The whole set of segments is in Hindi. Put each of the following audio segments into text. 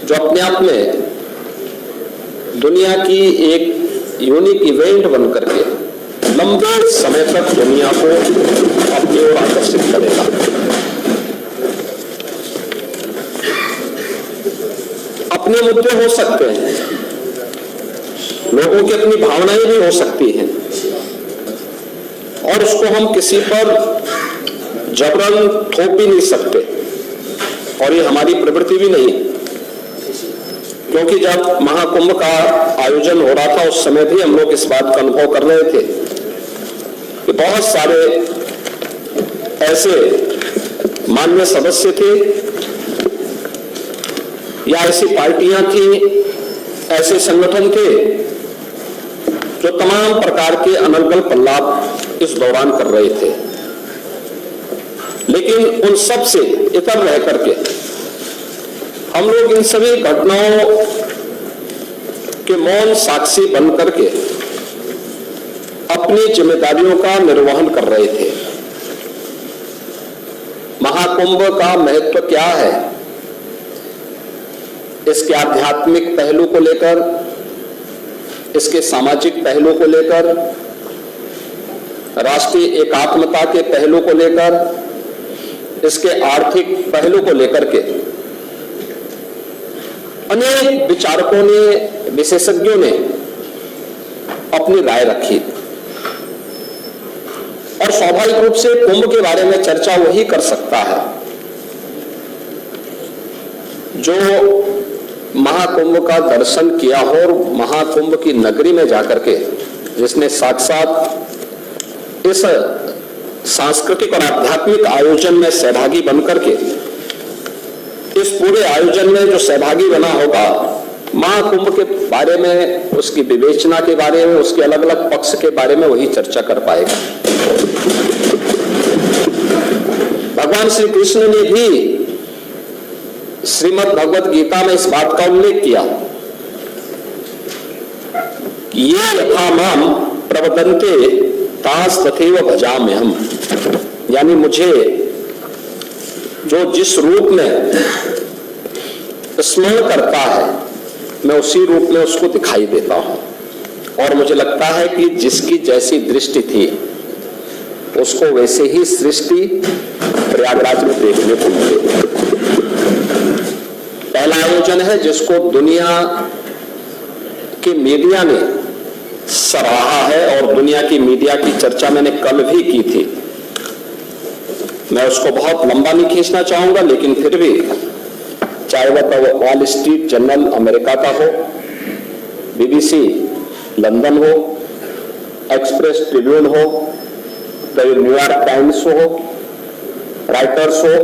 जो अपने आप में दुनिया की एक यूनिक इवेंट बन करके लंबे समय तक दुनिया को अपनी ओर आकर्षित करेगा। अपने मुद्दे हो सकते हैं, लोगों की अपनी भावनाएं भी हो सकती हैं, और उसको हम किसी पर जबरन थोप भी नहीं सकते, और ये हमारी प्रवृत्ति भी नहीं। क्योंकि जब महाकुंभ का आयोजन हो रहा था उस समय भी हम लोग इस बात का अनुभव कर रहे थे कि बहुत सारे ऐसे माननीय सदस्य थे या ऐसी पार्टियां थी, ऐसे संगठन थे जो तमाम प्रकार के अनर्गल लाभ इस दौरान कर रहे थे। लेकिन उन सब से इतर रह करके हम लोग इन सभी घटनाओं के मौन साक्षी बन करके अपनी जिम्मेदारियों का निर्वहन कर रहे थे। महाकुंभ का महत्व क्या है, इसके आध्यात्मिक पहलू को लेकर, इसके सामाजिक पहलू को लेकर, राष्ट्रीय एकात्मता के पहलू को लेकर, इसके आर्थिक पहलू को लेकर के अनेक विचारकों ने, विशेषज्ञों ने अपनी राय रखी। और स्वाभाविक रूप से कुंभ के बारे में चर्चा वही कर सकता है जो महाकुंभ का दर्शन किया हो और महाकुंभ की नगरी में जाकर के जिसने साक्षात इस सांस्कृतिक और आध्यात्मिक आयोजन में सहभागी बनकर के इस पूरे आयोजन में जो सहभागी बना होगा, महाकुंभ के बारे में, उसकी विवेचना के बारे में, उसके अलग अलग पक्ष के बारे में वही चर्चा कर पाएगा। भगवान श्री कृष्ण ने भी श्रीमद् भगवत गीता में इस बात का उल्लेख किया कि ये यथा माम प्रवदन्ते तास तथैव भजाम्यहम्, यानी मुझे जो जिस रूप में स्मरण करता है मैं उसी रूप में उसको दिखाई देता हूं। और मुझे लगता है कि जिसकी जैसी दृष्टि थी उसको वैसे ही सृष्टि प्रयागराज में देखने को मिले। पहला आयोजन है जिसको दुनिया के मीडिया ने सराहा है, और दुनिया की मीडिया की चर्चा मैंने कल भी की थी। मैं उसको बहुत लंबा नहीं खींचना चाहूंगा, लेकिन फिर भी चाहे वह वॉल स्ट्रीट जर्नल अमेरिका का हो, बीबीसी लंदन हो, एक्सप्रेस ट्रिब्यून हो, चाहे न्यूयॉर्क टाइम्स हो, राइटर्स हो,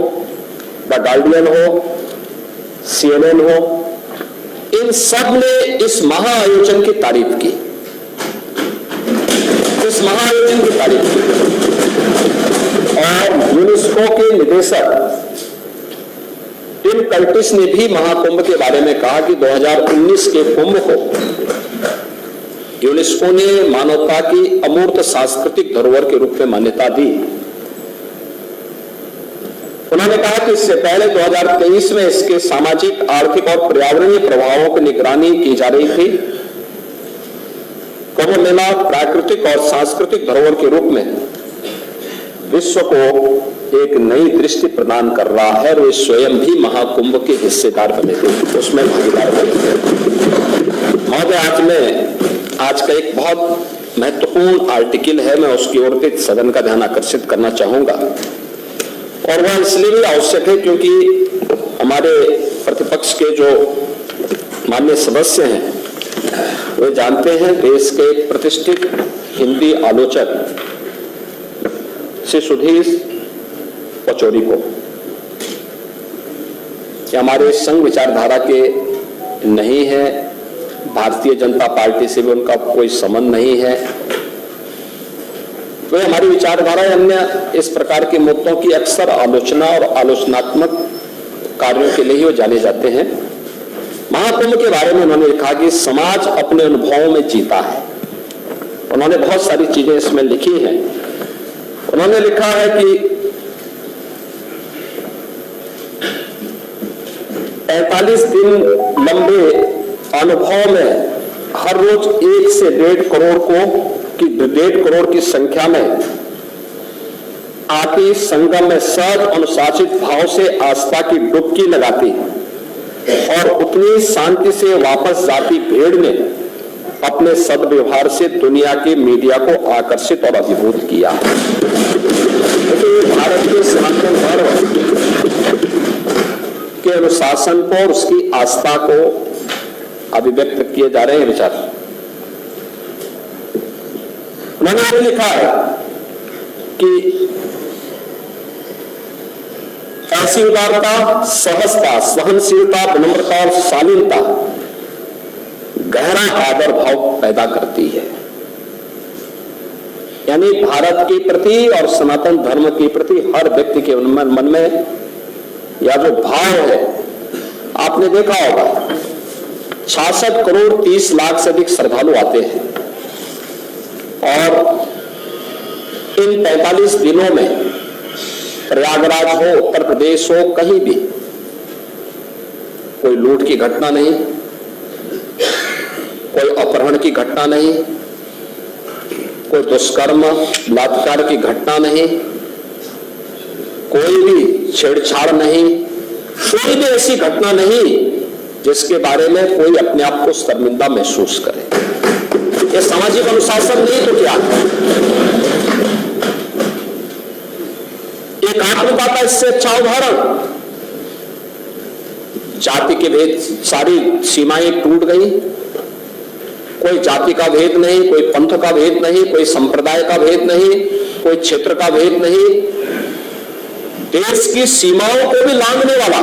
द गार्डियन हो, CNN हो, इन सब ने इस महाआयोजन की तारीफ की, इस महाआयोजन की तारीफ की। और यूनेस्को के निदेशक टिम कर्टिस ने भी महाकुंभ के बारे में कहा कि 2019 के कुंभ को यूनेस्को ने मानवता की अमूर्त सांस्कृतिक धरोहर के रूप में मान्यता दी। उन्होंने कहा कि इससे पहले 2023 में इसके सामाजिक, आर्थिक और पर्यावरणीय प्रभावों की निगरानी की जा रही थी। कुंभ मेला प्राकृतिक और सांस्कृतिक धरोहर के रूप में विश्व को एक नई दृष्टि प्रदान कर रहा है, और वे स्वयं भी महाकुंभ के हिस्सेदार बने थे, उसमें भागीदार बने थे। महोदय, आज का एक बहुत महत्वपूर्ण आर्टिकल है, मैं उसकी ओर पे सदन का ध्यान आकर्षित करना चाहूंगा। और वह इसलिए भी आवश्यक है क्योंकि हमारे प्रतिपक्ष के जो माननीय सदस्य हैं वे जानते हैं देश के एक प्रतिष्ठित हिंदी आलोचक श्री सुधीर पचौरी को, कि हमारे संघ विचारधारा के नहीं है, भारतीय जनता पार्टी से भी उनका कोई संबंध नहीं है। वे हमारी विचारधारा अन्य इस प्रकार के मुद्दों की अक्सर आलोचना और आलोचनात्मक कार्यों के लिए ही वो जाने जाते हैं। महाकुंभ के बारे में उन्होंने लिखा कि समाज अपने अनुभवों में जीता है। उन्होंने बहुत सारी चीजें इसमें लिखी हैं। उन्होंने लिखा है कि 45 दिन लंबे अनुभव में हर रोज 1 से 1.5 करोड़ की संख्या में आके संगम में सहज अनुशासित भाव से आस्था की डुबकी लगाती और उतनी शांति से वापस जाती भीड़ ने अपने सद्व्यवहार से दुनिया के मीडिया को आकर्षित और अभिभूत किया। तो भारत के सनातन धर्म के अनुशासन को और उसकी आस्था को अभिव्यक्त किए जा रहे हैं विचार। उन्होंने लिखा है कि ऐसी उदारता, सहजता, सहनशीलता, विनम्रता और शालीनता गहरा आदर भाव पैदा करती है। यानी भारत के प्रति और सनातन धर्म के प्रति हर व्यक्ति के मन में या जो भाव है, आपने देखा होगा 66 करोड़ 30 लाख से अधिक श्रद्धालु आते हैं और इन 45 दिनों में प्रयागराज हो, उत्तर प्रदेश हो, कहीं भी कोई लूट की घटना नहीं, कोई अपहरण की घटना नहीं, कोई दुष्कर्म बलात्कार की घटना नहीं, कोई भी छेड़छाड़ नहीं, कोई भी ऐसी घटना नहीं जिसके बारे में कोई अपने आप को शर्मिंदा महसूस करे। ये सामाजिक अनुशासन नहीं तो क्या? एक आत्मदाता इससे अच्छा उदाहरण। जाति के भेद, सारी सीमाएं टूट गई, कोई जाति का भेद नहीं, कोई पंथ का भेद नहीं, कोई संप्रदाय का भेद नहीं, कोई क्षेत्र का भेद नहीं, देश की सीमाओं को भी लांघने वाला,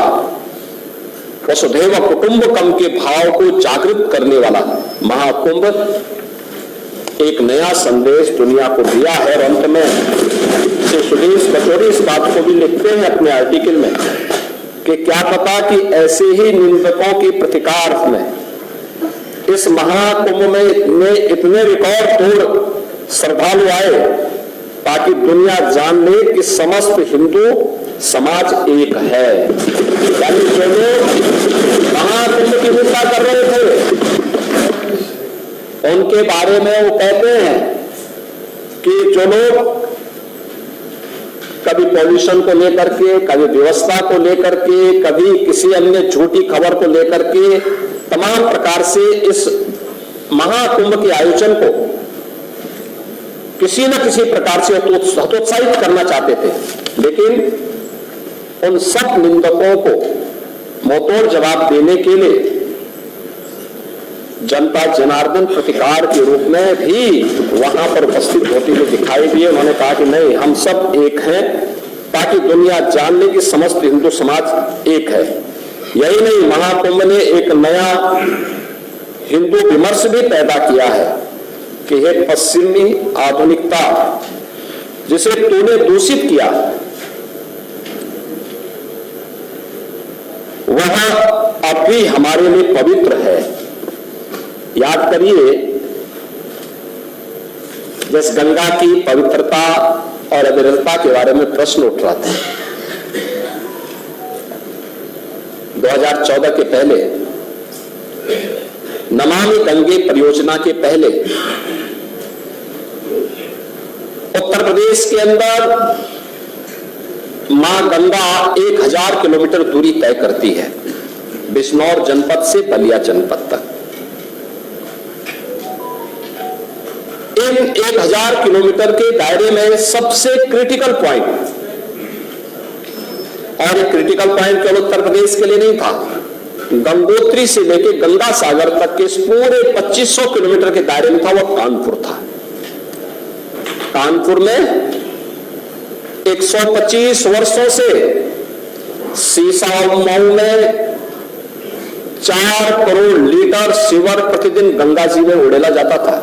वसुधैव कुटुंबकम के भाव को जागृत करने वाला महाकुंभ एक नया संदेश दुनिया को दिया है। और अंत में सुदेश कचौड़ी इस बात को भी लिखते हैं अपने आर्टिकल में कि क्या पता कि ऐसे ही निंदकों के प्रतिकार में इस महाकुंभ में इतने रिकॉर्ड तोड़ श्रद्धालु आए ताकि दुनिया जान ले कि समस्त हिंदू समाज एक है। यानी जो लोग महाकुंभ की निंदा कर रहे थे उनके बारे में वो कहते हैं कि जो लोग कभी पॉल्यूशन को लेकर के, कभी व्यवस्था को लेकर के, कभी किसी अन्य झूठी खबर को लेकर के तमाम प्रकार से इस महाकुंभ के आयोजन को किसी न किसी प्रकार से हतोत्साहित करना चाहते थे, लेकिन उन सब निंदकों को मुंहतोड़ जवाब देने के लिए जनता जनार्दन प्रतिकार के रूप में भी वहां पर उपस्थित होती हुई दिखाई दी। उन्होंने कहा कि नहीं, हम सब एक हैं ताकि दुनिया जान ले कि समस्त हिंदू समाज एक है। यही नहीं, महाकुंभ ने एक नया हिंदू विमर्श भी पैदा किया है कि ये पश्चिमी आधुनिकता जिसे तूने दूषित किया वह अब भी हमारे लिए पवित्र है। याद करिए, जिस गंगा की पवित्रता और अविरलता के बारे में प्रश्न उठ रहा था 2014 के पहले, नमामि गंगे परियोजना के पहले उत्तर प्रदेश के अंदर मां गंगा 1000 किलोमीटर दूरी तय करती है, बिजनौर जनपद से बलिया जनपद तक। इन 1000 किलोमीटर के दायरे में सबसे क्रिटिकल पॉइंट, और ये क्रिटिकल पॉइंट केवल उत्तर प्रदेश के लिए नहीं था, गंगोत्री से लेकर गंगा सागर तक के इस पूरे 2500 किलोमीटर के दायरे में था, वो कानपुर था। कानपुर में 125 वर्षों से सीसामऊ में 4 करोड़ लीटर सीवर प्रतिदिन गंगा जी में उड़ेला जाता था।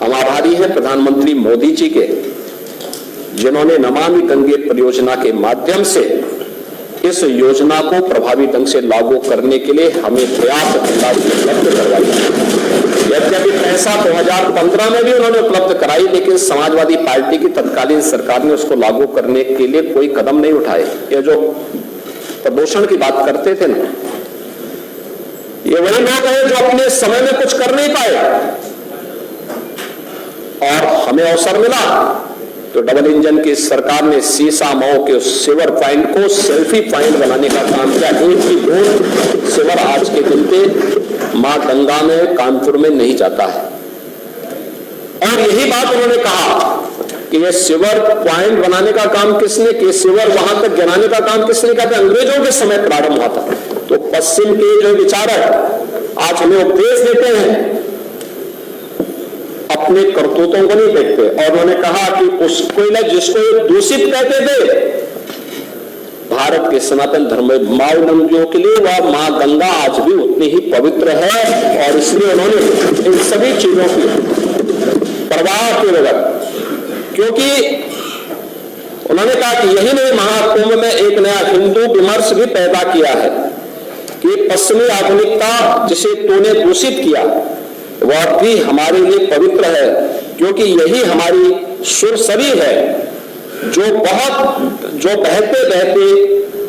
हम आभारी हैं प्रधानमंत्री मोदी जी के, जिन्होंने नमामि गंगे परियोजना के माध्यम से इस योजना को प्रभावी ढंग से लागू करने के लिए हमें पर्याप्त धनराशि उपलब्ध करवाई। यद्यपि पैसा 2015 में भी उन्होंने उपलब्ध कराई, लेकिन समाजवादी पार्टी की तत्कालीन सरकार ने उसको लागू करने के लिए कोई कदम नहीं उठाए। ये जो प्रदूषण की बात करते थे ना, ये वही लोग हैं जो अपने समय में कुछ कर नहीं पाए और हमें अवसर मिला तो डबल इंजन की सरकार ने सीसा मऊ के सिवर पॉइंट को सेल्फी पॉइंट बनाने का काम किया। एक भी बूंद सिवर आज के दिन पे मां गंगा में कानपुर में नहीं जाता है। और यही बात उन्होंने कहा कि ये सिवर पॉइंट बनाने का काम किसने किया, सिवर वहां तक गिराने का काम किसने किया था, अंग्रेजों के समय प्रारंभ हुआ था। तो पश्चिम के जो विचारक आज हमें उपदेश देते हैं, अपने करतूतों को नहीं देखते। और उन्होंने कहा कि उसको जिसको दूषित कहते थे भारत के सनातन धर्म में मावलंबियों के लिए, वह मां गंगा आज भी उतनी ही पवित्र है। और इसलिए उन्होंने इन सभी चीजों की परवाह के बगैर, क्योंकि उन्होंने कहा कि यही नहीं, महाकुंभ में एक नया हिंदू विमर्श भी पैदा किया है कि पश्चिमी आधुनिकता जिसे तूने दूषित किया वह भी हमारे लिए पवित्र है, क्योंकि यही हमारी सुरसरी है जो बहते बहते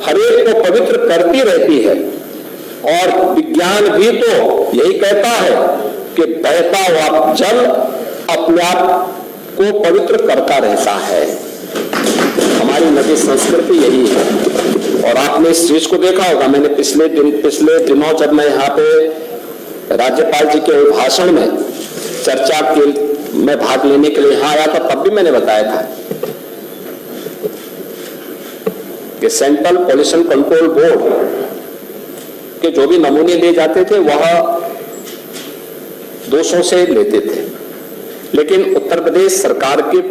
हर एक को पवित्र करती रहती है। और विज्ञान भी तो यही कहता है कि बहता हुआ जल अपने आप को पवित्र करता रहता है। हमारी नदी संस्कृति यही है। और आपने इस चीज को देखा होगा, मैंने पिछले दिनों जब मैं यहाँ पे राज्यपाल जी के भाषण में चर्चा में भाग लेने के लिए यहां आया था, तब भी मैंने बताया था कि सेंट्रल पॉल्यूशन कंट्रोल बोर्ड के जो भी नमूने ले जाते थे वह 200 से लेते थे, लेकिन उत्तर प्रदेश सरकार के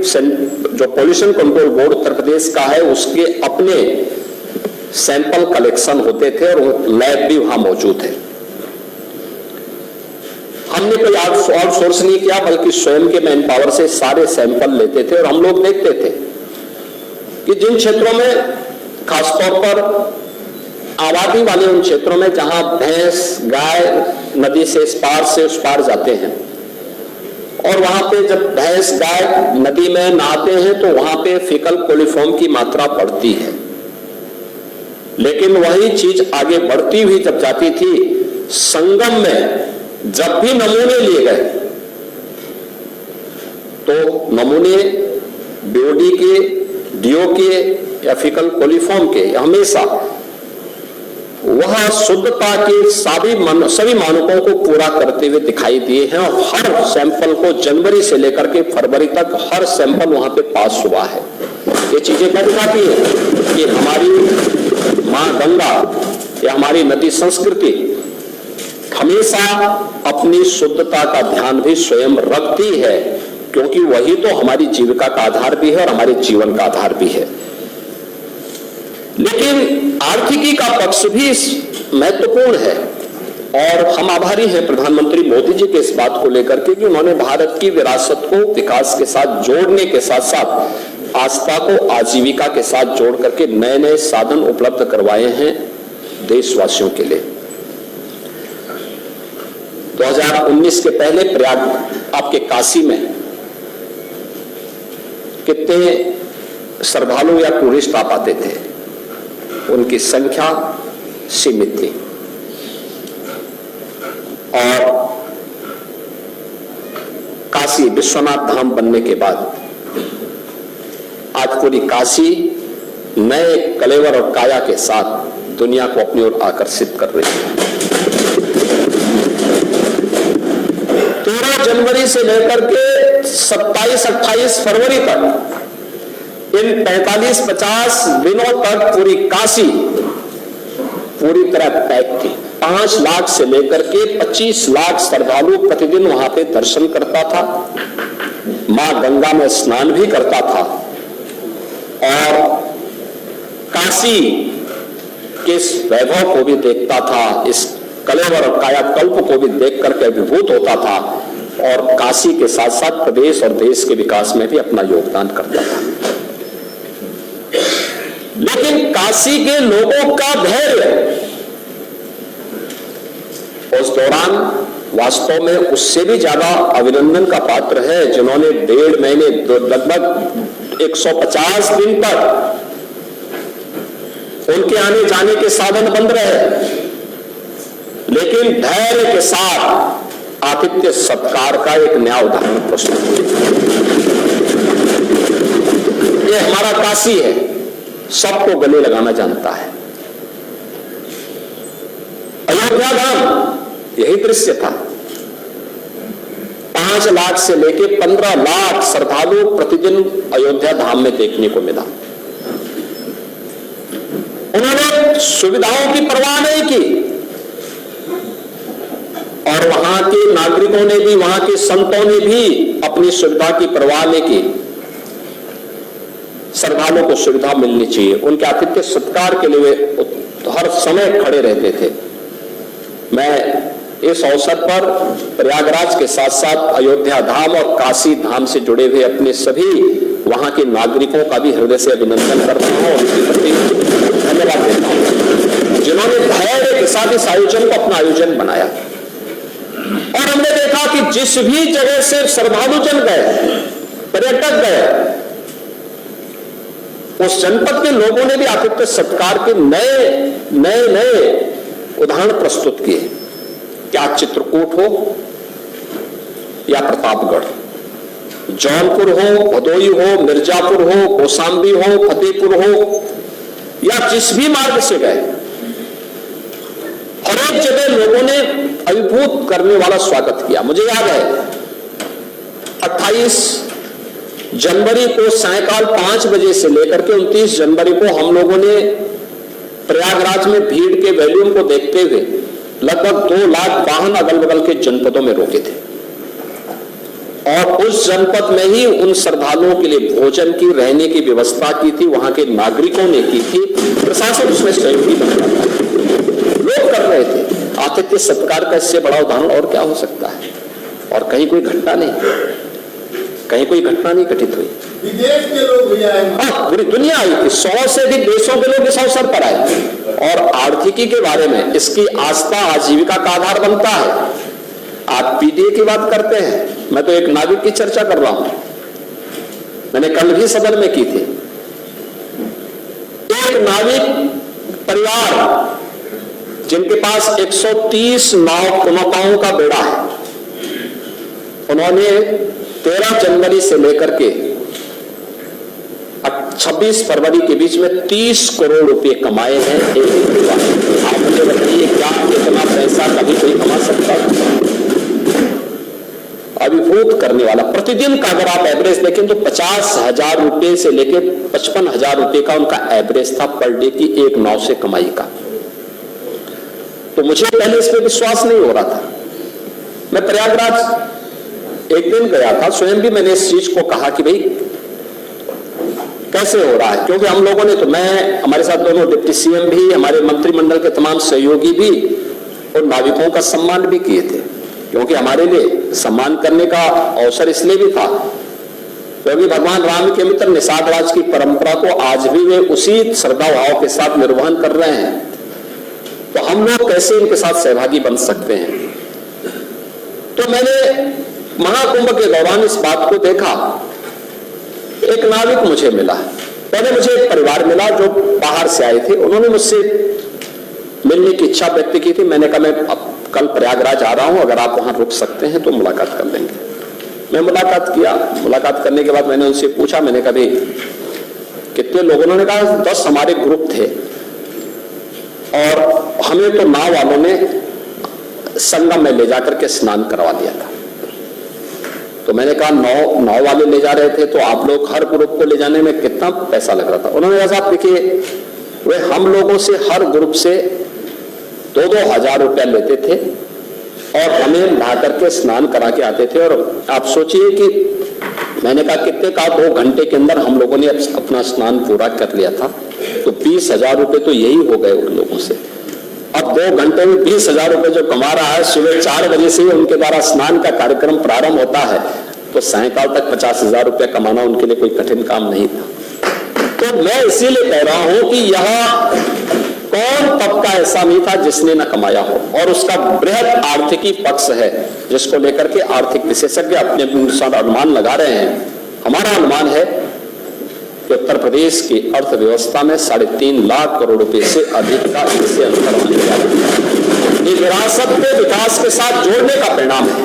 जो pollution control board Uttar Pradesh का है उसके अपने सैंपल कलेक्शन होते थे और लैब भी वहां मौजूद है। हमने कोई आउटसोर्स नहीं किया, बल्कि स्वयं के मैन पावर से सारे सैंपल लेते थे। और हम लोग देखते थे कि जिन क्षेत्रों में, खासतौर पर आबादी वाले उन क्षेत्रों में जहां भैंस गाय नदी से इस पार से उस पार जाते हैं, और वहां पे जब भैंस गाय नदी में नहाते हैं तो वहां पे फीकल कोलिफॉर्म की मात्रा बढ़ती है। लेकिन वही चीज आगे बढ़ती हुई जब जाती थी, संगम में जब भी नमूने लिए गए तो नमूने बीओडी के, डीओ के या फीकल कोलिफॉर्म के हमेशा वह शुद्धता के सभी मानकों को पूरा करते हुए दिखाई दिए हैं। और हर सैंपल को जनवरी से लेकर के फरवरी तक हर सैंपल वहां पे पास हुआ है। ये चीजें क्या दिखाती है कि हमारी मां गंगा या हमारी नदी संस्कृति हमेशा अपनी शुद्धता का ध्यान भी स्वयं रखती है, क्योंकि वही तो हमारी जीविका का आधार भी है और हमारे जीवन का आधार भी है। लेकिन आर्थिकी का पक्ष भी महत्वपूर्ण है और हम आभारी हैं प्रधानमंत्री मोदी जी के इस बात को लेकर के कि उन्होंने भारत की विरासत को विकास के साथ जोड़ने के साथ साथ आस्था को आजीविका के साथ जोड़ करके नए नए साधन उपलब्ध करवाए हैं देशवासियों के लिए। 2019 के पहले प्रयाग आपके काशी में कितने श्रद्धालु या टूरिस्ट आ पाते थे, उनकी संख्या सीमित थी। और काशी विश्वनाथ धाम बनने के बाद आज पूरी काशी नए कलेवर और काया के साथ दुनिया को अपनी ओर आकर्षित कर रही है। 13 जनवरी से लेकर के 27-28 फरवरी तक इन 45-50 दिनों तक पूरी काशी पूरी तरह पैक थी। 5 लाख से लेकर के 25 लाख श्रद्धालु प्रतिदिन वहां पे दर्शन करता था, मां गंगा में स्नान भी करता था और काशी के इस वैभव को भी देखता था, इस कलेवर और कायाकल्प को भी देख करके अभिभूत होता था और काशी के साथ साथ प्रदेश और देश के विकास में भी अपना योगदान करता था। लेकिन काशी के लोगों का धैर्य उस दौरान वास्तव में उससे भी ज्यादा अभिनंदन का पात्र है, जिन्होंने 1.5 महीने लगभग 150 दिन तक उनके आने जाने के साधन बंद रहे, लेकिन धैर्य के साथ आतिथ्य सत्कार का एक नया उदाहरण प्रस्तुत किया। ये हमारा काशी है, सबको गले लगाना जानता है। अयोध्या धाम यही दृश्य था। 5 लाख से लेकर 15 लाख श्रद्धालु प्रतिदिन अयोध्या धाम में देखने को मिला। उन्होंने सुविधाओं की परवाह नहीं की और वहां के नागरिकों ने भी, वहां के संतों ने भी अपनी सुविधा की परवाह नहीं की। श्रद्धालुओं को सुविधा मिलनी चाहिए, उनके आतिथ्य सत्कार के लिए हर समय खड़े रहते थे। मैं इस अवसर पर प्रयागराज के साथ साथ अयोध्या धाम और काशी धाम से जुड़े हुए अपने सभी वहां के नागरिकों का भी हृदय से अभिनंदन करता हूं और उसके प्रति धन्यवाद देता हूं, जिन्होंने धैर्य के साथ इस आयोजन को अपना आयोजन बनाया। और हमने देखा कि जिस भी जगह से श्रद्धालुजन गए, पर्यटक गए, उस जनपद के लोगों ने भी आतिथ्य सत्कार के नए उदाहरण प्रस्तुत किए। क्या चित्रकूट हो या प्रतापगढ़, जौनपुर हो, भदोई हो, मिर्जापुर हो, कौशाम्बी हो, फतेहपुर हो, या जिस भी मार्ग से गए, हर एक जगह लोगों ने अभिभूत करने वाला स्वागत किया। मुझे याद है 28 जनवरी को सायकाल 5 बजे से लेकर के 29 जनवरी को हम लोगों ने प्रयागराज में भीड़ के वॉल्यूम को देखते हुए लगभग 2 लाख वाहन अगल बगल के जनपदों में रोके थे और उस जनपद में ही उन श्रद्धालुओं के लिए भोजन की, रहने की व्यवस्था की थी, वहां के नागरिकों ने की थी, प्रशासन उसमें सहयोगी बन रहा था, लोग कर रहे थे। आतिथ्य सत्कार का इससे बड़ा उदाहरण और क्या हो सकता है? और कहीं कोई घटना नहीं, कहीं कोई घटना नहीं घटित हुई। विदेश के लोग भी आए, पूरी दुनिया आई थी, 100 से अधिक देशों के लोग इस अवसर पर आए। और आर्थिकी के बारे में इसकी आस्था आजीविका का आधार बनता है। आप पीडीए की बात करते हैं, मैं तो एक नाविक की चर्चा कर रहा हूं, मैंने कल भी सदन में की थी। एक नाविक परिवार जिनके पास 130 नौकाओं का बेड़ा है, उन्होंने 13 जनवरी से लेकर के 26 फरवरी के बीच में 30 करोड़ रुपए कमाए हैं एक परिवार। आप मुझे बताइए, क्या इतना पैसा कभी कोई कमा सकता है? अभिभूत करने वाला प्रतिदिन का अगर आप एवरेज देखें तो 50,000 रुपए से लेकर 55,000 रुपए का उनका एवरेज था पर डे की एक नाव से कमाई का। तो मुझे पहले इस पर विश्वास नहीं हो रहा था। मैं प्रयागराज एक दिन गया था, स्वयं भी मैंने इस चीज को कहा कि भाई कैसे हो रहा है, क्योंकि हम लोगों ने तो, मैं, हमारे साथ दोनों डिप्टी सीएम भी, हमारे मंत्रिमंडल के तमाम सहयोगी भी और नाविकों का सम्मान भी किए थे, क्योंकि हमारे लिए सम्मान करने का अवसर इसलिए भी था क्योंकि भगवान राम के मित्र निषाद राज की परंपरा को आज भी वे उसी श्रद्धा भाव के साथ निर्वहन कर रहे हैं। तो हम लोग कैसे इनके साथ सहभागी बन सकते हैं? तो मैंने महाकुंभ के दौरान इस बात को देखा। एक नाविक मुझे मिला, पहले मुझे एक परिवार मिला जो बाहर से आए थे, उन्होंने मुझसे मिलने की इच्छा व्यक्त की थी। मैंने कहा मैं कल प्रयागराज आ रहा हूं, अगर आप वहां रुक सकते हैं तो मुलाकात कर लेंगे। मैं मुलाकात किया। मुलाकात करने के बाद मैंने उनसे पूछा, मैंने कहा भाई कितने लोग? उन्होंने कहा 10 हमारे ग्रुप थे और हमें तो नाव वालों ने संगम में ले जाकर के स्नान करवा दिया था। तो मैंने कहा नाव वाले ले जा रहे थे तो आप लोग हर ग्रुप को ले जाने में कितना पैसा लग रहा था? उन्होंने कहा साहब देखिए, वे हम लोगों से हर ग्रुप से 2-2 हजार रुपया लेते थे और हमें नहा करके स्नान करा के आते थे। और आप सोचिए कि मैंने कहा कितने का? 2 घंटे के अंदर हम लोगों ने अपना स्नान पूरा कर लिया था। तो 20,000 रुपए तो यही हो गए उन लोगों से। अब 2 घंटे में 20,000 रुपए जो कमा रहा है, सुबह 4 बजे से उनके द्वारा स्नान का कार्यक्रम प्रारंभ होता है तो सायंकाल तक 50,000 रुपए कमाना उनके लिए कोई कठिन काम नहीं था। तो मैं इसीलिए कह रहा हूं कि यह कौन तबका ऐसा नहीं था जिसने न कमाया हो, और उसका बृहद आर्थिकी पक्ष है जिसको लेकर के आर्थिक विशेषज्ञ अपने अनुसार अनुमान लगा रहे हैं। हमारा अनुमान है कि उत्तर प्रदेश की अर्थव्यवस्था में 3.5 लाख करोड़ रुपए से अधिक का इससे अंतर होने वाला है। ये विरासत को विकास के साथ जोड़ने का परिणाम है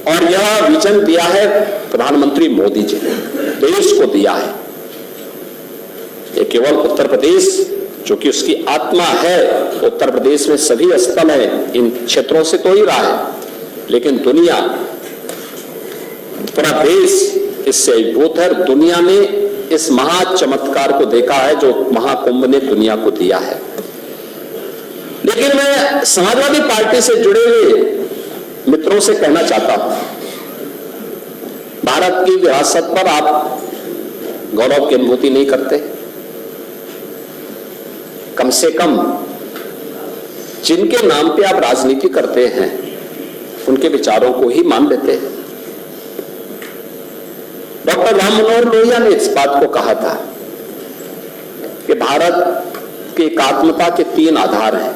और यह विजन दिया है प्रधानमंत्री मोदी जी ने, देश को दिया है। ये केवल उत्तर प्रदेश जो कि उसकी आत्मा है, उत्तर प्रदेश में सभी स्थल है, इन क्षेत्रों से तो ही रहा है, लेकिन दुनिया, पूरा देश इससे अभिभूत है। दुनिया ने इस महा चमत्कार को देखा है जो महाकुंभ ने दुनिया को दिया है। लेकिन मैं समाजवादी पार्टी से जुड़े हुए मित्रों से कहना चाहता हूं, भारत की विरासत पर आप गौरव की अनुभूति नहीं करते? कम से कम जिनके नाम पे आप राजनीति करते हैं उनके विचारों को ही मान लेते हैं। डॉक्टर राम मनोहर लोहिया ने इस बात को कहा था कि भारत की एकात्मता के 3 आधार हैं,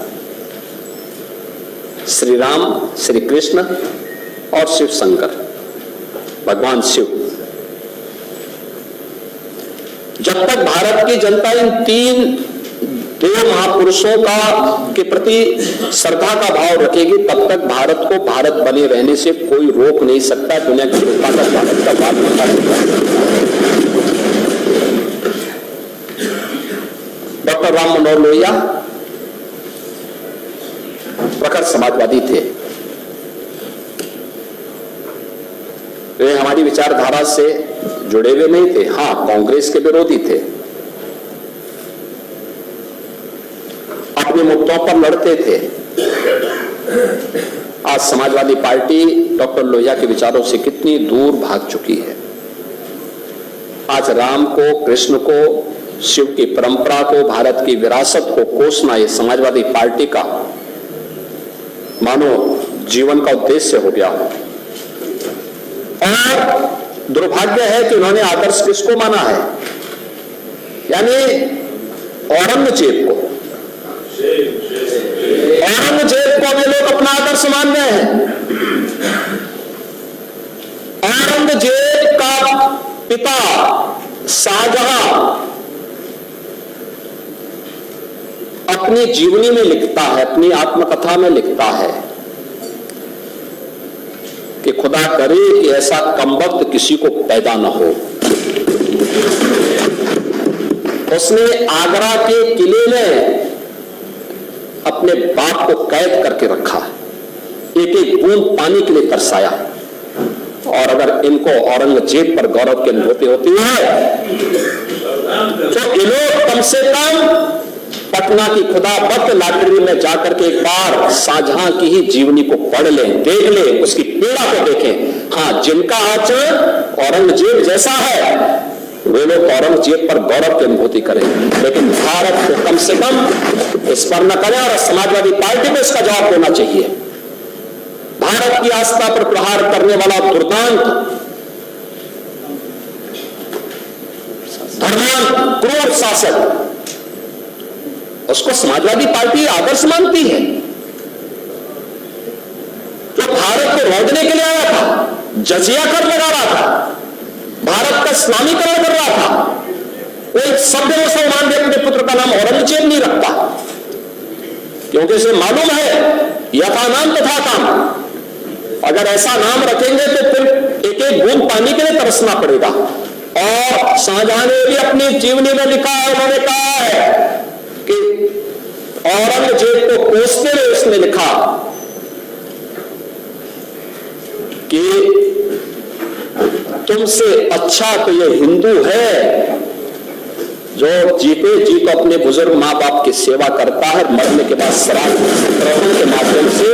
श्री राम, श्री कृष्ण और शिव शंकर, भगवान शिव। जब तक भारत की जनता इन 3 देव महापुरुषों के प्रति श्रद्धा का भाव रखेगी, तब तक भारत को भारत बने रहने से कोई रोक नहीं सकता। दुनिया की जनता का भारत का भाग होता है। डॉक्टर राम मनोहर लोहिया प्रखर समाजवादी थे। वे हमारी विचारधारा से जुड़े हुए नहीं थे, हां कांग्रेस के विरोधी थे, अपने मुद्दों पर लड़ते थे। आज समाजवादी पार्टी डॉक्टर लोहिया के विचारों से कितनी दूर भाग चुकी है। आज राम को, कृष्ण को, शिव की परंपरा को, भारत की विरासत को कोसना ये समाजवादी पार्टी का मानो जीवन का उद्देश्य हो गया। और दुर्भाग्य है कि उन्होंने आदर्श किसको माना है? यानी औरंगजेब को। औरंगजेब को वे लोग अपना आदर्श मान रहे हैं। औरंगजेब का पिता शाहजहां अपनी जीवनी में लिखता है, अपनी आत्मकथा में लिखता है कि खुदा करे कि ऐसा कमबख्त किसी को पैदा न हो। उसने आगरा के किले में अपने बाप को कैद करके रखा, एक एक बूंद पानी के लिए तरसाया। और अगर इनको औरंगजेब पर गौरव की अनुभूति होती है तो ये लोग कम से कम पटना की खुदाबख्त लाइब्रेरी में जाकर के एक बार शाहजहां की ही जीवनी को पढ़ लें, देख लें, उसकी पीड़ा को देखें। हाँ, जिनका आचरण औरंगजेब जैसा है वे लोग औरंगजेब पर गौरव की अनुभूति करें, लेकिन भारत को कम से कम इस पर न करें। और समाजवादी पार्टी को इसका जवाब देना चाहिए। भारत की आस्था पर प्रहार करने वाला दुर्दांत, धर्मांत, क्रूर शासक, उसको समाजवादी पार्टी आदर्श मानती है। जो भारत को रोकने के लिए आया था, जजिया कर लगा रहा था, भारत का इस्लामीकरण कर रहा था, वो एक सभ्य मुसलमान भी अपने पुत्र का नाम औरंगजेब नहीं रखता, क्योंकि उसे मालूम है यथा नाम तथा काम। अगर ऐसा नाम रखेंगे तो फिर एक एक बूंद पानी के लिए तरसना पड़ेगा। और शाहजहां ने भी अपनी जीवनी में लिखा है, उन्होंने कहा है कि औरंगजेब को कोसते हुए उसने लिखा कि तुमसे अच्छा तो ये हिंदू है जो जीते जी तो अपने बुजुर्ग माँ बाप की सेवा करता है, मरने के बाद श्राद्ध ग्रहण के माध्यम से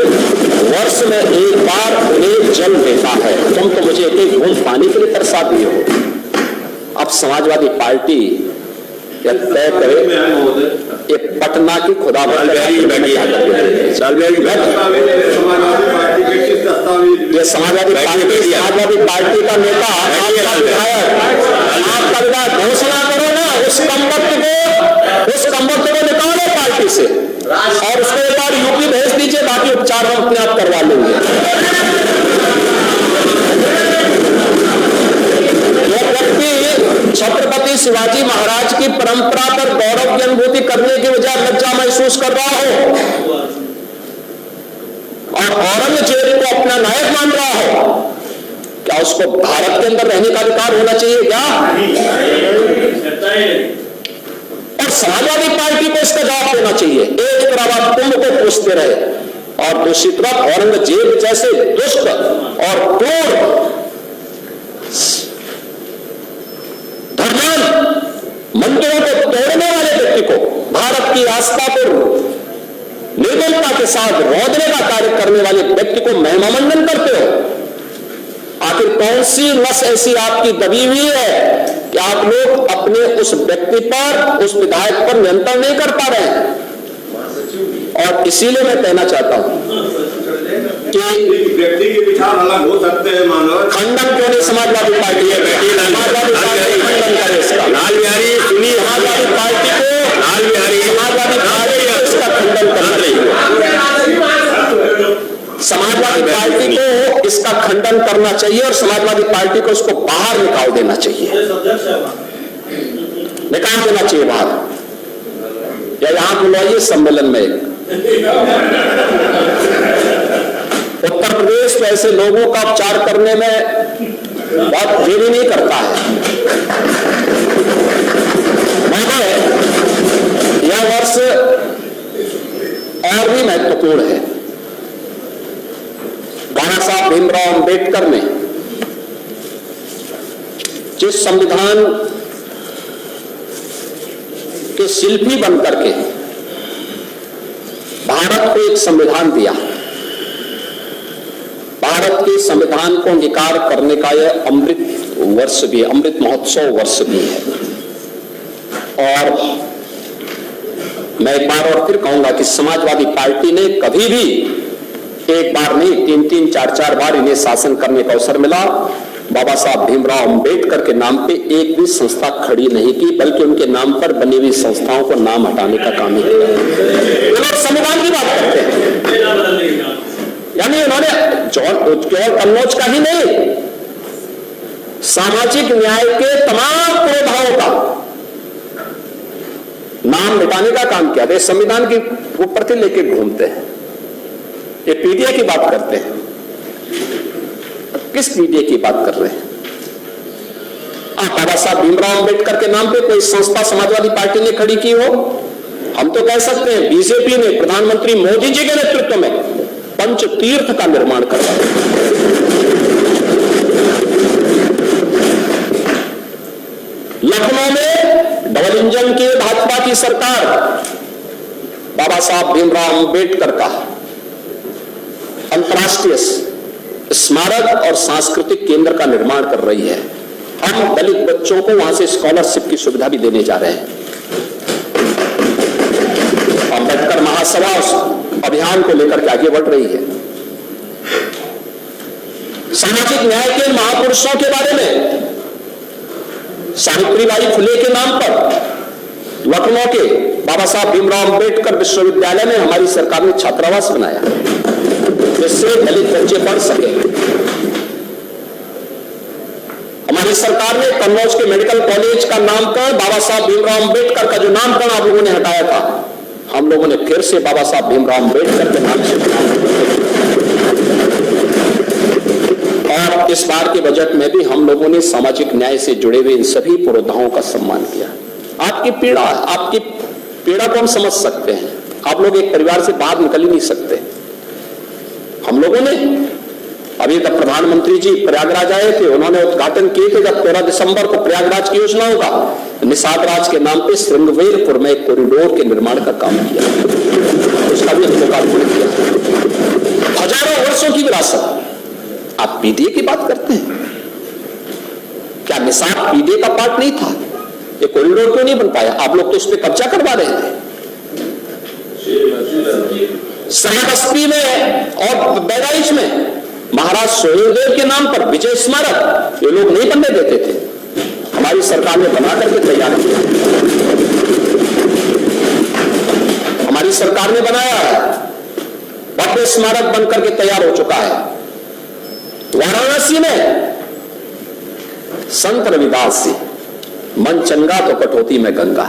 वर्ष में एक बार उन्हें जल देता है। तुम तो मुझे एक एक बूंद पानी के लिए तरसा दिए हो। अब समाजवादी पार्टी यह तय करे ये पटना की खुदा ये समाजवादी पार्टी का नेता आपका विधायक घोषणा करो ना, उस कमबख्त को निकालो पार्टी से और उसको एक बार यूपी भेज दीजिए, बाकी उपचार हम अपने आप करवा लेंगे। वो व्यक्ति शिवाजी महाराज की परंपरा पर गौरव की अनुभूति करने के बजाय लज्जा महसूस कर रहा हो और औरंगजेब को अपना नायक मान रहा हो, क्या उसको भारत के अंदर रहने का अधिकार होना चाहिए क्या? और समाजवादी पार्टी को इसका जवाब देना चाहिए। एक तरफ आप कुंभ को पूछते रहे और दूसरी तरफ औरंगजेब जैसे दुष्ट और क्रूर धर्मान मंदिरों को तोड़ने वाले व्यक्ति को, भारत की आस्था को निर्मलता के साथ रौंदने का कार्य करने वाले व्यक्ति को महिमामंडन करते हो। आखिर कौन सी नस ऐसी आपकी दबी हुई है कि आप लोग अपने उस व्यक्ति पर, उस विधायक पर नियंत्रण नहीं कर पा रहे हैं? और इसीलिए मैं कहना चाहता हूं कि व्यक्ति के विचार अलग हो सकते हैं, मानव खंडन क्यों नहीं समाजवादी पार्टी है? समाजवादी पार्टी खंडन करे इसका। लाल बिहारी सुनिए, समाजवादी पार्टी को, लाल बिहारी समाजवादी पार्टी को इसका खंडन करना चाहिए। समाजवादी पार्टी को इसका खंडन करना चाहिए और समाजवादी पार्टी को उसको बाहर निकाल देना चाहिए, निकाल देना चाहिए बाहर, या यहां बुलाइए सम्मेलन में। उत्तर प्रदेश तो ऐसे लोगों का उपचार करने में बहुत देरी नहीं करता है। मैंने यह वर्ष और भी महत्वपूर्ण है। बाबा साहब भीमराव अंबेडकर ने जिस संविधान के शिल्पी बनकर के भारत को एक संविधान दिया, भारत के संविधान को अंगीकार करने का यह अमृत वर्ष भी है, अमृत महोत्सव वर्ष भी है। और मैं एक बार और फिर कहूंगा कि समाजवादी पार्टी ने कभी भी एक बार नहीं, 3-3, 4-4 बार इन्हें शासन करने का अवसर मिला, बाबा साहब भीमराव अंबेडकर के नाम पे एक भी संस्था खड़ी नहीं की, बल्कि उनके नाम पर बनी हुई संस्थाओं को नाम हटाने का काम ही किया। ये लोग संविधान की बात करते हैं, यानी उन्होंने केवल कन्नौज का ही नहीं, सामाजिक न्याय के तमाम पुरोधाओं का नाम मिटाने का काम किया। संविधान की ऊपर से लेके घूमते हैं, ये पीडीए की बात करते हैं। किस पीडीए की बात कर रहे हैं? बाबा साहब भीमराव अंबेडकर के नाम पे कोई संस्था समाजवादी पार्टी ने खड़ी की हो? हम तो कह सकते हैं बीजेपी ने प्रधानमंत्री मोदी जी के नेतृत्व में पंच तीर्थ का निर्माण करवाया। लखनऊ में डबल इंजन की भाजपा की सरकार बाबा साहब भीमराव अंबेडकर का अंतर्राष्ट्रीय स्मारक और सांस्कृतिक केंद्र का निर्माण कर रही है। हम दलित बच्चों को वहां से स्कॉलरशिप की सुविधा भी देने जा रहे हैं। अंबेडकर महासभा उस अभियान को लेकर के आगे बढ़ रही है। सामाजिक न्याय के महापुरुषों के बारे में सावित्रीबाई फुले के नाम पर लखनऊ के बाबा साहब भीमराव अंबेडकर विश्वविद्यालय में हमारी सरकार ने छात्रावास बनाया, जिससे दलित बच्चे पढ़ सके। हमारी सरकार ने कन्नौज के मेडिकल कॉलेज का नामकरण बाबा साहब भीमराव अंबेडकर का जो नामकरण आप लोगों ने हटाया था, हम लोगों ने फिर से बाबा साहब भीमराव अंबेडकर के नाम से और इस बार के बजट में भी हम लोगों ने सामाजिक न्याय से जुड़े हुए इन सभी पुरोधाओं का सम्मान किया। आपकी पीड़ा को हम समझ सकते हैं। आप लोग एक परिवार से बाहर निकल ही नहीं सकते। हम लोगों ने अभी तक प्रधानमंत्री जी प्रयागराज आए थे, उन्होंने उद्घाटन किए थे जब 13 दिसंबर को प्रयागराज की योजना होगा, निषाद राज के नाम पे श्रृंगवेरपुर में एक कॉरिडोर के निर्माण का काम किया, उसका भी लोकार्पण किया। हजारों वर्षों की विरासत। आप पीडीए की बात करते हैं, क्या निषाद पीडीए का पार्ट नहीं था? ये कॉरिडोर क्यों नहीं बन पाया? आप लोग तो उस पर कब्जा करवा रहे थे। सरहद में और बैराइच में महाराज सोहेलदेव के नाम पर विजय स्मारक ये लोग नहीं बनने देते थे, हमारी सरकार ने बना करके तैयार किया। हमारी सरकार ने बनाया है, भव्य स्मारक बनकर के तैयार हो चुका है। वाराणसी में संत रविदास जी मन चंगा तो कटौती में गंगा।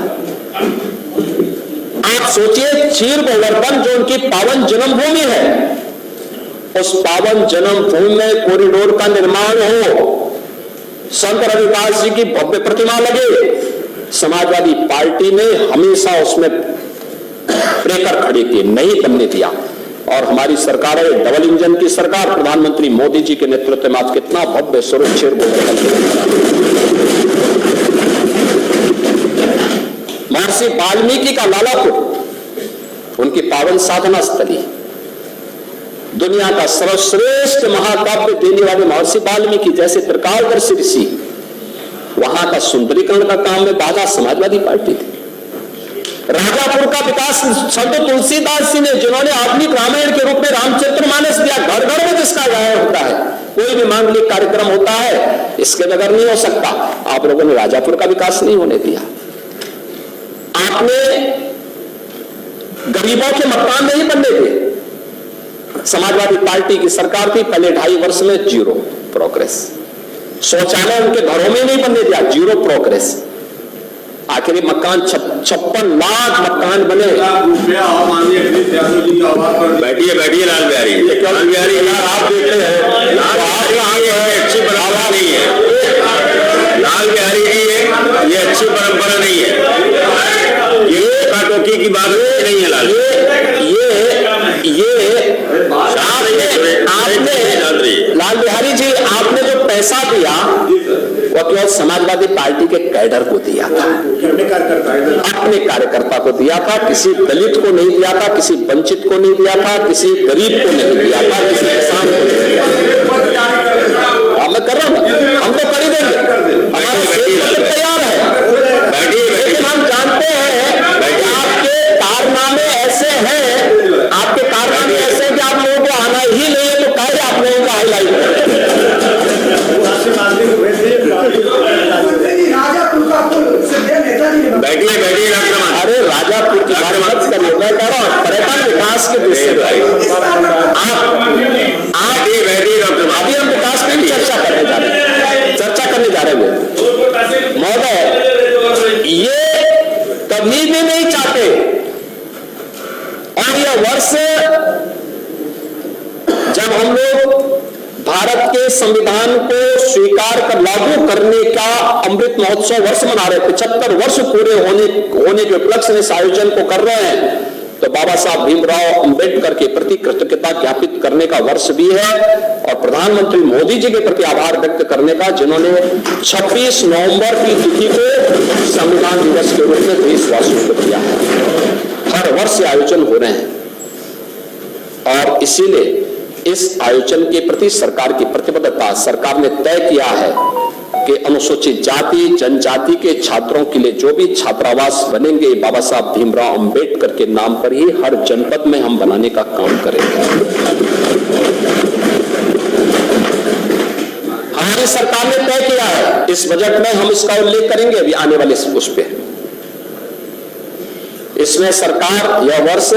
आप सोचिए, चीर गोवर्धन जो उनकी पावन जन्मभूमि है, उस पावन जन्मभूमि में कॉरिडोर का निर्माण हो, संत रविदास जी की भव्य प्रतिमा लगे, समाजवादी पार्टी ने हमेशा उसमें प्रेकर खड़े किए, नहीं बनने दिया। और हमारी सरकार है डबल इंजन की सरकार, प्रधानमंत्री मोदी जी के नेतृत्व में आज कितना भव्य स्वरूप चीर गोवर्धन। महर्षि वाल्मीकि का लालापुर, उनकी पावन साधना स्थली, दुनिया का सर्वश्रेष्ठ महाकाव्य देने वाले महर्षि वाल्मीकि जैसे त्रिकालदर्शी ऋषि, वहां का सुंदरीकरण का काम में बाधा समाजवादी पार्टी थी। राजापुर का विकास संत तुलसीदास जी ने, जिन्होंने आधुनिक रामायण के रूप में रामचरितमानस दिया, घर घर में जिसका गायन होता है, कोई भी मांगलिक कार्यक्रम होता है, इसके बगैर नहीं हो सकता। आप लोगों ने राजापुर का विकास नहीं होने दिया। आपने गरीबों के मकान नहीं बनने दिए। समाजवादी पार्टी की सरकार थी, पहले 2.5 वर्ष में 0 प्रोग्रेस। शौचालय उनके घरों में नहीं बनने दिया, 0 प्रोग्रेस। आखिरी मकान 56 लाख मकान बने। बैठिए बैठिए लाल बिहारी, लाल बिहारी आप देखते हैं, अच्छी परंपरा नहीं है लाल बिहारी जी, ये अच्छी परंपरा नहीं है, ये काटोकी की बात नहीं है लाल। आपने लाल बिहारी जी, आपने जो पैसा दिया वो केवल समाजवादी पार्टी के कैडर को दिया था, अपने कार्यकर्ता को दिया था, किसी दलित को नहीं दिया था, किसी वंचित को नहीं दिया था, किसी गरीब को नहीं दिया था, किसी किसान को नहीं दिया था। मैं कर रहा हूं, हम तो कर ही देंगे, हमारा तैयार है, लेकिन हम जानते हैं कि आपके कारनामे ऐसे हैं, आपके कारनामे ऐसे हैं कि आप लोगों को आना ही नहीं है, तो कहे आप लोगों का हाईलाइट बैठिए बैठिए। अरे राजापुर की बात मत करिए, मैं कह रहा हूँ पर्यटन विकास के दृष्टि से आप ये बैठिए डॉक्टर, अभी हम विकास की चर्चा करने जा रहे हैं महोदय। ये कभी भी नहीं चाहते, और यह वर्ष जब हम लोग भारत के संविधान को स्वीकार कर लागू करने का अमृत महोत्सव वर्ष मना रहे, 75 वर्ष पूरे होने के उपलक्ष्य में इस आयोजन को कर रहे हैं, तो बाबा साहब भीमराव अंबेडकर के प्रति कृतज्ञता ज्ञापित करने का वर्ष भी है, और प्रधानमंत्री मोदी जी के प्रति आभार व्यक्त करने का, जिन्होंने 26 नवंबर की तिथि को संविधान दिवस के रूप में देशवासियों को दिया है। हर वर्ष आयोजन हो रहे हैं, और इसीलिए इस आयोजन के प्रति सरकार की प्रतिबद्धता, सरकार ने तय किया है कि अनुसूचित जाति जनजाति के छात्रों के लिए जो भी छात्रावास बनेंगे, बाबा साहब भीमराव अंबेडकर के नाम पर ही हर जनपद में हम बनाने का काम करेंगे। हमारी सरकार ने तय किया है, इस बजट में हम इसका उल्लेख करेंगे अभी आने वाले उस पे। इसमें सरकार यह वर्ष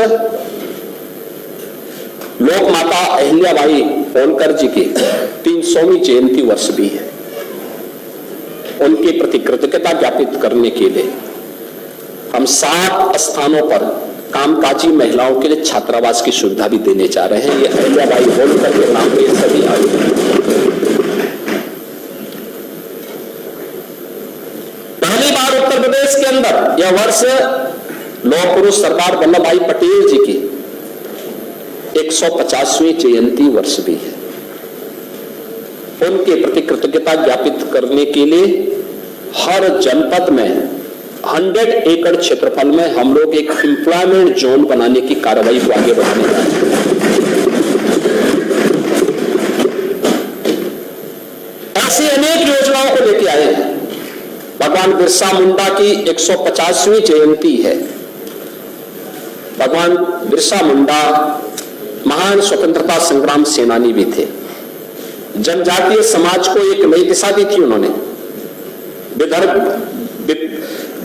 लोक माता अहिल्याबाई होलकर जी की 300वीं जयंती वर्ष भी है, उनके प्रति कृतज्ञता ज्ञापित करने के लिए हम 7 स्थानों पर कामकाजी महिलाओं के लिए छात्रावास की सुविधा भी देने जा रहे हैं। ये अहिल्याबाई होलकर के नाम पे सभी आयोजन। पहली बार उत्तर प्रदेश के अंदर यह वर्ष लौह पुरुष सरदार वल्लभ भाई पटेल जी की 150वीं जयंती वर्ष भी है। उनके प्रति कृतज्ञता ज्ञापित करने के लिए हर जनपद में 100 एकड़ क्षेत्रफल में हम लोग एक एम्प्लॉयमेंट जोन बनाने की कार्रवाई को आगे बढ़ाने जा रहे हैं। ऐसी अनेक योजनाओं को लेके आए हैं। भगवान बिरसा मुंडा की 150वीं जयंती है। भगवान बिरसा मुंडा महान स्वतंत्रता संग्राम सेनानी भी थे। जनजातीय समाज को एक नई दिशा दी थी उन्होंने।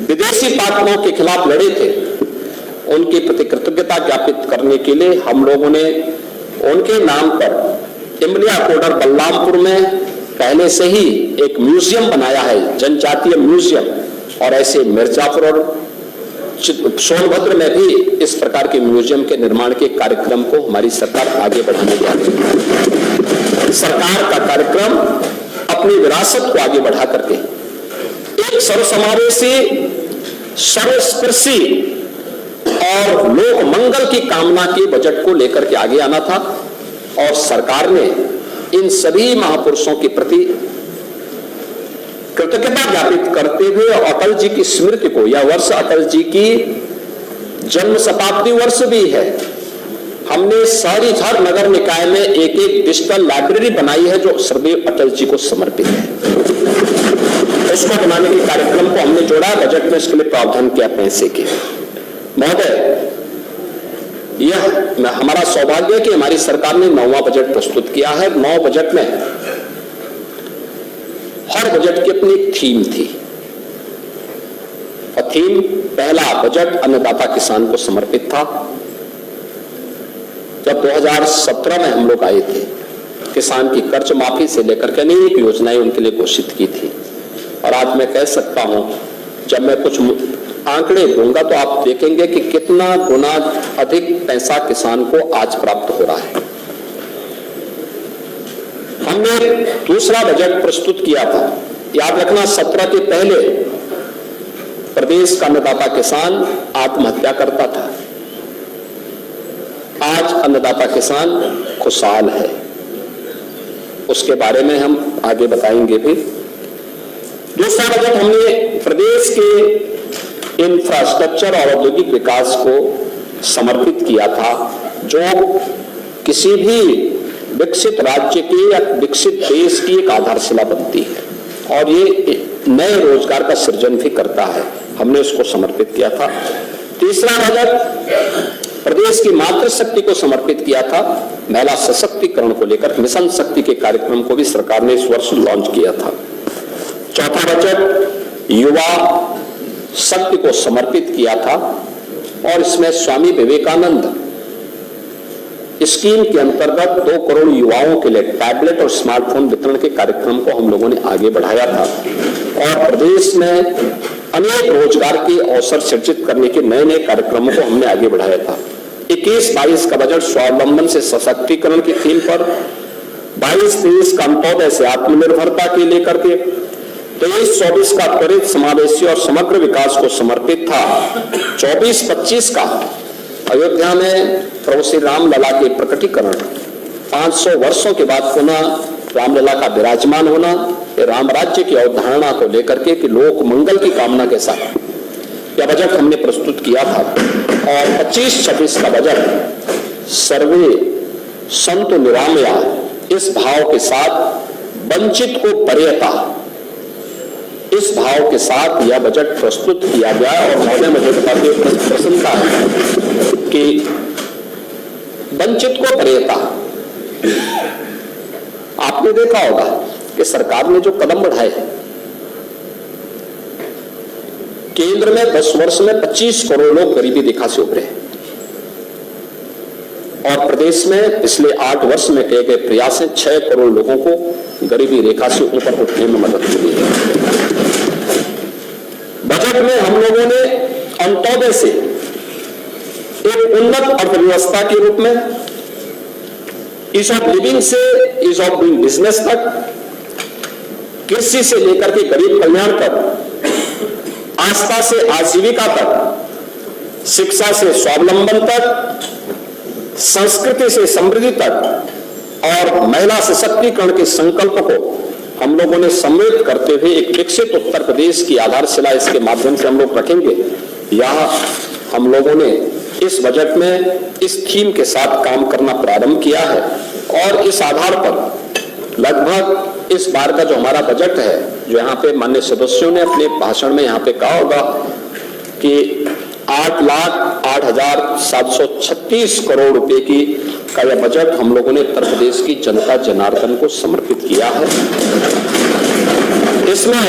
विदेशी ताकतों के खिलाफ लड़े थे। उनके प्रति कृतज्ञता ज्ञापित करने के लिए हम लोगों ने उनके नाम पर इमलिया कोडर बलरामपुर में पहले से ही एक म्यूजियम बनाया है, जनजातीय म्यूजियम। और ऐसे मिर्जापुर और सोनभद्र में भी इस प्रकार के म्यूजियम के निर्माण के कार्यक्रम को हमारी सरकार आगे बढ़ाने जा रही है। सरकार का कार्यक्रम अपनी विरासत को आगे बढ़ा करके एक सर्वसमावेशी, सर्वस्पर्शी और लोक मंगल की कामना के बजट को लेकर के आगे आना था। और सरकार ने इन सभी महापुरुषों के प्रति कृतज्ञता ज्ञापित करते हुए अटल जी की स्मृति को, यह वर्ष अटल जी की जन्म शताब्दी वर्ष भी है, हमने सारी हर नगर निकाय में एक एक डिजिटल लाइब्रेरी बनाई है जो सदैव अटल जी को समर्पित है। उसको बनाने के कार्यक्रम को हमने जोड़ा, बजट में इसके लिए प्रावधान किया पैसे के। महोदय, यह हमारा सौभाग्य है कि हमारी सरकार ने 9वां बजट प्रस्तुत किया है। 9 बजट में हर बजट की अपनी थीम थी और थीम, पहला बजट अन्नदाता किसान को समर्पित था। जब 2017 में हम लोग आए थे, किसान की कर्ज माफी से लेकर के अनेक योजनाएं उनके लिए घोषित की थी। और आज मैं कह सकता हूं, जब मैं कुछ आंकड़े दूंगा तो आप देखेंगे कि कितना गुना अधिक पैसा किसान को आज प्राप्त हो रहा है। हमने दूसरा बजट प्रस्तुत किया था। याद रखना, 17 के पहले प्रदेश का अन्नदाता किसान आत्महत्या करता था। आज अन्नदाता किसान खुशहाल है। उसके बारे में हम आगे बताएंगे भी। दूसरा बजट हमने प्रदेश के इंफ्रास्ट्रक्चर और औद्योगिक विकास को समर्पित किया था, जो किसी भी विकसित राज्य के या विकसित देश की एक आधारशिला बनती है और ये नए रोजगार का सृजन भी करता है। हमने उसको समर्पित किया था। तीसरा बजट प्रदेश की मातृशक्ति को समर्पित किया था। महिला सशक्तिकरण को लेकर मिशन शक्ति के कार्यक्रम को भी सरकार ने इस वर्ष लॉन्च किया था। चौथा बजट युवा शक्ति को समर्पित किया था और इसमें स्वामी विवेकानंद स्कीम के अंतर्गत 2 करोड़ युवाओं के लिए टैबलेट और स्मार्टफोन वितरण के कार्यक्रम को हम लोगों ने आगे बढ़ाया था और प्रदेश में अनेक रोजगार के अवसर सृजित करने के नए नए कार्यक्रमों को हमने आगे बढ़ाया था। 21-22 का बजट स्वावलंबन से सशक्तिकरण की थीम पर, 22-23 का अंत्योदय से आत्मनिर्भरता के लेकर के, 23-24 का त्वरित समावेशी और समग्र विकास को समर्पित था। 24-25 का अयोध्या में प्रभु श्री रामलला के प्रकटीकरण, 500 वर्षों के बाद पुनः रामलला का विराजमान होना, राम राज्य की अवधारणा को लेकर के कि लोक मंगल की कामना के साथ यह बजट हमने प्रस्तुत किया था। और 25-26 का बजट सर्वे संतु निरामया, इस भाव के साथ वंचित को वरीयता, इस भाव के साथ यह बजट प्रस्तुत किया गया। और महोदय, मुझे बताते प्रसन्नता है कि वंचित को वरीयता, आपने देखा होगा कि सरकार ने जो कदम बढ़ाए, केंद्र में 10 वर्ष में 25 करोड़ लोग गरीबी रेखा से उभरे और प्रदेश में पिछले 8 वर्ष में किए गए प्रयास से 6 करोड़ लोगों को गरीबी रेखा से ऊपर उठने में मदद मिली है। बजट में हम लोगों ने अंत्योदय से एक उन्नत अर्थव्यवस्था के रूप में, ईज ऑफ लिविंग से ईज ऑफ डूइंग बिजनेस तक, कृषि से लेकर के गरीब कल्याण तक, आस्था से आजीविका तक, शिक्षा से स्वावलंबन तक, संस्कृति से समृद्धि तक और महिला सशक्तिकरण के संकल्प को हम लोगों ने सम्मिलित करते हुए एक विकसित उत्तर प्रदेश की आधारशिला इसके माध्यम से हम लोग रखेंगे। यह हम लोगों ने इस बजट में इस थीम के साथ काम करना प्रारंभ किया है और इस आधार पर लगभग इस बार का जो हमारा बजट है, जो यहाँ पे माननीय सदस्यों ने अपने भाषण में यहाँ पे कहा होगा कि 8,08,736 करोड़ रुपए की का यह बजट हम लोगों ने उत्तर प्रदेश की जनता जनार्दन को समर्पित किया है। इसमें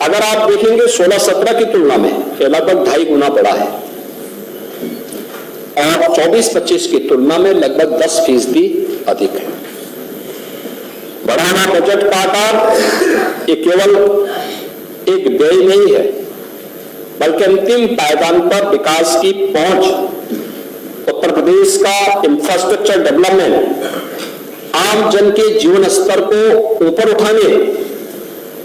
अगर आप देखेंगे 16-17 की तुलना में यह लगभग 2.5 गुना बढ़ा है और 24-25 की तुलना में लगभग 10% अधिक है। बढ़ाना बजट का आकार ये केवल एक व्यय नहीं है, बल्कि अंतिम पायदान पर विकास की पहुंच, उत्तर प्रदेश का इंफ्रास्ट्रक्चर डेवलपमेंट, आम जन के जीवन स्तर को ऊपर उठाने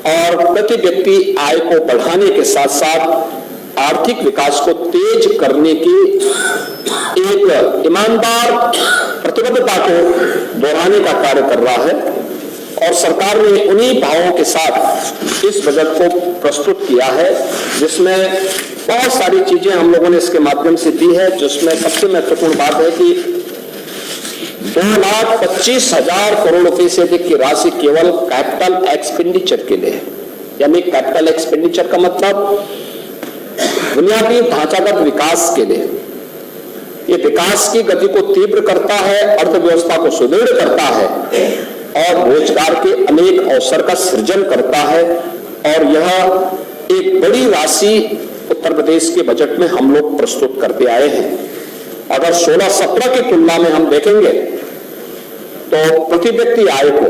और प्रति व्यक्ति आय को बढ़ाने के साथ साथ आर्थिक विकास को तेज करने की एक ईमानदार प्रतिबद्धता को दोहराने का कार्य कर रहा है। और सरकार ने उन्हीं भावों के साथ इस बजट को प्रस्तुत किया है, जिसमें बहुत सारी चीजें हम लोगों ने इसके माध्यम से दी है, जिसमें सबसे महत्वपूर्ण बात है कि 2,25,000 करोड़ रुपए से अधिक की राशि केवल कैपिटल एक्सपेंडिचर के लिए है। यानी कैपिटल एक्सपेंडिचर का मतलब बुनियादी ढांचागत विकास के लिए। ये विकास की गति को तीव्र करता है, अर्थव्यवस्था को सुदृढ़ करता है और रोजगार के अनेक अवसर का सृजन करता है। और यह एक बड़ी राशि उत्तर प्रदेश के बजट में हम लोग प्रस्तुत करते आए हैं। अगर 16-17 की तुलना में हम देखेंगे तो प्रति व्यक्ति आय को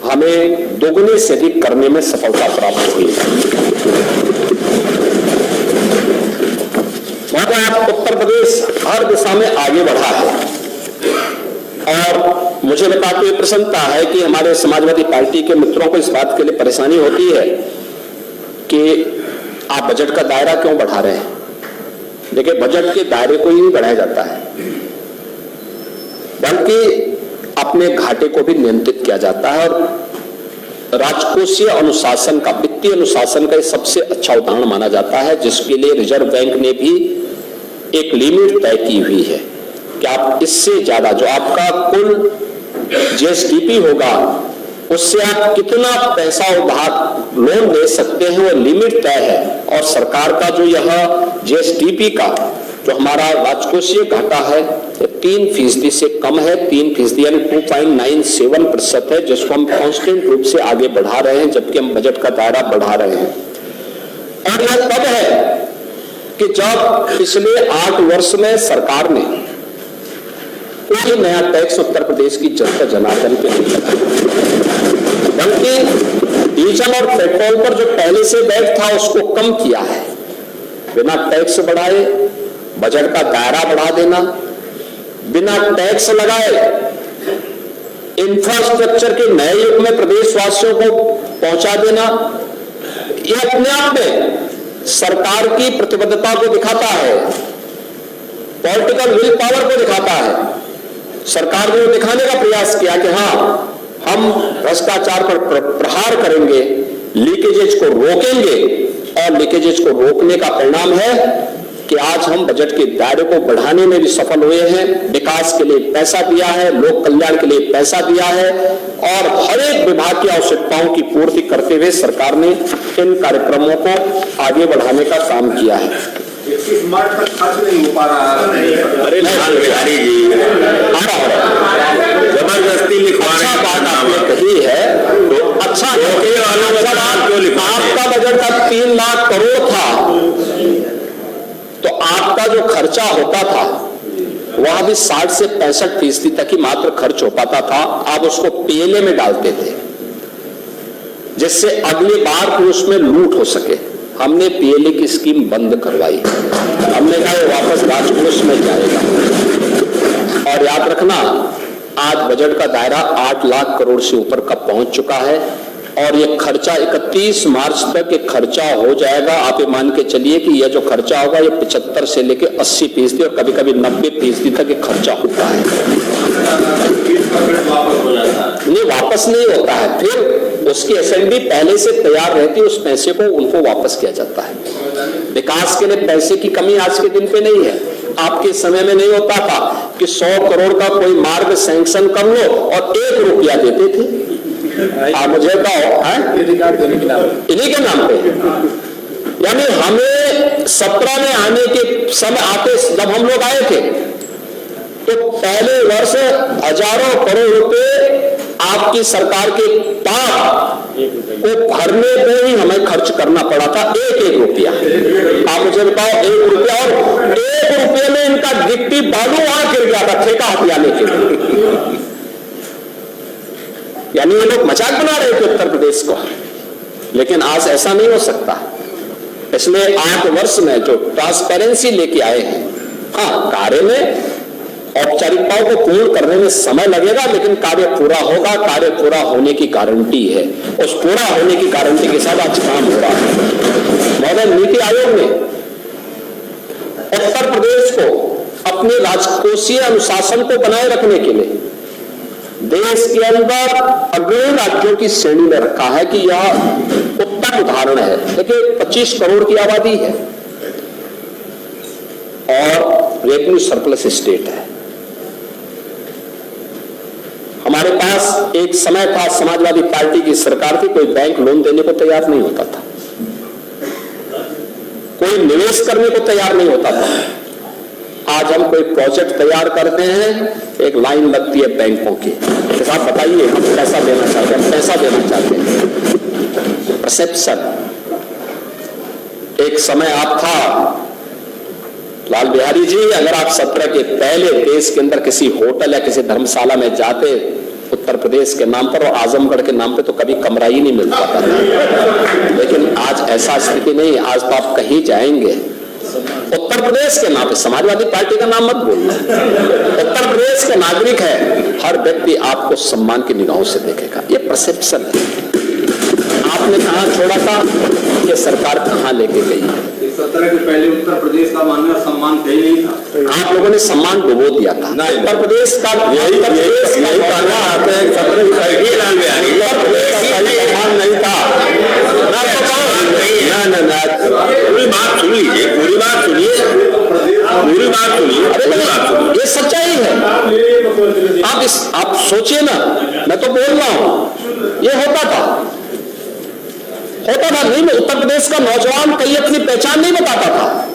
हमें दोगुने से अधिक करने में सफलता प्राप्त हुई है। उत्तर प्रदेश हर दिशा में आगे बढ़ा है और मुझे बताते हुए प्रसन्नता है कि हमारे समाजवादी पार्टी के मित्रों को इस बात के लिए परेशानी होती है कि आप बजट का दायरा क्यों बढ़ा रहे हैं। देखिए, बजट के दायरे को ही नहीं बढ़ाया जाता है, बल्कि अपने घाटे को भी नियंत्रित किया जाता है। और राजकोषीय अनुशासन का, वित्तीय अनुशासन का सबसे अच्छा उदाहरण माना जाता है, जिसके लिए रिजर्व बैंक ने भी एक लिमिट तय की हुई है कि आप इससे ज्यादा जो आपका कुल जीएसडीपी होगा उससे आप कितना पैसा उधार लोन दे सकते हैं, वो लिमिट तय है। और सरकार का जो यह जीएसडीपी का जो हमारा राजकोषीय घाटा है 3% से कम है, 3% यानी 2.97% है, जिसको हम कांस्टेंट रूप से आगे बढ़ा रहे हैं, जबकि हम बजट का दायरा बढ़ा रहे हैं। और यह तब है कि जब पिछले 8 वर्ष में सरकार ने कोई नया टैक्स उत्तर प्रदेश की जनता जनार्दन पे नहीं लगाया, बल्कि डीजल और पेट्रोल पर जो पहले से वैट था उसको कम किया है। बिना टैक्स बढ़ाए बजट का दायरा बढ़ा देना, बिना टैक्स लगाए इंफ्रास्ट्रक्चर के नए युग में प्रदेशवासियों को पहुंचा देना, यह अपने आप में सरकार की प्रतिबद्धता को दिखाता है, पॉलिटिकल विल पावर को दिखाता है। सरकार ने दिखाने का प्रयास किया कि हाँ, हम भ्रष्टाचार पर प्रहार करेंगे, लीकेजेज को रोकेंगे, और लीकेजेज को रोकने का परिणाम है कि आज हम बजट के दायरे को बढ़ाने में भी सफल हुए हैं। विकास के लिए पैसा दिया है, लोक कल्याण के लिए पैसा दिया है, और हर एक विभाग की आवश्यकताओं की पूर्ति करते हुए सरकार ने इन कार्यक्रमों को आगे बढ़ाने का काम किया है। मार्च तक खर्च नहीं हो पा रहा है। अरे लाल बिहारी जी जबरदस्ती लिखवा रहे हैं। बात आपने कही है तो अच्छा, आपका बजट का 3 लाख करोड़ था तो आपका जो खर्चा होता था वह भी 60 से 65% तक ही मात्र खर्च हो पाता था। आप उसको पीएलए में डालते थे जिससे अगली बार फिर उसमें लूट हो सके। हमने पीएलए की स्कीम बंद करवाई, हमने कहा वापस राजकोष में जाएगा। और याद रखना, आज बजट का दायरा 8 लाख करोड़ से ऊपर का पहुंच चुका है और ये खर्चा 31 मार्च तक ये खर्चा हो जाएगा। आप ये मान के चलिए कि यह जो खर्चा होगा ये 75 से लेके 80% और कभी कभी 90% तक ये खर्चा होता है। नहीं, वापस नहीं होता है, फिर उसकी असेंबली पहले से तैयार रहती है, उस पैसे को उनको वापस किया जाता है। विकास के लिए पैसे की कमी आज के दिन पे नहीं है। आपके समय में नहीं होता था कि 100 करोड़ का कोई मार्ग सैंक्शन कर लो और 1 रुपया देते थे। आप मुझे बताओ, इन्हीं के नाम पे। यानी हमें 17 में आने के समय आते, जब हम लोग आए थे तो पहले वर्ष हजारों करोड़ रुपए आपकी सरकार के पाप को भरने पे ही हमें खर्च करना पड़ा था, 1-1 रुपया। आप मुझे बताओ, 1 रुपया, और 1 रुपये में इनका गिट्टी बालू वहां गिर गया था ठेका हथियाने के लिए। यानी ये लोग मजाक बना रहे थे उत्तर प्रदेश को। लेकिन आज ऐसा नहीं हो सकता। पिछले 8 वर्ष में जो ट्रांसपेरेंसी लेके आए हैं, हाँ, कार्य में औपचारिकताओं को पूर्ण करने में समय लगेगा, लेकिन कार्य पूरा होगा। कार्य पूरा होने की गारंटी है। उस पूरा होने की गारंटी के साथ आज काम हो रहा है। महोदय, नीति आयोग ने उत्तर प्रदेश को अपने राजकोषीय अनुशासन को बनाए रखने के लिए देश के अंदर अग्रणी राज्यों की श्रेणी में रखा है कि यह उत्तम उदाहरण है। देखिए, 25 करोड़ की आबादी है और रेवेन्यू सरप्लस स्टेट है। हमारे पास एक समय था, समाजवादी पार्टी की सरकार थी, कोई बैंक लोन देने को तैयार नहीं होता था, कोई निवेश करने को तैयार नहीं होता था। आज हम कोई प्रोजेक्ट तैयार करते हैं, एक लाइन लगती है बैंकों की, साहब बताइए हम पैसा देना चाहते हैं, पैसा देना चाहते हैं। परसेप्शन। एक समय आप था लाल बिहारी जी, अगर आप 17 के पहले देश के अंदर किसी होटल या किसी धर्मशाला में जाते उत्तर प्रदेश के नाम पर और आजमगढ़ के नाम पे, तो कभी कमरा ही नहीं मिल पाता था। लेकिन आज ऐसा स्थिति नहीं। आज तो आप कहीं जाएंगे, उत्तर प्रदेश के नाम पे, समाजवादी पार्टी का नाम मत बोलना, उत्तर प्रदेश के नागरिक है, हर व्यक्ति आपको सम्मान की निगाहों से देखेगा। ये परसेप्शन है। आपने कहां छोड़ा था, ये सरकार कहां लेके गई है। 17 के पहले उत्तर प्रदेश का मान और सम्मान कहीं नहीं था। आप लोगों ने सम्मान डुबो दिया था। उत्तर प्रदेश का लाल बिहारी सम्मान नहीं था। पूरी बात सुन लीजिए, पूरी बात सुनिए, पूरी बात सुनिए। ये सच्चाई है। आप सोचिए ना, मैं तो बोल रहा हूं, ये होता था नहीं। मैं उत्तर प्रदेश का नौजवान कहीं अपनी पहचान नहीं बताता था,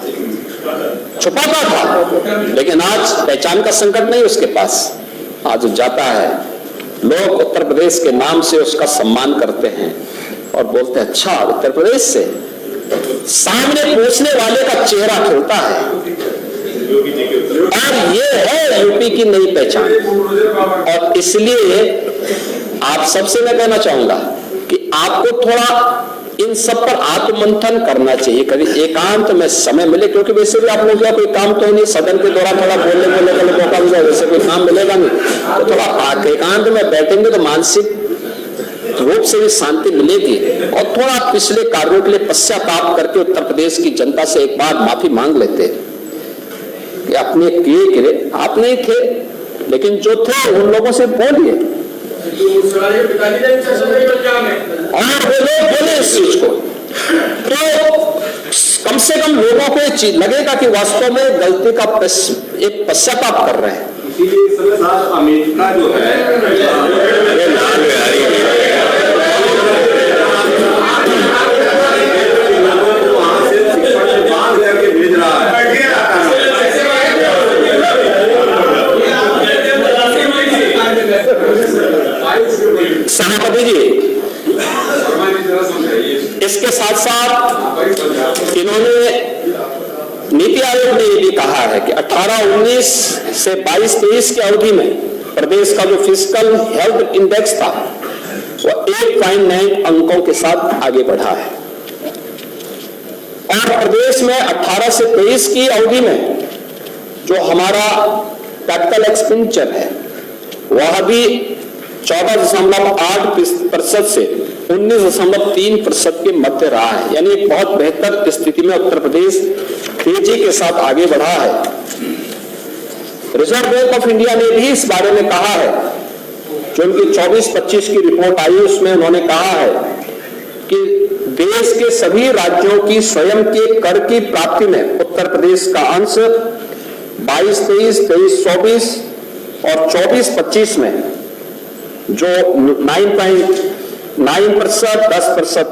छुपाता था, लेकिन आज पहचान का संकट नहीं उसके पास। आज जाता है, लोग उत्तर प्रदेश के नाम से उसका सम्मान करते हैं और बोलते हैं अच्छा उत्तर प्रदेश से। सामने पूछने वाले का चेहरा खिलता है और ये है यूपी की नई पहचान। और इसलिए आप सबसे मैं कहना चाहूंगा कि आपको थोड़ा इन सब पर आत्ममंथन करना चाहिए, कभी एकांत में समय मिले, क्योंकि वैसे भी आप लोगों का कोई काम तो नहीं, सदन के दौरान थोड़ा बोलने का मौका मिला, वैसे कोई काम मिलेगा नहीं, तो थोड़ा एकांत में बैठेंगे तो मानसिक रूप से भी शांति मिलेगी। और थोड़ा पिछले कार्यों के लिए पश्चाताप करके उत्तर प्रदेश की जनता से एक बार माफी मांग लेते कि आपने किए, आप नहीं थे, लेकिन जो थे उन लोगों से बोलिए और वो लोग बोले इस चीज को, तो कम से कम लोगों को ये चीज लगेगा कि वास्तव में गलती का एक पश्चाताप कर रहे हैं। इसीलिए इस समय साथ अमेरिका जो है, ये लाल बिहारी लोगों को वहां से बांध करके भेज रहा है। सभापति जी, इसके साथ साथ इन्होंने नीति आयोग ने ये भी कहा है कि 18-19 से 22-23 की अवधि में प्रदेश का जो फिस्कल हेल्थ इंडेक्स था वो 8.9 अंकों के साथ आगे बढ़ा है। और प्रदेश में 18 से 23 की अवधि में जो हमारा कैपिटल एक्सपेंडिचर है वह भी 14.8% से 19.3% के मध्य रहा है। यानी एक बहुत बेहतर स्थिति में उत्तर प्रदेश तेजी के साथ आगे बढ़ा है। रिजर्व बैंक ऑफ इंडिया ने भी इस बारे में कहा है, जो उनकी 24-25 की रिपोर्ट आई उसमें उन्होंने कहा है कि देश के सभी राज्यों की स्वयं के कर की प्राप्ति में उत्तर प्रदेश का अंश 22-23, 23-24 और 24-25 में जो 9.9%,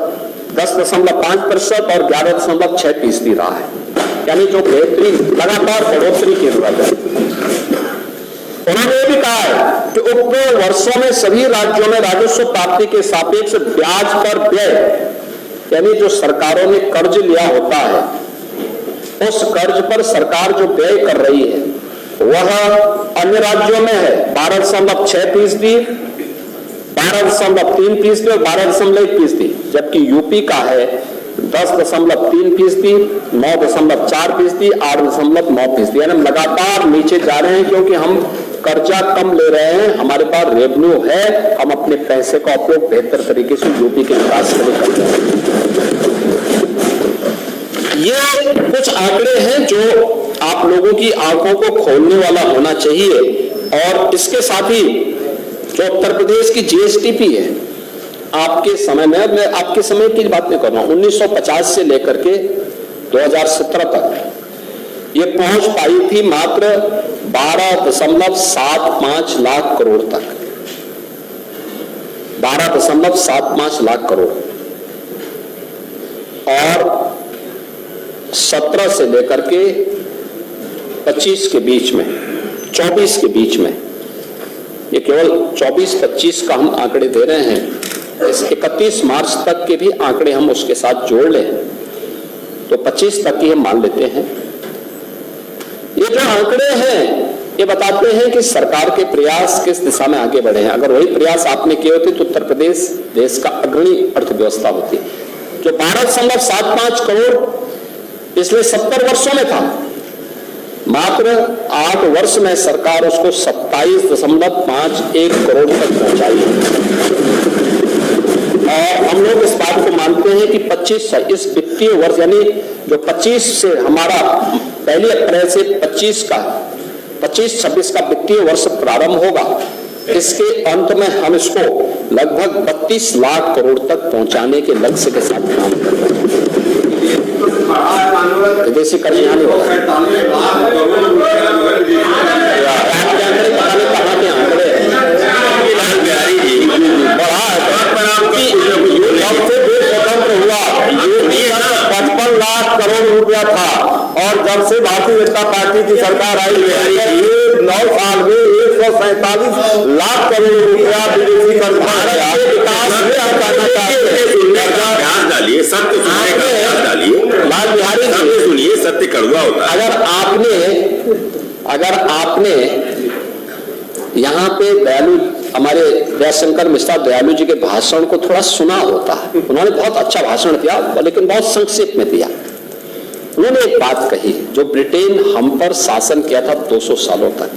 10.5% और 11.6% रहा है। यानी जो बेहतरीन लगातार बढ़ोतरी की जरूरत है। उन्होंने ये भी कहा है कि उक्त वर्षों में सभी राज्यों में राजस्व प्राप्ति के सापेक्ष ब्याज पर व्यय, यानी जो सरकारों ने कर्ज लिया होता है उस कर्ज पर सरकार जो व्यय कर रही है वह अन्य राज्यों में है 12.6%, 12.3% और 12.1%। जबकि यूपी का है 10.3%, 9.4%, 8.9%, यानी हम लगातार नीचे जा रहे हैं क्योंकि हम कर्जा कम ले रहे हैं, हमारे पास रेवेन्यू है, हम अपने पैसे का उपयोग बेहतर तरीके से यूपी के विकास के लिए कर रहे हैं। ये कुछ आंकड़े हैं जो आप लोगों की आंखों को खोलने वाला होना चाहिए। और इसके साथ ही जो उत्तर प्रदेश की जीएसडीपी है, आपके समय में, मैं आपके समय की बात नहीं कर रहा हूं, 1950 से लेकर के 2017 तक ये पहुंच पाई थी मात्र 12.75 लाख करोड़ तक, 12.75 लाख करोड़। और 17 से लेकर के 25 के बीच में, 24 के बीच में, ये केवल 24-25 का हम आंकड़े दे रहे हैं। इस 31 मार्च तक के भी आंकड़े हम उसके साथ जोड़ लें तो 25 तक की हम मान लेते हैं। ये जो आंकड़े हैं ये बताते हैं कि सरकार के प्रयास किस दिशा में आगे बढ़े हैं। अगर वही प्रयास आपने किए होते तो उत्तर प्रदेश देश का अग्रणी अर्थव्यवस्था होती। जो 12.75 करोड़ पिछले 70 वर्षों में था, मात्र 8 वर्ष में सरकार उसको 27.51 करोड़ तक पहुंचाई। और हम लोग इस बात को मानते हैं कि 25 इस वित्तीय वर्ष, यानी जो 25 से हमारा 1 अप्रैल से 25-26 का वित्तीय वर्ष प्रारंभ होगा, इसके अंत में हम इसको लगभग 32 लाख करोड़ तक पहुंचाने के लक्ष्य के साथ काम कर रहे हैं। विदेशी कर्ज यहाँ नहीं होगा। कहाँ के आंकड़े स्वतंत्र हुआ 55 लाख करोड़ रुपया था, और जब से भारतीय जनता पार्टी की सरकार आई है 9 साल में 147 लाख करोड़ रुपया विदेशी कर्ज विकास में हम करना चाहते हैं। डालिए सत्य डालिए, लाल बिहारी जी सुनिए, सत्य कड़वा होता है। अगर आपने यहाँ पे दयालु, हमारे दयाशंकर मिश्रा दयालु जी के भाषण को थोड़ा सुना होता है, उन्होंने बहुत अच्छा भाषण दिया, लेकिन बहुत संक्षेप में दिया। उन्होंने एक बात कही, जो ब्रिटेन हम पर शासन किया था 200 सालों तक,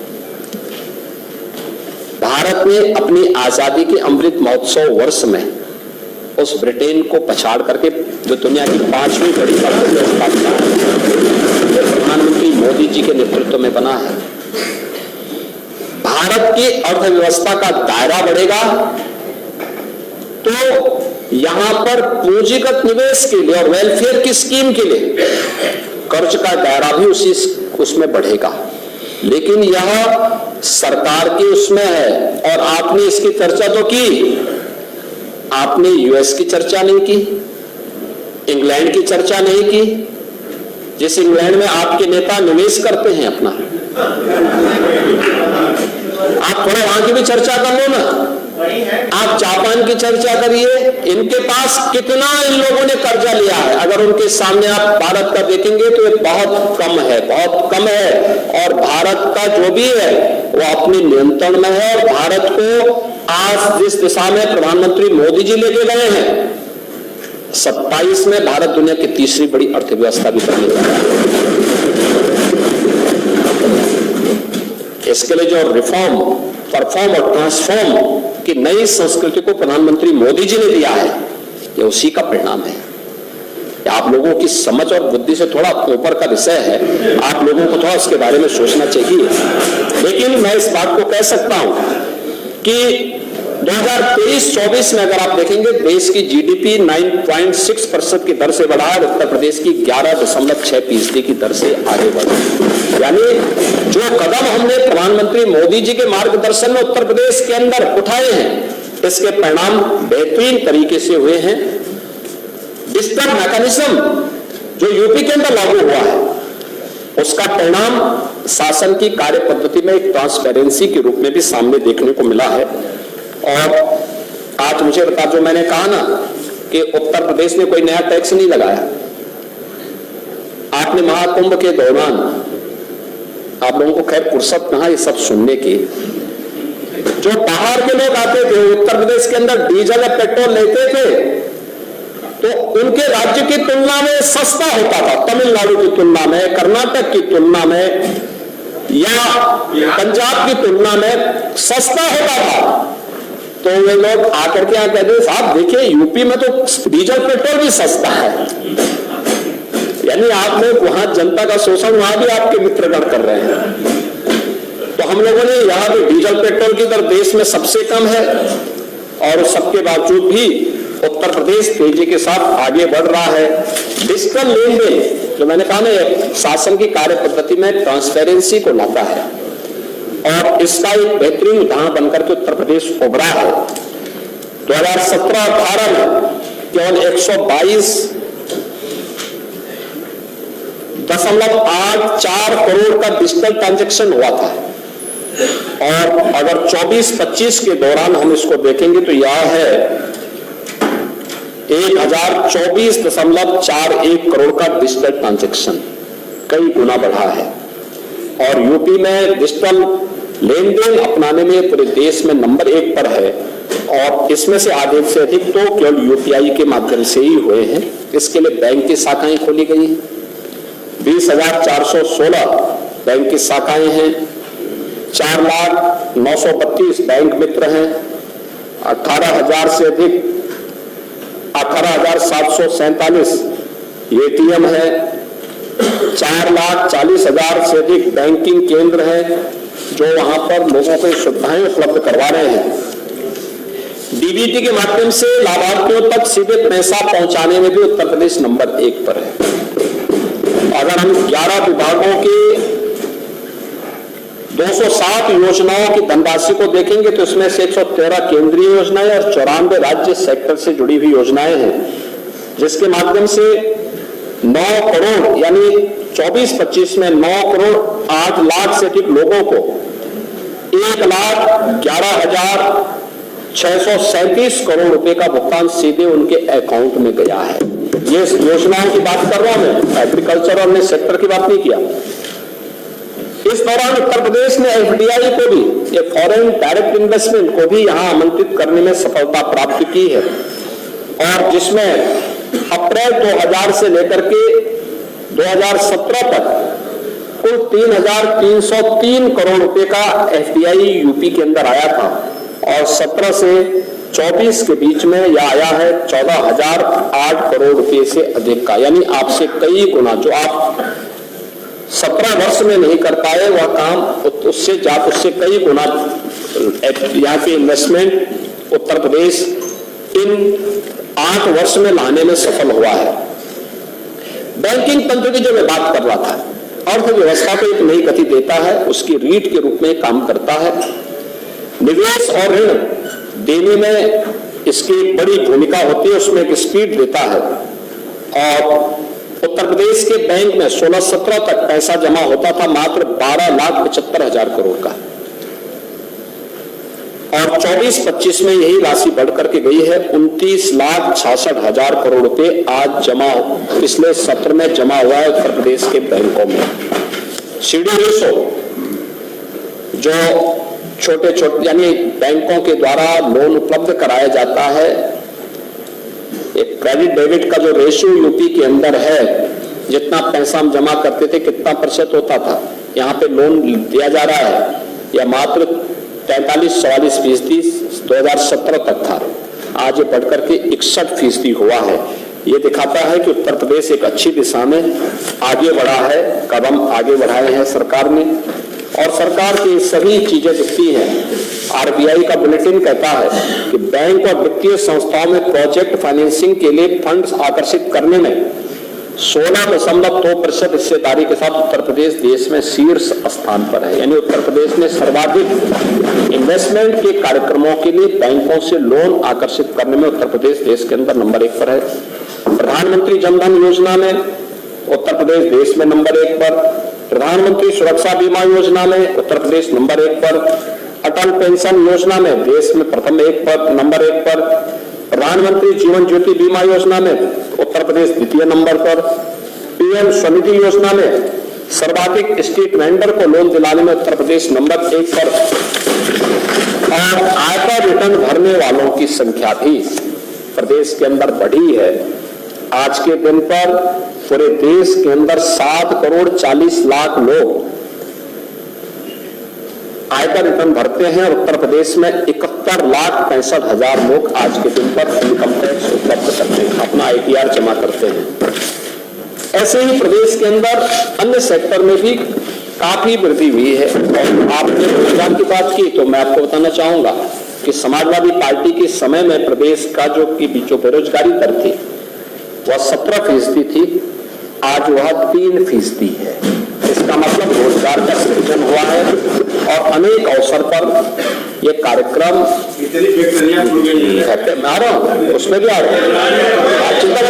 भारत ने अपनी आजादी के अमृत महोत्सव वर्ष में उस ब्रिटेन को पछाड़ करके जो दुनिया की 5वीं बड़ी अर्थव्यवस्था प्रधानमंत्री मोदी जी के नेतृत्व में बना है। भारत की अर्थव्यवस्था का दायरा बढ़ेगा तो यहां पर पूंजीगत निवेश के लिए और वेलफेयर की स्कीम के लिए कर्ज का दायरा भी उसमें बढ़ेगा। लेकिन यह सरकार की उसमें है, और आपने इसकी चर्चा तो की, आपने यूएस की चर्चा नहीं की, इंग्लैंड की चर्चा नहीं की, जिस इंग्लैंड में आपके नेता निवेश करते हैं अपना, आप थोड़ा वहां की भी चर्चा कर लो ना। आप जापान की चर्चा करिए, इनके पास कितना इन लोगों ने कर्जा लिया है, अगर उनके सामने आप भारत का देखेंगे तो ये बहुत कम है, बहुत कम है। और भारत का जो भी है वो अपने नियंत्रण में है, और भारत को आज जिस दिशा में प्रधानमंत्री मोदी जी लेके गए हैं, 27 में भारत दुनिया की तीसरी बड़ी अर्थव्यवस्था भी बनने जा रहा है। इसके लिए जो रिफॉर्म, परफॉर्म और ट्रांसफॉर्म की नई संस्कृति को प्रधानमंत्री मोदी जी ने दिया है, ये उसी का परिणाम है। आप लोगों की समझ और बुद्धि से थोड़ा ऊपर का विषय है, आप लोगों को थोड़ा उसके बारे में सोचना चाहिए। लेकिन मैं इस बात को कह सकता हूं कि 2023-24 में अगर आप देखेंगे, देश की जीडीपी 9.6% की दर से बढ़ा है, उत्तर प्रदेश की 11.6% की दर से आगे बढ़ा। यानी जो कदम हमने प्रधानमंत्री मोदी जी के मार्गदर्शन में उत्तर प्रदेश के अंदर उठाए हैं, इसके परिणाम बेहतरीन तरीके से हुए हैं। डिजिटल मैकेनिज्म जो यूपी के अंदर लागू हुआ है, उसका परिणाम शासन की कार्य पद्धति में एक ट्रांसपेरेंसी के रूप में भी सामने देखने को मिला है। और आज मुझे बता, जो मैंने कहा ना कि उत्तर प्रदेश ने कोई नया टैक्स नहीं लगाया, आपने महाकुंभ के दौरान, आप लोगों को खैर फुर्सत कहां ये सब सुनने की, जो बाहर के लोग आते थे उत्तर प्रदेश के अंदर डीजल या पेट्रोल लेते थे, तो उनके राज्य की तुलना में सस्ता होता था, तमिलनाडु की तुलना में, कर्नाटक की तुलना में या पंजाब की तुलना में सस्ता होता था। तो वे लोग आकर के यहां कहते साहब देखिए यूपी में तो डीजल पेट्रोल भी सस्ता है, यानी आप लोग वहां जनता का शोषण वहां भी आपके मित्रगण कर रहे हैं। तो हम लोगों ने यहां पे डीजल पेट्रोल की दर देश में सबसे कम है और सबके बावजूद भी उत्तर प्रदेश तेजी के साथ आगे बढ़ रहा है। डिजिटल लेन देन जो मैंने कहा ना, शासन की कार्य पद्धति में ट्रांसपेरेंसी को लाता है और इसका एक बेहतरीन उदाहरण बनकर के उत्तर प्रदेश उभरा है। 2017-18 में केवल 122.84 करोड़ का डिजिटल ट्रांजैक्शन हुआ था और अगर 24-25 के दौरान हम इसको देखेंगे तो यह है 1024.41 करोड़ का डिजिटल ट्रांजैक्शन, कई गुना बढ़ा है। और यूपी में डिजिटल लेन देन अपनाने में पूरे देश में नंबर 1 पर है और इसमें से आधे से अधिक तो केवल यूपीआई के माध्यम से ही हुए हैं। इसके लिए बैंक की शाखाएं खोली गई हैं, 20,416 बैंक की शाखाएं हैं, 4,932 बैंक मित्र हैं, 18,000 से अधिक 18,747 एटीएम है, 4,40,000 से अधिक बैंकिंग केंद्र हैं जो वहां पर लोगों को सुविधाएं उपलब्ध करवा रहे हैं। डीबीटी के माध्यम से लाभार्थियों तक सीधे पैसा पहुंचाने में भी उत्तर प्रदेश नंबर 1 पर है। अगर हम 11 विभागों के 207 योजनाओं की धनराशि को देखेंगे तो इसमें से 113 केंद्रीय योजनाएं और 94 राज्य सेक्टर से जुड़ी हुई योजनाएं हैं, जिसके माध्यम से 9 करोड़ यानी 24-25 में 9 करोड़ 8 लाख से अधिक लोगों को 1,11,637 करोड़ रुपए का भुगतान सीधे उनके अकाउंट में गया है। ये योजनाओं की बात कर रहा हूं मैं, एग्रीकल्चर और सेक्टर की बात नहीं किया। इस दौरान उत्तर प्रदेश ने एफडीआई को भी, ये फॉरेन डायरेक्ट इन्वेस्टमेंट को भी यहां आमंत्रित करने में सफलता प्राप्त की है और जिसमें अप्रैल 2000 से लेकर के 2017 तक कुल 3,303 करोड़ रुपए का एफडीआई यूपी के अंदर आया था और 17 से 24 के बीच में यह आया है 14,008 करोड़ रुपए से अधिक का, यानी आपसे कई गुना। जो आप 17 वर्ष में नहीं कर पाए वह काम उससे कई गुना यहाँ पे इन्वेस्टमेंट उत्तर प्रदेश इन 8 वर्ष में लाने में सफल हुआ है। बैंकिंग तंत्र की जो मैं बात कर रहा था, अर्थव्यवस्था को एक नई गति देता है, उसकी रीढ़ के रूप में काम करता है। निवेश और ऋण देने में इसकी बड़ी भूमिका होती है, उसमें एक स्पीड देता है और उत्तर प्रदेश के बैंक में 16-17 तक पैसा जमा होता था मात्र 12,75,000 करोड़ का और 24-25 में यही राशि बढ़कर के गई है 29,66,000 करोड़ रुपए आज जमा पिछले सत्र में जमा हुआ है उत्तर प्रदेश के बैंकों में। सीडी रेशो जो छोटे यानी बैंकों के द्वारा लोन उपलब्ध कराया जाता है, एक क्रेडिट डेबिट का जो रेशियो यूपी के अंदर है, जितना पैसा हम जमा करते थे कितना प्रतिशत होता था यहाँ पे लोन दिया जा रहा है, या मात्र 43-44% 2017 तक था, आज ये बढ़कर के 61% हुआ है। ये दिखाता है कि उत्तर प्रदेश एक अच्छी दिशा में आगे बढ़ा है, कदम आगे बढ़ाए हैं सरकार ने और सरकार की सभी चीजें दिखती हैं। आरबीआई का बुलेटिन कहता है कि बैंक और वित्तीय संस्थाओं में प्रोजेक्ट फाइनेंसिंग के लिए फंड्स आकर्षित करने में 16.2% हिस्सेदारी के साथ उत्तर प्रदेश देश में शीर्ष स्थान पर है। यानी उत्तर प्रदेश ने सर्वाधिक इन्वेस्टमेंट के कार्यक्रमों के लिए बैंकों से लोन आकर्षित करने में उत्तर प्रदेश देश के अंदर नंबर 1 पर है। प्रधानमंत्री जनधन योजना में उत्तर प्रदेश देश में नंबर 1 पर, प्रधानमंत्री सुरक्षा बीमा योजना में उत्तर प्रदेश नंबर 1 पर, अटल पेंशन योजना में देश में प्रथम नंबर 1 पर, प्रधानमंत्री जीवन ज्योति बीमा योजना में उत्तर प्रदेश द्वितीय नंबर पर, पीएम स्वनिधि योजना में सर्वाधिक स्ट्रीट वेंडर को लोन दिलाने में उत्तर प्रदेश नंबर 1 पर और आयकर रिटर्न भरने वालों की संख्या भी प्रदेश के अंदर बढ़ी है आज के दिन पर पूरे देश के अंदर 7 करोड़ 40 लाख लोग आयकर रिटर्न भरते हैं और उत्तर प्रदेश में 71,65,000 लोग आज के दिन पर इनकम टैक्स उपलब्ध करते हैं, अपना ITR जमा करते हैं। ऐसे ही प्रदेश के अंदर अन्य सेक्टर में भी काफी वृद्धि हुई है। और आपने रोजगार की बात की तो मैं आपको बताना चाहूंगा कि समाजवादी पार्टी के समय में प्रदेश का जो बेरोजगारी दर थी वह 17% थी, आज वह 3% है। इसका मतलब रोजगार का सृजन हुआ है और अनेक अवसर पर यह कार्यक्रम आ रहा हूं, उसमें भी आ रहा है चिंता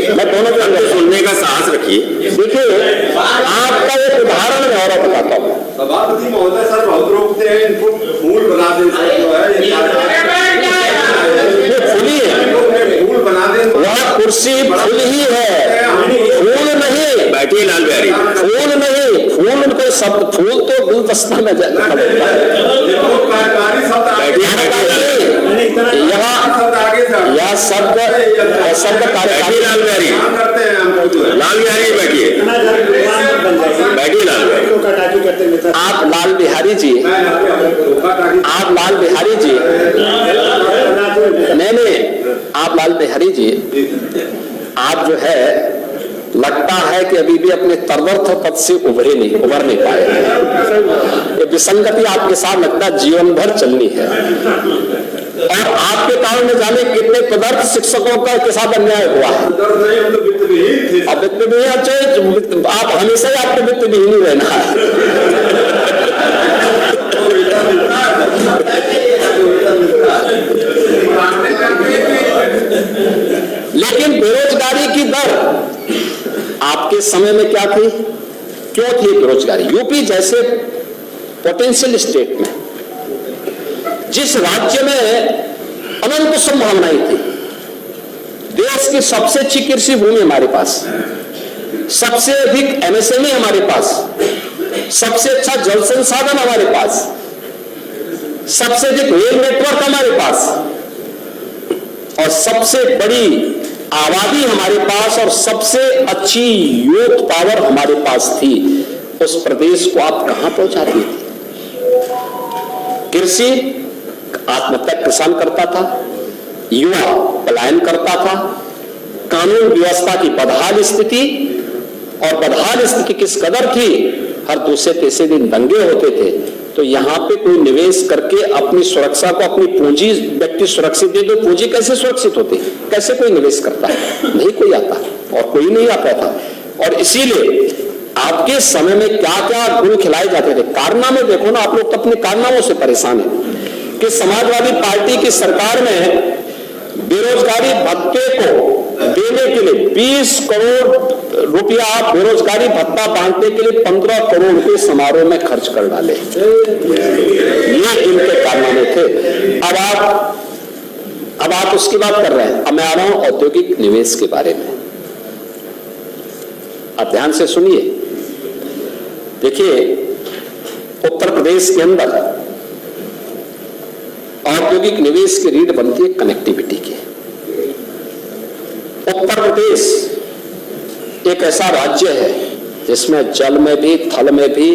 मैं दोनों के अंदर सुनने का साहस रखिए। देखिए आपका एक उदाहरण मैं और बताता हूँ। सभापति महोदय सर बहुत रोकते हैं, इनको फूल बना दें फूली है, फूल बना दें। वह कुर्सी फूल ही है, फूल नहीं। बैठिए लाल बिहारी, फूल नहीं, फूल उनको सब फूल तो गुलदस्ता में यह शब्द कार्यकारी लाल बिहारी, लाल बिहारी बैठिए, बैठिए लाल बिहारी। आप लाल बिहारी जी, आप लाल बिहारी जी, नहीं आप लाल बिहारी जी, आप जो है लगता है कि अभी भी अपने तरवर्थ पद से उभर नहीं पाए। ये विसंगति आपके साथ लगता है जीवन भर चलनी है और आपके कारण में जाने कितने पदार्थ शिक्षकों का के साथ अन्याय हुआ है। अब वित्त भी अच्छे, आप हमेशा ही आपको वित्त विहीन ही रहना है। लेकिन बेरोजगारी की दर आपके समय में क्या थी, क्यों थी बेरोजगारी? यूपी जैसे पोटेंशियल स्टेट में, जिस राज्य में अनंत संभावनाएं थी, देश की सबसे अच्छी कृषि भूमि हमारे पास, सबसे अधिक MSME हमारे पास, सबसे अच्छा जल संसाधन हमारे पास, सबसे अधिक रेल नेटवर्क हमारे पास और सबसे बड़ी आबादी हमारे पास और सबसे अच्छी यूथ पावर हमारे पास थी, उस प्रदेश को आप कहां पहुंचाती थी? कृषि आत्महत्या किसान करता था, युवा पलायन करता था, कानून व्यवस्था की बदहाल स्थिति, और बदहाल स्थिति किस कदर थी, हर दूसरे तीसरे दिन दंगे होते थे। तो यहां पे कोई निवेश करके अपनी सुरक्षा को, अपनी पूंजी व्यक्ति सुरक्षित दे दो, पूंजी कैसे सुरक्षित होती, कैसे कोई निवेश करता है? नहीं कोई आता और कोई नहीं आता था। और इसीलिए आपके समय में क्या क्या गुण खिलाए जाते थे, कारनामे देखो ना, आप लोग तो अपने कारनामों से परेशान है कि समाजवादी पार्टी की सरकार में बेरोजगारी भत्ते को देने के लिए 20 करोड़ रुपया बेरोजगारी भत्ता बांटने के लिए 15 करोड़ रुपए समारोह में खर्च कर डाले। ये इनके कारनामे थे। अब आप उसकी बात कर रहे हैं। अब मैं आ रहा हूं औद्योगिक निवेश के बारे में। आप ध्यान से सुनिए। देखिए उत्तर प्रदेश के अंदर औद्योगिक निवेश की रीढ़ बनती है कनेक्टिविटी की। उत्तर प्रदेश एक ऐसा राज्य है जिसमें जल में भी, थल में भी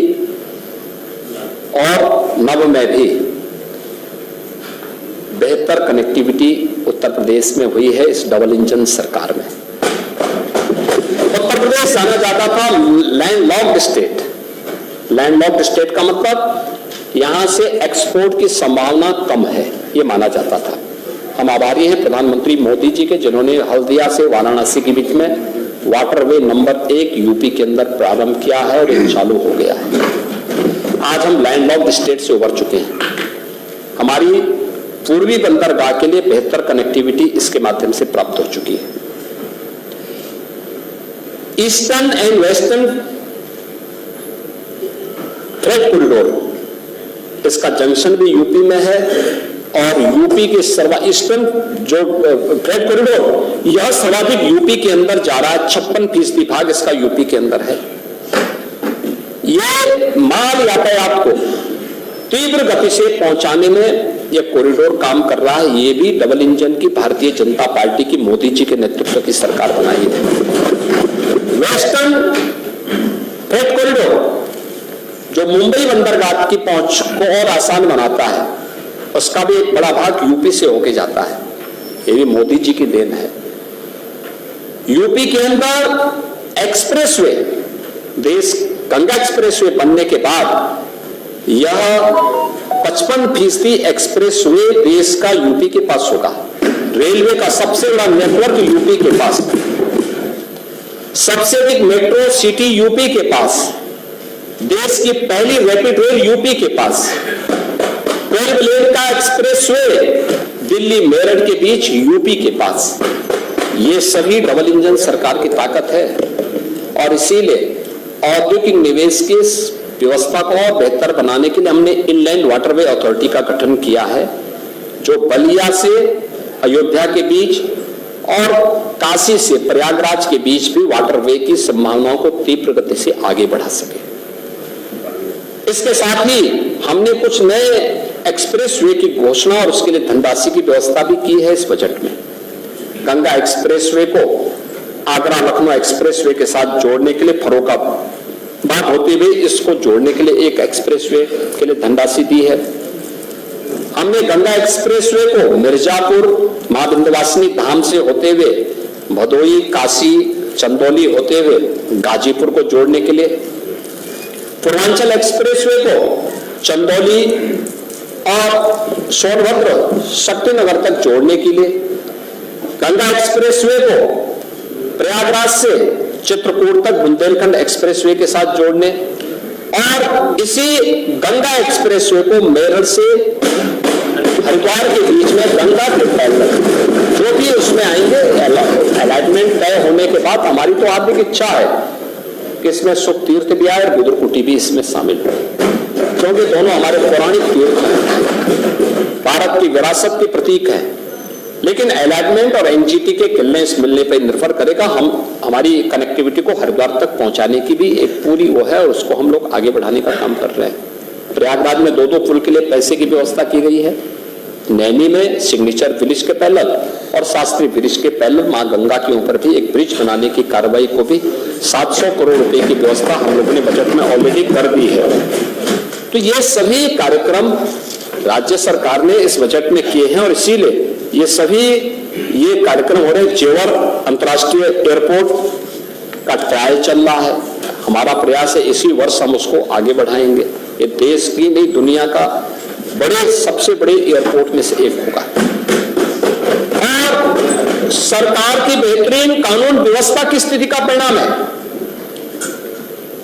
और नभ में भी बेहतर कनेक्टिविटी उत्तर प्रदेश में हुई है इस डबल इंजन सरकार में। उत्तर प्रदेश जाना जाता था लैंडलॉक्ड स्टेट। लैंडलॉक्ड स्टेट का मतलब यहां से एक्सपोर्ट की संभावना कम है, यह माना जाता था। हम आभारी हैं प्रधानमंत्री मोदी जी के, जिन्होंने हल्दिया से वाराणसी के बीच में वाटरवे नंबर 1 यूपी के अंदर प्रारंभ किया है और ये चालू हो गया है। आज हम लैंडलॉक्ड स्टेट से उभर चुके हैं। हमारी पूर्वी बंदरगाह के लिए बेहतर कनेक्टिविटी इसके माध्यम से प्राप्त हो चुकी है। Eastern and western freight corridor, इसका जंक्शन भी यूपी में है और यूपी के ईस्टर्न जो फ्रेट कॉरिडोर, यह सर्वाधिक यूपी के अंदर जा रहा है। 56% भाग इसका यूपी के अंदर है। यह माल यातायात को तीव्र गति से पहुंचाने में ये कॉरिडोर काम कर रहा है, ये भी डबल इंजन की भारतीय जनता पार्टी की मोदी जी के नेतृत्व की सरकार बनाई है। वेस्टर्न फ्रेट कॉरिडोर जो मुंबई बंदरगाह की पहुंच को और आसान बनाता है, उसका भी एक बड़ा भाग यूपी से होके जाता है, ये भी मोदी जी की देन है। यूपी के अंदर एक्सप्रेसवे, देश गंगा एक्सप्रेसवे बनने के बाद यह 55% एक्सप्रेसवे देश का यूपी के पास होगा। रेलवे का सबसे बड़ा नेटवर्क यूपी के पास, सबसे अधिक मेट्रो सिटी यूपी के पास, देश की पहली रैपिड रेल यूपी के पास, 12 लेन का एक्सप्रेसवे दिल्ली मेरठ के बीच यूपी के पास। ये सभी डबल इंजन सरकार की ताकत है और इसीलिए औद्योगिक निवेश की व्यवस्था को और बेहतर बनाने के लिए हमने इनलैंड वाटरवे अथॉरिटी का गठन किया है, जो बलिया से अयोध्या के बीच और काशी से प्रयागराज के बीच भी वाटरवे की संभावनाओं को तीव्र गति से आगे बढ़ा सके। इसके साथ ही हमने कुछ नए एक्सप्रेसवे की घोषणा और उसके लिए धनराशि की व्यवस्था भी की है इस बजट में। गंगा एक्सप्रेसवे को आगरा लखनऊ एक्सप्रेसवे के साथ जोड़ने के लिए फर्रुखाबाद होते हुए इसको जोड़ने के लिए एक एक्सप्रेसवे के लिए धनराशि दी है। हमने गंगा एक्सप्रेसवे को मिर्जापुर मां विंध्यवासिनी धाम से होते हुए भदोई, काशी, चंदौली होते हुए गाजीपुर को जोड़ने के लिए, पूर्वांचल एक्सप्रेसवे को चंदौली और सोनभद्र शक्तिनगर तक जोड़ने के लिए, गंगा एक्सप्रेसवे को प्रयागराज से चित्रकूट तक बुंदेलखंड एक्सप्रेसवे के साथ जोड़ने और इसी गंगा एक्सप्रेसवे को मेरठ से हरिद्वार के बीच में गंगा के पैदल जो भी उसमें आएंगे, अलॉटमेंट तय होने के बाद हमारी तो हार्दिक इच्छा है कि इसमें सुख तीर्थ भी आए और बुद्रकुटी भी इसमें शामिल हो, क्योंकि दोनों हमारे पौराणिक तीर्थ हैं, भारत की विरासत के प्रतीक हैं। लेकिन अलॉटमेंट और एनजीटी के क्लियरेंस मिलने पर निर्भर करेगा। हम हमारी कनेक्टिविटी को हरिद्वार तक पहुंचाने की भी एक पूरी वो है और उसको हम लोग आगे बढ़ाने का काम कर रहे हैं। प्रयागराज में 2 पुल के लिए पैसे की व्यवस्था की गई है। नैनी में सिग्नेचर ब्रिज के पैरेलल और शास्त्री ब्रिज के पैरेलल मां गंगा के ऊपर भी एक ब्रिज बनाने की कार्रवाई को भी 700 करोड़ रुपए की व्यवस्था हम लोगों ने बजट में ऑलरेडी कर दी है। तो ये सभी कार्यक्रम राज्य सरकार ने इस बजट में किए हैं और इसीलिए ये कार्यक्रम हो रहे हैं। जेवर अंतर्राष्ट्रीय एयरपोर्ट का ट्रायल चल रहा है, हमारा प्रयास है इसी वर्ष हम उसको आगे बढ़ाएंगे। ये देश की नहीं दुनिया का सबसे बड़े एयरपोर्ट में से एक होगा। और सरकार की बेहतरीन कानून व्यवस्था की स्थिति का परिणाम है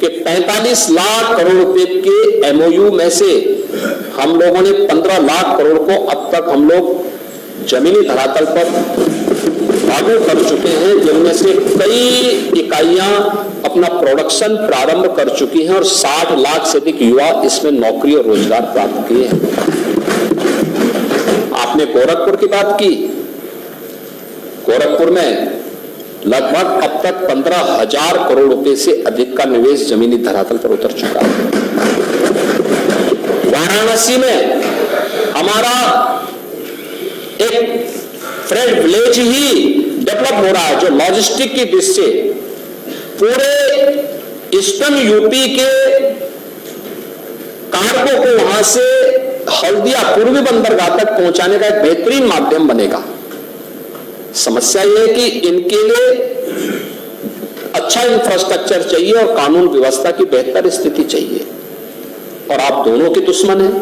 कि 45 लाख करोड़ रुपए के एमओयू में से हम लोगों ने 15 लाख करोड़ को अब तक हम लोग जमीनी धरातल पर लागू कर चुके हैं, जिनमें से कई इकाइयां अपना प्रोडक्शन प्रारंभ कर चुकी हैं और 60 लाख से अधिक युवा इसमें नौकरी और रोजगार प्राप्त किए हैं। आपने गोरखपुर की बात की, गोरखपुर में लगभग अब तक 15,000 करोड़ रुपए से अधिक का निवेश जमीनी धरातल पर उतर चुका है। वाराणसी में हमारा एक फ्रेट विलेज ही डेवलप हो रहा है, जो लॉजिस्टिक की दृष्टि से पूरे ईस्टर्न यूपी के कार्गो को वहां से हल्दिया पूर्वी बंदरगाह तक पहुंचाने का एक बेहतरीन माध्यम बनेगा। समस्या यह है कि इनके लिए अच्छा इंफ्रास्ट्रक्चर चाहिए और कानून व्यवस्था की बेहतर स्थिति चाहिए, और आप दोनों के दुश्मन हैं,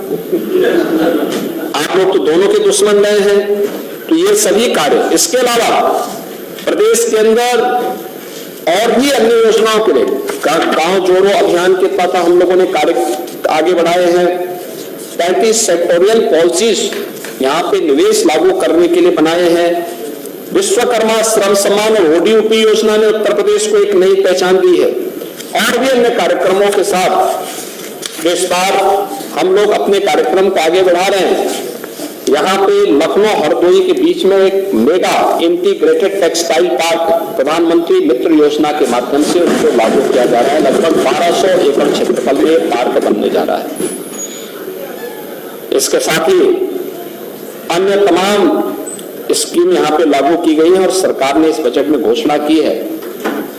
आप लोग तो दोनों के दुश्मन रहे हैं। तो ये सभी कार्य, इसके अलावा प्रदेश के अंदर और भी अन्य योजनाओं के लिए गांव जोड़ो अभियान के तहत हम लोगों ने कार्य आगे बढ़ाए हैं। 35 सेक्टोरियल पॉलिसीज यहाँ पे निवेश लागू करने के लिए बनाए हैं। विश्वकर्मा श्रम सम्मान और ओडीओपी योजना ने उत्तर प्रदेश को एक नई पहचान दी है, और भी अन्य कार्यक्रमों के साथ इस बार हम लोग अपने कार्यक्रम को आगे बढ़ा रहे हैं। यहाँ पे लखनऊ हरदोई के बीच में एक मेगा इंटीग्रेटेड टेक्सटाइल पार्क प्रधानमंत्री मित्र योजना के माध्यम से उसको लागू किया जा रहा है। लगभग 1200 एकड़ क्षेत्रफल में पार्क बनने जा रहा है। इसके साथ ही अन्य तमाम स्कीम यहाँ पे लागू की गई है और सरकार ने इस बजट में घोषणा की है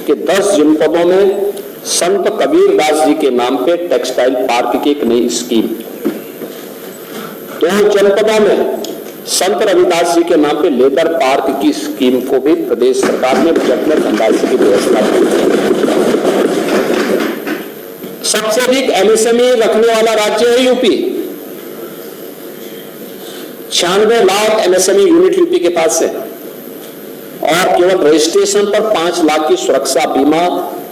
कि 10 जनपदों में संत कबीरदास जी के नाम पे टेक्सटाइल पार्क की एक नई स्कीम, 2 जनपदों में संत रविदास जी के नाम पे लेदर पार्क की स्कीम को भी प्रदेश सरकार ने बजट में धनराशि की व्यवस्था की है। सबसे अधिक एमएसएमई रखने वाला राज्य है UP, 96 lakh MSME unit UP के पास है और केवल रजिस्ट्रेशन पर 5 लाख की सुरक्षा बीमा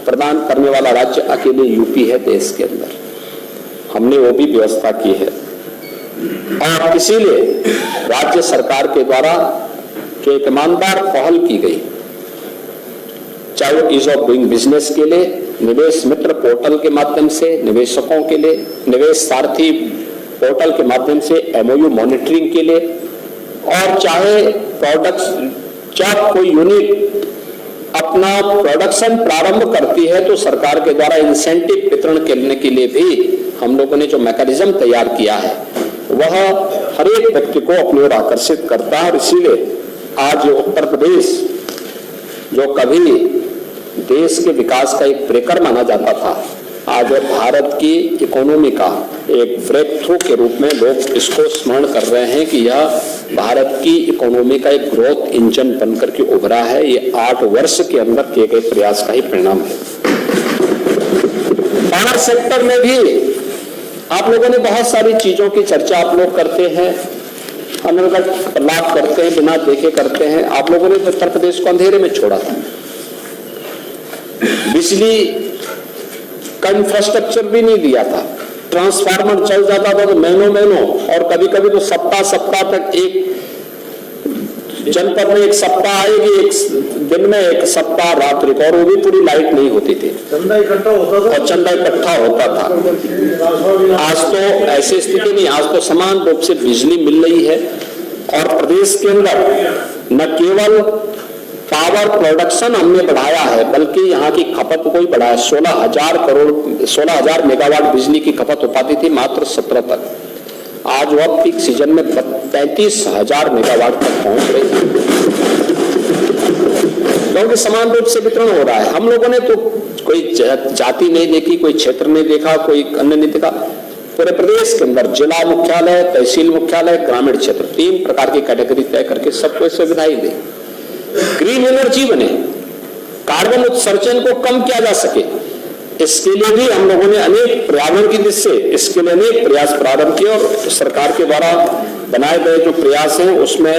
प्रदान करने वाला राज्य अकेले यूपी है देश के अंदर। हमने वो भी व्यवस्था की है और इसीलिए राज्य सरकार के द्वारा जो एक ईमानदार पहल की गई, चाहे वो ईज ऑफ डूइंग बिजनेस के लिए, निवेश मित्र पोर्टल के माध्यम से निवेशकों के लिए, निवेश सारथी पोर्टल के माध्यम से एमओयू मॉनिटरिंग के लिए, और चाहे प्रोडक्ट्स जब कोई यूनिट अपना प्रोडक्शन प्रारंभ करती है तो सरकार के द्वारा इंसेंटिव वितरण करने के लिए भी हम लोगों ने जो मैकेनिज्म तैयार किया है वह हर एक व्यक्ति को अपनी ओर आकर्षित करता है। और इसीलिए आज उत्तर प्रदेश जो कभी देश के विकास का एक ब्रेकर माना जाता था, आज भारत की इकोनॉमी का एक ब्रेक थ्रू के रूप में लोग इसको स्मरण कर रहे हैं कि यह भारत की इकोनॉमी का एक ग्रोथ इंजन बनकर के उभरा है। ये 8 वर्ष के अंदर किए गए प्रयास का ही परिणाम है। पावर सेक्टर में भी आप लोगों ने बहुत सारी चीजों की चर्चा आप लोग करते हैं, अनवरत लाभ करते हैं, बिना देखे करते हैं। आप लोगों ने उत्तर प्रदेश को अंधेरे में छोड़ा था, बिजली का इंफ्रास्ट्रक्चर भी नहीं दिया था, ट्रांसफार्मर चल जाता था तो महीनों और कभी कभी तो सप्ताह तक एक जनपद में एक सप्ताह आएगी, एक दिन में एक सप्ताह रात्रि को, और वो भी पूरी लाइट नहीं होती थी, चंदा इकट्ठा होता था और चंदा इकट्ठा होता था। आज तो ऐसी स्थिति नहीं, आज तो समान रूप से बिजली मिल रही है और प्रदेश के अंदर न केवल पावर प्रोडक्शन हमने बढ़ाया है बल्कि यहाँ की खपत को भी बढ़ाया। 16,000 मेगावाट बिजली की खपत हो पाती थी मात्र 17 तक, आज वह पीक सीजन में 35,000 मेगावाट तक पहुंच रही है, क्योंकि समान रूप से वितरण हो रहा है। हम लोगों ने तो कोई जाति नहीं देखी, कोई क्षेत्र नहीं देखा, कोई अन्य नहीं देखा। पूरे प्रदेश के अंदर जिला मुख्यालय, तहसील मुख्यालय, ग्रामीण क्षेत्र, 3 प्रकार की कैटेगरी तय करके सबको सुविधाएं दी। ग्रीन एनर्जी बने, कार्बन उत्सर्जन को कम किया जा सके, इसके लिए भी हम लोगों ने अनेक पर्यावरण की दृष्टि से इसके लिए अनेक प्रयास प्रारंभ किए और सरकार के द्वारा बनाए गए जो प्रयास हैं उसमें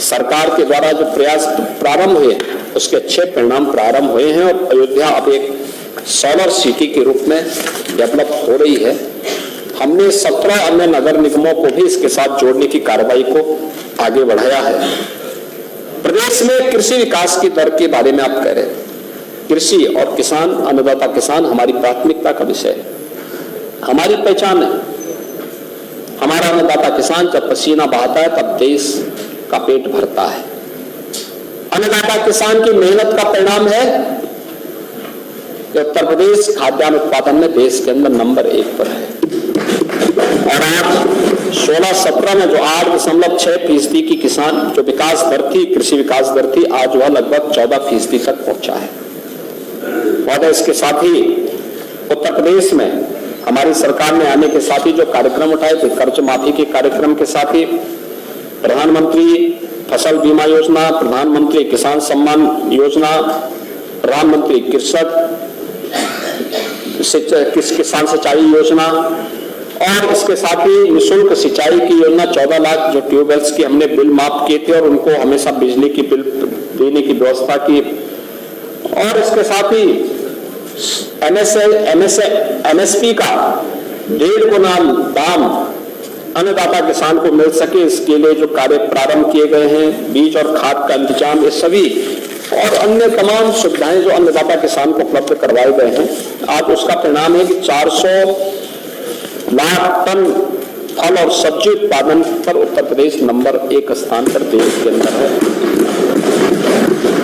सरकार के द्वारा जो प्रयास प्रारंभ हुए उसके अच्छे परिणाम प्रारंभ हुए हैं और अयोध्या अब एक सोलर सिटी के रूप में डेवलप हो रही है। हमने 17 अन्य नगर निगमों को भी इसके साथ जोड़ने की कार्रवाई को आगे बढ़ाया है। प्रदेश में कृषि विकास की दर के बारे में आप कह रहे हैं, कृषि और किसान, अन्नदाता किसान हमारी प्राथमिकता का विषय है, हमारी पहचान है। हमारा अन्नदाता किसान जब पसीना बहाता है तब देश का पेट भरता है। अन्नदाता किसान की मेहनत का परिणाम है कि उत्तर प्रदेश खाद्यान्न उत्पादन में देश के अंदर नंबर 1 पर है और आज 16-17 में जो 8.6% की किसान जो विकास दर थी, कृषि विकास दर थी, आज वह लगभग 14% तक पहुंचा है। और इसके साथ ही उत्तर प्रदेश में हमारी सरकार ने आने के साथ ही जो कार्यक्रम उठाए थे, कर्ज माफी के कार्यक्रम के साथ ही प्रधानमंत्री फसल बीमा योजना, प्रधानमंत्री किसान सम्मान योजना, प्रधानमंत्री किसान सिंचाई योजना और इसके साथ ही निःशुल्क सिंचाई की योजना, 14 लाख जो ट्यूबवेल्स की हमने बिल माफ किए थे और उनको हमेशा बिजली की बिल देने की व्यवस्था की। और इसके साथ ही एमएसपी का 1.5 गुना दाम अन्नदाता किसान को मिल सके, इसके लिए जो कार्य प्रारंभ किए गए हैं, बीज और खाद का इंतजाम, ये सभी और अन्य तमाम सुविधाएं जो अन्नदाता किसान को उपलब्ध करवाए गए हैं, आज उसका परिणाम है कि 400 लाख टन फल और सब्जी उत्पादन पर उत्तर प्रदेश नंबर 1 स्थान पर देश के अंदर है।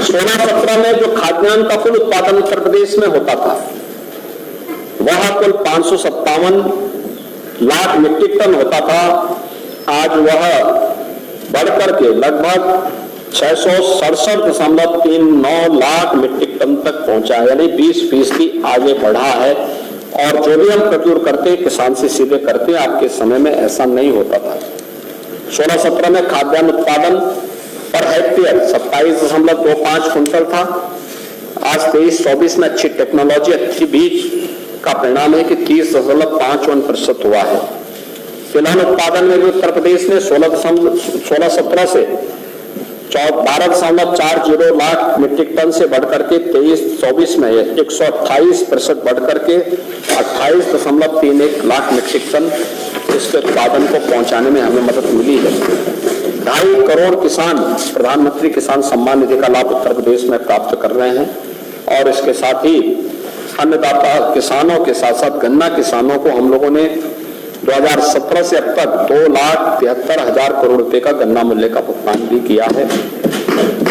16-17 में जो खाद्यान्न का कुल उत्पादन उत्तर प्रदेश में होता था वह कुल 557 लाख मीट्रिक टन होता था, आज वह बढ़कर के लगभग 667.39 लाख मीट्रिक टन तक पहुंचा है, यानी 20% आगे बढ़ा है। और जो भी हम प्रक्योर करते हैं किसान से सीधे करते हैं, आपके समय में ऐसा नहीं होता था। 16-17 में खाद्यान्न उत्पादन पर हेक्टेयर 27.25 कुंटल था। आज 23-24 में अच्छी टेक्नोलॉजी, अच्छी बीज का परिणाम है कि 30.51% हुआ है। तिलहन उत्पादन में भी उत्तर प्रदेश ने 16-17 से 12.40 लाख मीट्रिक टन से बढ़कर के 23-24 में 128% बढ़कर के 28.31 लाख मीट्रिक टन इसके उत्पादन को पहुंचाने में हमें मदद मिली है। 2.5 करोड़ किसान प्रधानमंत्री किसान सम्मान निधि का लाभ उत्तर प्रदेश में प्राप्त कर रहे हैं। और इसके साथ ही अन्नदाता किसानों के साथ साथ गन्ना किसानों को हम लोगों ने 2017 से अब तक 2,73,000 करोड़ रुपए का गन्ना मूल्य का भुगतान भी किया है।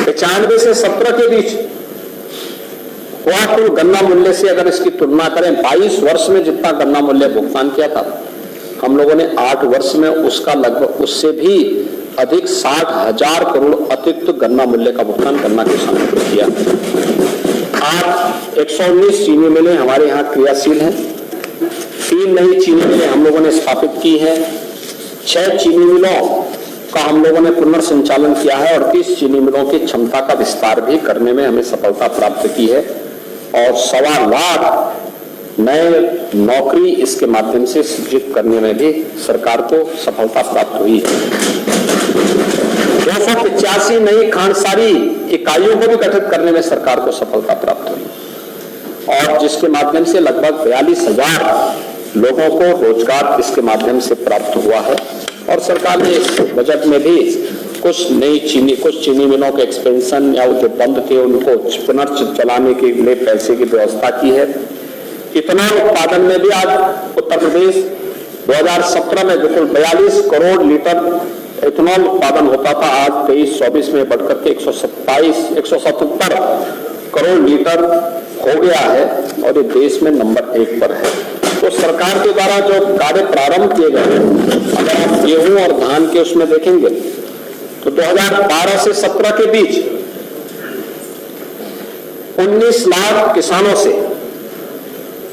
95 से 17 के बीच हुआ कुल गन्ना मूल्य से अगर इसकी तुलना करें, 22 वर्ष में जितना गन्ना मूल्य भुगतान किया था, हम लोगों ने 8 वर्ष में उसका लगभग उससे भी अधिक 60,000 करोड़ अतिरिक्त गन्ना मूल्य का भुगतान गन्ना किसानों को किया। आज 119 चीनी मिलें हमारे यहाँ क्रियाशील हैं। 3 नई चीनी मिलें हम लोगों ने स्थापित की है। 6 चीनी मिलों का हम लोगों ने पुनर्संचालन किया है और 30 चीनी मिलों की क्षमता का विस्तार भी करने में हमें सफलता प्राप्त की है। और 1.25 लाख नए नौकरी इसके माध्यम से सृजित करने में भी सरकार को सफलता प्राप्त हुई है। 285 नई खांडसारी इकाइयों को भी गठित करने में सरकार को सफलता प्राप्त हुई और जिसके माध्यम से लगभग 42,000 लोगों को रोजगार इसके माध्यम से प्राप्त हुआ है। और सरकार ने इस बजट में भी कुछ चीनी मिलों के एक्सपेंशन या जो बंद थे उनको पुनर्चलाने के लिए पैसे की व्यवस्था की है। इथेनॉल उत्पादन में भी आज उत्तर प्रदेश 2017 में बिल्कुल 42 करोड़ लीटर इथेनॉल उत्पादन होता था, आज 23-24 में बढ़कर के 177 करोड़ लीटर हो गया है और ये देश में नंबर 1 पर है। तो सरकार के द्वारा जो कार्य प्रारंभ किए गए, अगर आप गेहूं और धान के उसमें देखेंगे तो 2012 से 17 के बीच 19 लाख किसानों से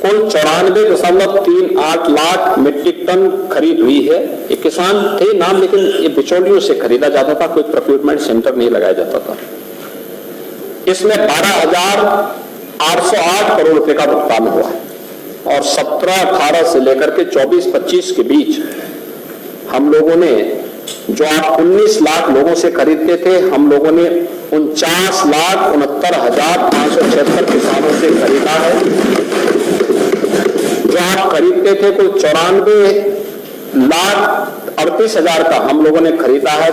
कुल 94.38 लाख मीट्रिक टन खरीद हुई है। ये किसान थे नाम, लेकिन ये बिचौलियों से खरीदा जाता था, कोई प्रोक्योरमेंट सेंटर नहीं लगाया जाता था। इसमें 12,808 करोड़ रुपए का भुगतान हुआ है और 17-18 से लेकर के 24-25 के बीच हम लोगों ने, जो आप 19 लाख लोगों से खरीदते थे, हम लोगों ने 49,69,576 किसानों से खरीदा है। जो आप खरीदते थे कोई 94,38,000 का हम लोगों ने खरीदा है।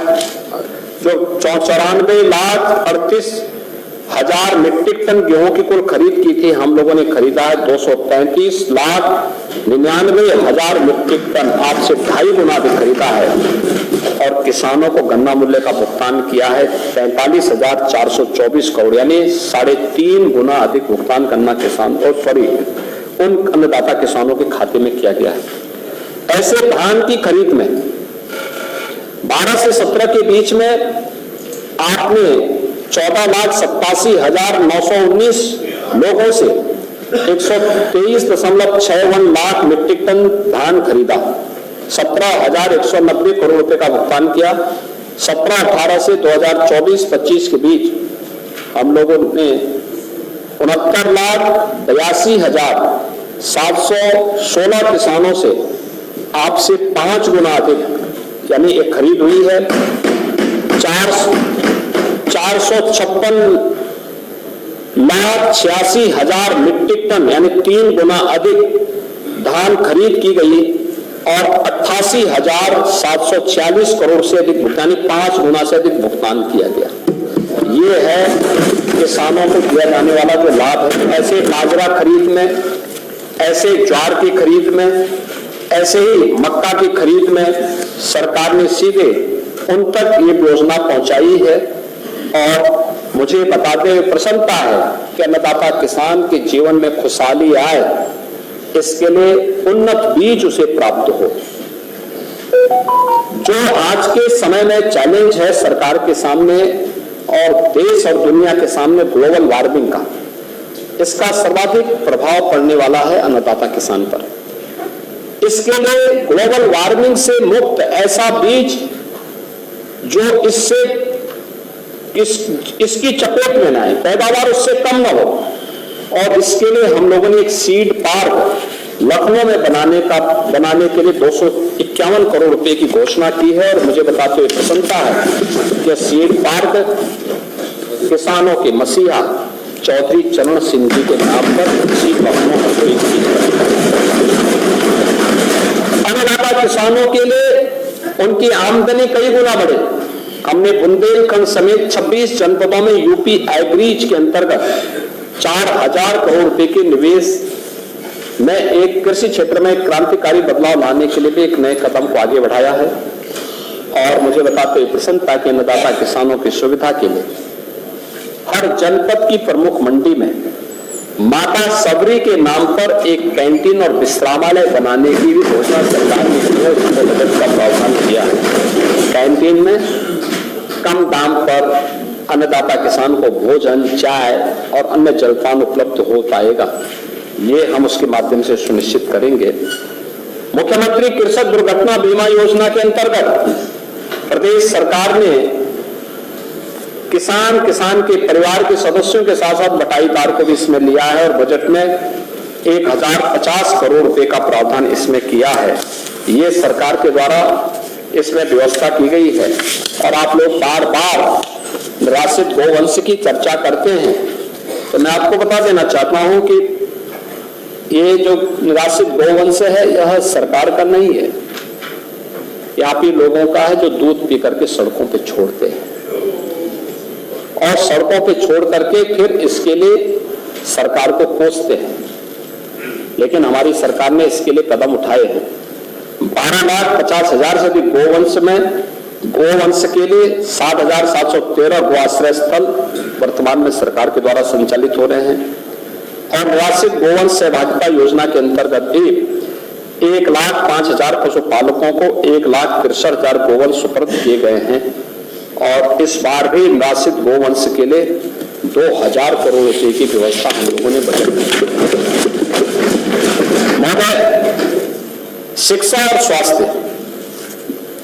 जो 94,38,000 मीट्रिक टन गेहूं की कुल खरीद की थी, हम लोगों ने खरीदा है 233,99,000 मीट्रिक टन, आपसे 2.5 गुना अधिक खरीदा है। और किसानों को गन्ना मूल्य का भुगतान किया है 43,424 करोड़, यानी 3.5 गुना अधिक भुगतान गन्ना किसान उन अन्नदाता किसानों के खाते में किया गया है। ऐसे धान की खरीद में 12 से 17 के बीच में आपने 14,87,919 लोगों से 123.61 लाख मीट्रिक टन धान खरीदा, 17,190 करोड़ रुपए का भुगतान किया। 17-18 से 2024-25 के बीच हम लोगों ने 69,82,716 किसानों से आपसे 5 गुना अधिक यानी एक खरीद हुई है। 456,86,000 मीट्रिक टन यानी 3 गुना अधिक धान खरीद की गई और 88,746 करोड़ से अधिक भुगतान, 5 गुना से अधिक भुगतान किया गया। ये है किसानों को दिया जाने वाला जो लाभ है। ऐसे बाजरा खरीद में, ऐसे ज्वार की खरीद में, ऐसे ही मक्का की खरीद में सरकार ने सीधे उन तक ये योजना पहुंचाई है। और मुझे बताते हुए प्रसन्नता है कि अन्नदाता किसान के जीवन में खुशहाली आए, इसके लिए उन्नत बीज उसे प्राप्त हो। जो आज के समय में चैलेंज है सरकार के सामने और देश और दुनिया के सामने ग्लोबल वार्मिंग का, इसका सर्वाधिक प्रभाव पड़ने वाला है अन्नदाता किसान पर। इसके लिए ग्लोबल वार्मिंग से मुक्त ऐसा बीज जो इसकी चपेट में ना आए, पैदावार उससे कम ना हो, और इसके लिए हम लोगों ने एक सीड पार्क लखनऊ में बनाने के लिए 251 करोड़ रुपए की घोषणा की है। और मुझे बताते हुए प्रसन्नता है कि सीड पार्क किसानों के मसीहा चौधरी चरण सिंह जी के नाम पर इसी लखनऊ में अन्नदाता किसानों के लिए उनकी आमदनी कई गुना बढ़े। हमने बुंदेलखंड समेत 26 जनपदों में यूपी एग्रीज के अंतर्गत 4000 करोड़ रुपए के निवेश में एक कृषि क्षेत्र में क्रांतिकारी बदलाव लाने के लिए भी एक नए कदम को आगे बढ़ाया है। और मुझे बताते हुए प्रसन्नता के अन्नदाता किसानों की सुविधा के लिए हर जनपद की प्रमुख मंडी में माता सबरी के नाम पर एक कैंटीन और विश्रामालय बनाने की भी घोषणा सरकार ने की है। उसमें बजट का प्रावधान किया है। कैंटीन में कम दाम पर अन्नदाता किसान को भोजन, चाय और अन्य जलपान उपलब्ध हो पाएगा, ये हम उसके माध्यम से सुनिश्चित करेंगे। मुख्यमंत्री कृषक दुर्घटना बीमा योजना के अंतर्गत प्रदेश सरकार ने किसान के परिवार के सदस्यों के साथ साथ बटाईदार को भी इसमें लिया है और बजट में 1050 करोड़ रुपए का प्रावधान इसमें किया है। ये सरकार के द्वारा इसमें व्यवस्था की गई है। और आप लोग बार बार निराश्रित गोवंश की चर्चा करते हैं, तो मैं आपको बता देना चाहता हूं कि ये जो निराश्रित गोवंश है यह सरकार का नहीं है, ये आप ही लोगों का है जो दूध पी करके सड़कों पे छोड़ते हैं और सड़कों पे छोड़ करके फिर इसके लिए सरकार को कोसते हैं। लेकिन हमारी सरकार ने इसके लिए कदम उठाए हैं। 12,50,000 से अधिक गोवंश में गोवंश के लिए 7,713 गोआश्रय स्थल वर्तमान में सरकार के द्वारा संचालित हो रहे हैं। और निराश्रित गोवंश सहभागिता योजना के अंतर्गत भी 1,05,000 पशुपालकों को 1,63,000 गोवंश सुपुर्द किए गए हैं। और इस बार भी निराश्रित गोवंश के लिए 2,000 करोड़ रुपए की व्यवस्था हम लोगों ने बजट में की। शिक्षा और स्वास्थ्य,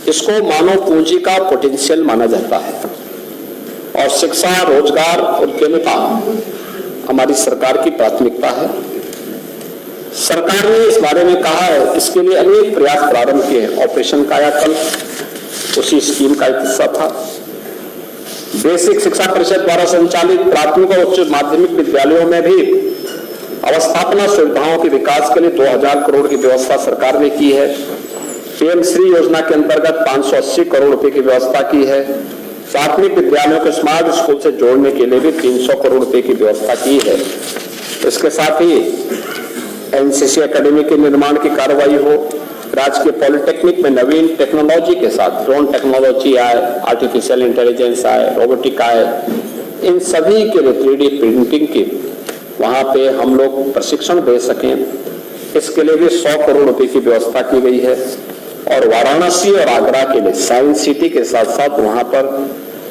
इसको मानव पूंजी का पोटेंशियल माना जाता है और शिक्षा, रोजगार, उद्यमिता हमारी सरकार की प्राथमिकता है। सरकार ने इस बारे में कहा है, इसके लिए अनेक प्रयास प्रारंभ किए हैं। ऑपरेशन कायाकल्प उसी स्कीम का एक हिस्सा था। बेसिक शिक्षा परिषद द्वारा संचालित प्राथमिक और उच्च माध्यमिक विद्यालयों में भी अवस्थापना सुविधाओं के विकास के लिए 2,000 करोड़ की व्यवस्था सरकार ने की है। पीएम श्री योजना के अंतर्गत 580 करोड़ रुपए की व्यवस्था की है। प्राथमिक विद्यालयों को स्मार्ट स्कूल से जोड़ने के लिए भी 300 करोड़ रुपए की व्यवस्था की है। इसके साथ ही एनसीसी एकेडमी के निर्माण की कार्रवाई हो, राजकीय पॉलिटेक्निक में नवीन टेक्नोलॉजी के साथ ड्रोन टेक्नोलॉजी आए, आर्टिफिशियल इंटेलिजेंस आए, रोबोटिक आए, इन सभी के लिए 3D प्रिंटिंग की वहां पे हम लोग प्रशिक्षण दे सकें, इसके लिए भी 100 करोड़ रुपए की व्यवस्था की गई है। और वाराणसी और आगरा के लिए साइंस सिटी के साथ साथ वहां पर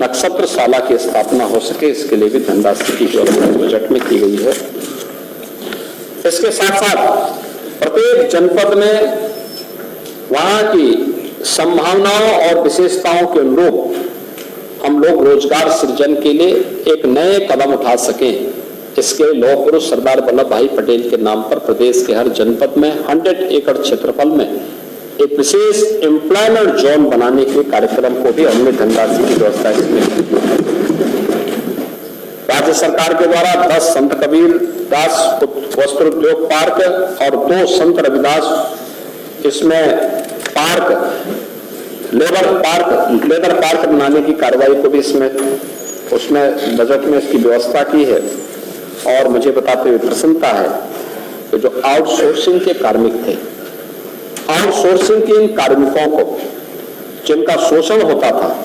नक्षत्रशाला की स्थापना हो सके, इसके लिए भी धनराशि की व्यवस्था बजट में की गई है। इसके साथ साथ प्रत्येक जनपद में वहां की संभावनाओं और विशेषताओं के अनुरूप हम लोग रोजगार सृजन के लिए एक नए कदम उठा सकें, इसके लौह पुरुष सरदार वल्लभ भाई पटेल के नाम पर प्रदेश के हर जनपद में 100 एकड़ क्षेत्रफल में एक विशेष एम्प्लॉयमेंट जोन बनाने के कार्यक्रम को भी हमने धनराशि की व्यवस्था इसमें की। राज्य सरकार के द्वारा 10 संत कबीर दास वस्त्र उद्योग पार्क और 2 संत रविदास इसमें पार्क लेबर पार्क बनाने की कार्रवाई को भी उसमें बजट में इसकी व्यवस्था की है। और मुझे बताते हुए प्रसन्नता है कि जो आउटसोर्सिंग के कार्मिक थे, आउटसोर्सिंग के इन कार्मिकों को जिनका शोषण होता था,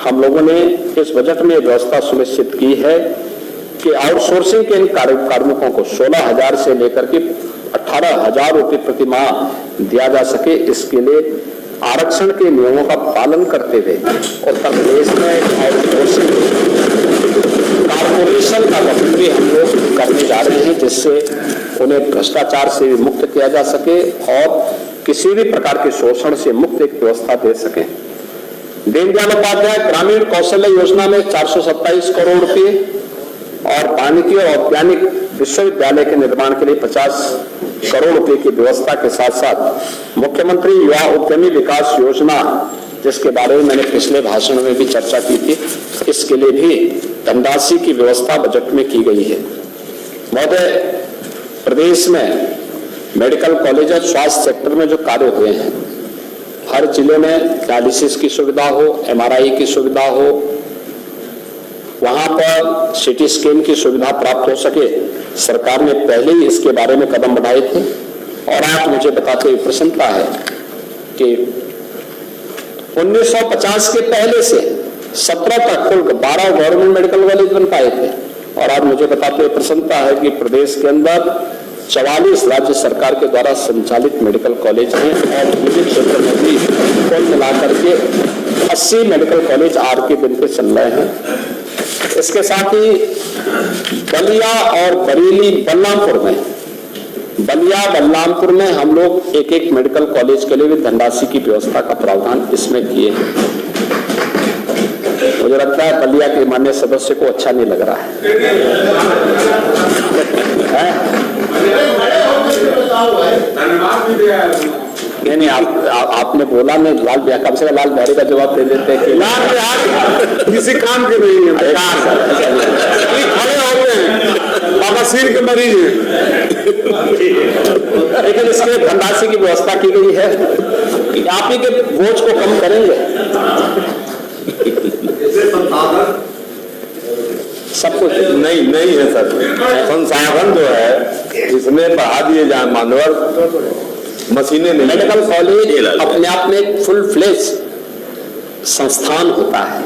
हम लोगों ने इस बजट में व्यवस्था सुनिश्चित की है कि आउटसोर्सिंग के इन कार्मिकों को 16,000 से लेकर के 18,000 रुपए प्रति माह दिया जा सके। इसके लिए आरक्षण के नियमों का पालन करते हुए उत्तर प्रदेश में आउटसोर्सिंग कारपोरेशन का गठन भी हम लोग करने जा रहे हैं, जिससे उन्हें भ्रष्टाचार से भी मुक्त किया जा सके और किसी भी प्रकार के शोषण से मुक्त एक व्यवस्था दे सके। दीनदयाल उपाध्याय ग्रामीण कौशल्य योजना में 427 करोड़ रुपए और वानिकी और औद्यानिक विश्वविद्यालय के निर्माण के लिए 50 करोड़ रुपए की व्यवस्था के साथ साथ मुख्यमंत्री युवा उद्यमी विकास योजना, जिसके बारे में मैंने पिछले भाषण में भी चर्चा की थी, इसके लिए भी धनराशि की व्यवस्था बजट में की गई है। महोदय, प्रदेश में मेडिकल कॉलेज और स्वास्थ्य सेक्टर में जो कार्य हुए हैं, हर जिले में डायलिसिस की सुविधा हो, एमआरआई की सुविधा हो, वहां पर सिटी स्कैन की सुविधा प्राप्त हो सके, सरकार ने पहले ही इसके बारे में कदम बढ़ाए थे। और आज मुझे बताते हुए प्रसन्नता है कि 1950 के पहले से 17 तक कुल 12 गवर्नमेंट मेडिकल कॉलेज बन पाए थे, और आज मुझे बताते हुए प्रसन्नता है कि प्रदेश के अंदर 44 राज्य सरकार के द्वारा संचालित मेडिकल कॉलेज हैं और विभिन्न क्षेत्र में भी कुल मिलाकर के 80 मेडिकल कॉलेज आज के दिन पे चल रहे हैं। इसके साथ ही बलिया और बरेली बलरामपुर में हम लोग एक एक मेडिकल कॉलेज के लिए भी धनराशि की व्यवस्था का प्रावधान इसमें किए हैं। मुझे लगता है बलिया के माननीय सदस्य को अच्छा नहीं लग रहा है? नहीं, आपने बोला नहीं, लाल बिहारी, कम से कम लाल बिहारी का जवाब दे देते हैं कि लाल बिहारी किसी काम के नहीं है, खड़े होते हैं, बाबा सिर के मरीज हैं। लेकिन इसके धनराशि की व्यवस्था की गई है कि आप ही के बोझ को कम करेंगे। सब कुछ नहीं है सर, संसाधन जो है इसमें बढ़ा दिए जाए, मानवर मशीनें नहीं। मेडिकल कॉलेज अपने आप में एक फुल फ्लेज संस्थान होता है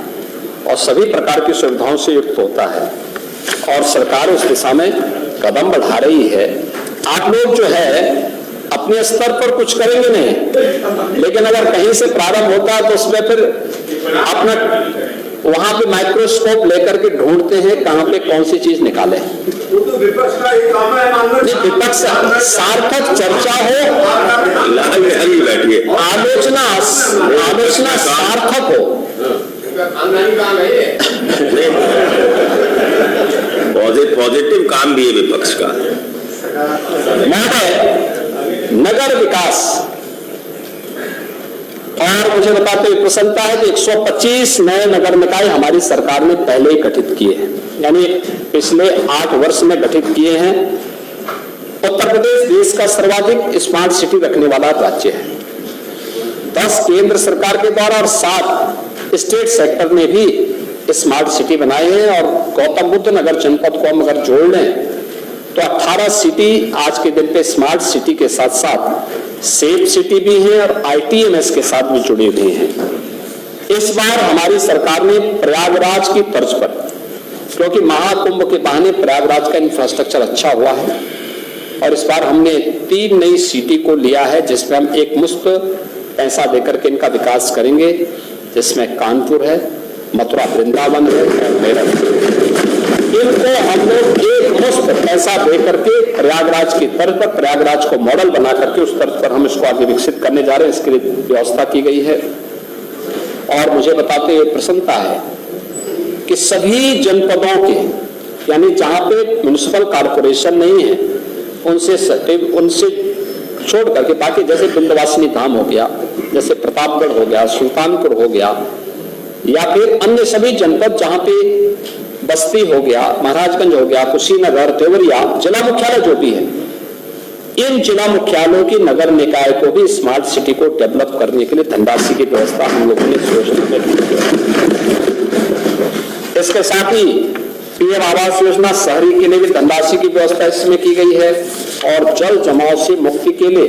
और सभी प्रकार की सुविधाओं से युक्त होता है, और सरकार उस दिशा में कदम बढ़ा रही है। आप लोग जो है अपने स्तर पर कुछ करेंगे नहीं, लेकिन अगर कहीं से प्रारंभ होता है तो उसमें फिर अपना वहां पे माइक्रोस्कोप लेकर के ढूंढते हैं कहां पे कौन सी चीज निकाले। विपक्ष का एक काम है, विपक्ष सार्थक चर्चा हो, बैठिए, आलोचना सार्थक हो। पॉजिटिव काम भी है विपक्ष का। नगर विकास, और मुझे बताते हुए प्रसन्नता है कि 125 नए नगर निकाय हमारी सरकार ने पहले ही गठित किए हैं, यानी पिछले 8 वर्ष में गठित किए हैं। उत्तर प्रदेश देश का सर्वाधिक स्मार्ट सिटी रखने वाला राज्य है। 10 केंद्र सरकार के द्वारा और 7 स्टेट सेक्टर ने भी स्मार्ट सिटी बनाए हैं, और गौतम बुद्ध नगर जनपद को हम अगर जोड़ लें तो 18 सिटी आज के दिन पे स्मार्ट सिटी के साथ साथ सेफ सिटी भी है और ITMS के साथ भी जुड़ी हुई हैं। इस बार हमारी सरकार ने प्रयागराज की तर्ज पर, क्योंकि महाकुंभ के बहाने प्रयागराज का इंफ्रास्ट्रक्चर अच्छा हुआ है, और इस बार हमने 3 नई सिटी को लिया है जिसमें हम एक मुश्त पैसा देकर के इनका विकास करेंगे, जिसमें कानपुर है, मथुरा वृंदावन है और मेरठ। इनको हम लोग एक मुश्त पैसा दे करके प्रयागराज की तर्ज पर, प्रयागराज को मॉडल बना करके उस तर्ज पर हम इसको आगे विकसित करने जा रहे हैं। इसके लिए व्यवस्था की गई है। और मुझे बताते हुए प्रसन्नता है कि सभी जनपदों के, यानी जहां पे म्युनिसिपल कॉर्पोरेशन नहीं है उनसे छोड़ करके बाकी, जैसे विंध्यवासिनी धाम हो गया, जैसे प्रतापगढ़ हो गया, सुल्तानपुर हो गया, या फिर अन्य सभी जनपद जहां पे बस्ती हो गया, महाराजगंज हो गया, कुशीनगर, देवरिया, जिला मुख्यालय जो भी है, इन जिला मुख्यालयों की नगर निकाय को भी स्मार्ट सिटी को डेवलप करने के लिए धनराशि की व्यवस्था हम लोगों ने योजना में की है। इसके साथ ही PM आवास योजना शहरी के लिए भी धनराशि की व्यवस्था इसमें की गई है, और जल जमाव से मुक्ति के लिए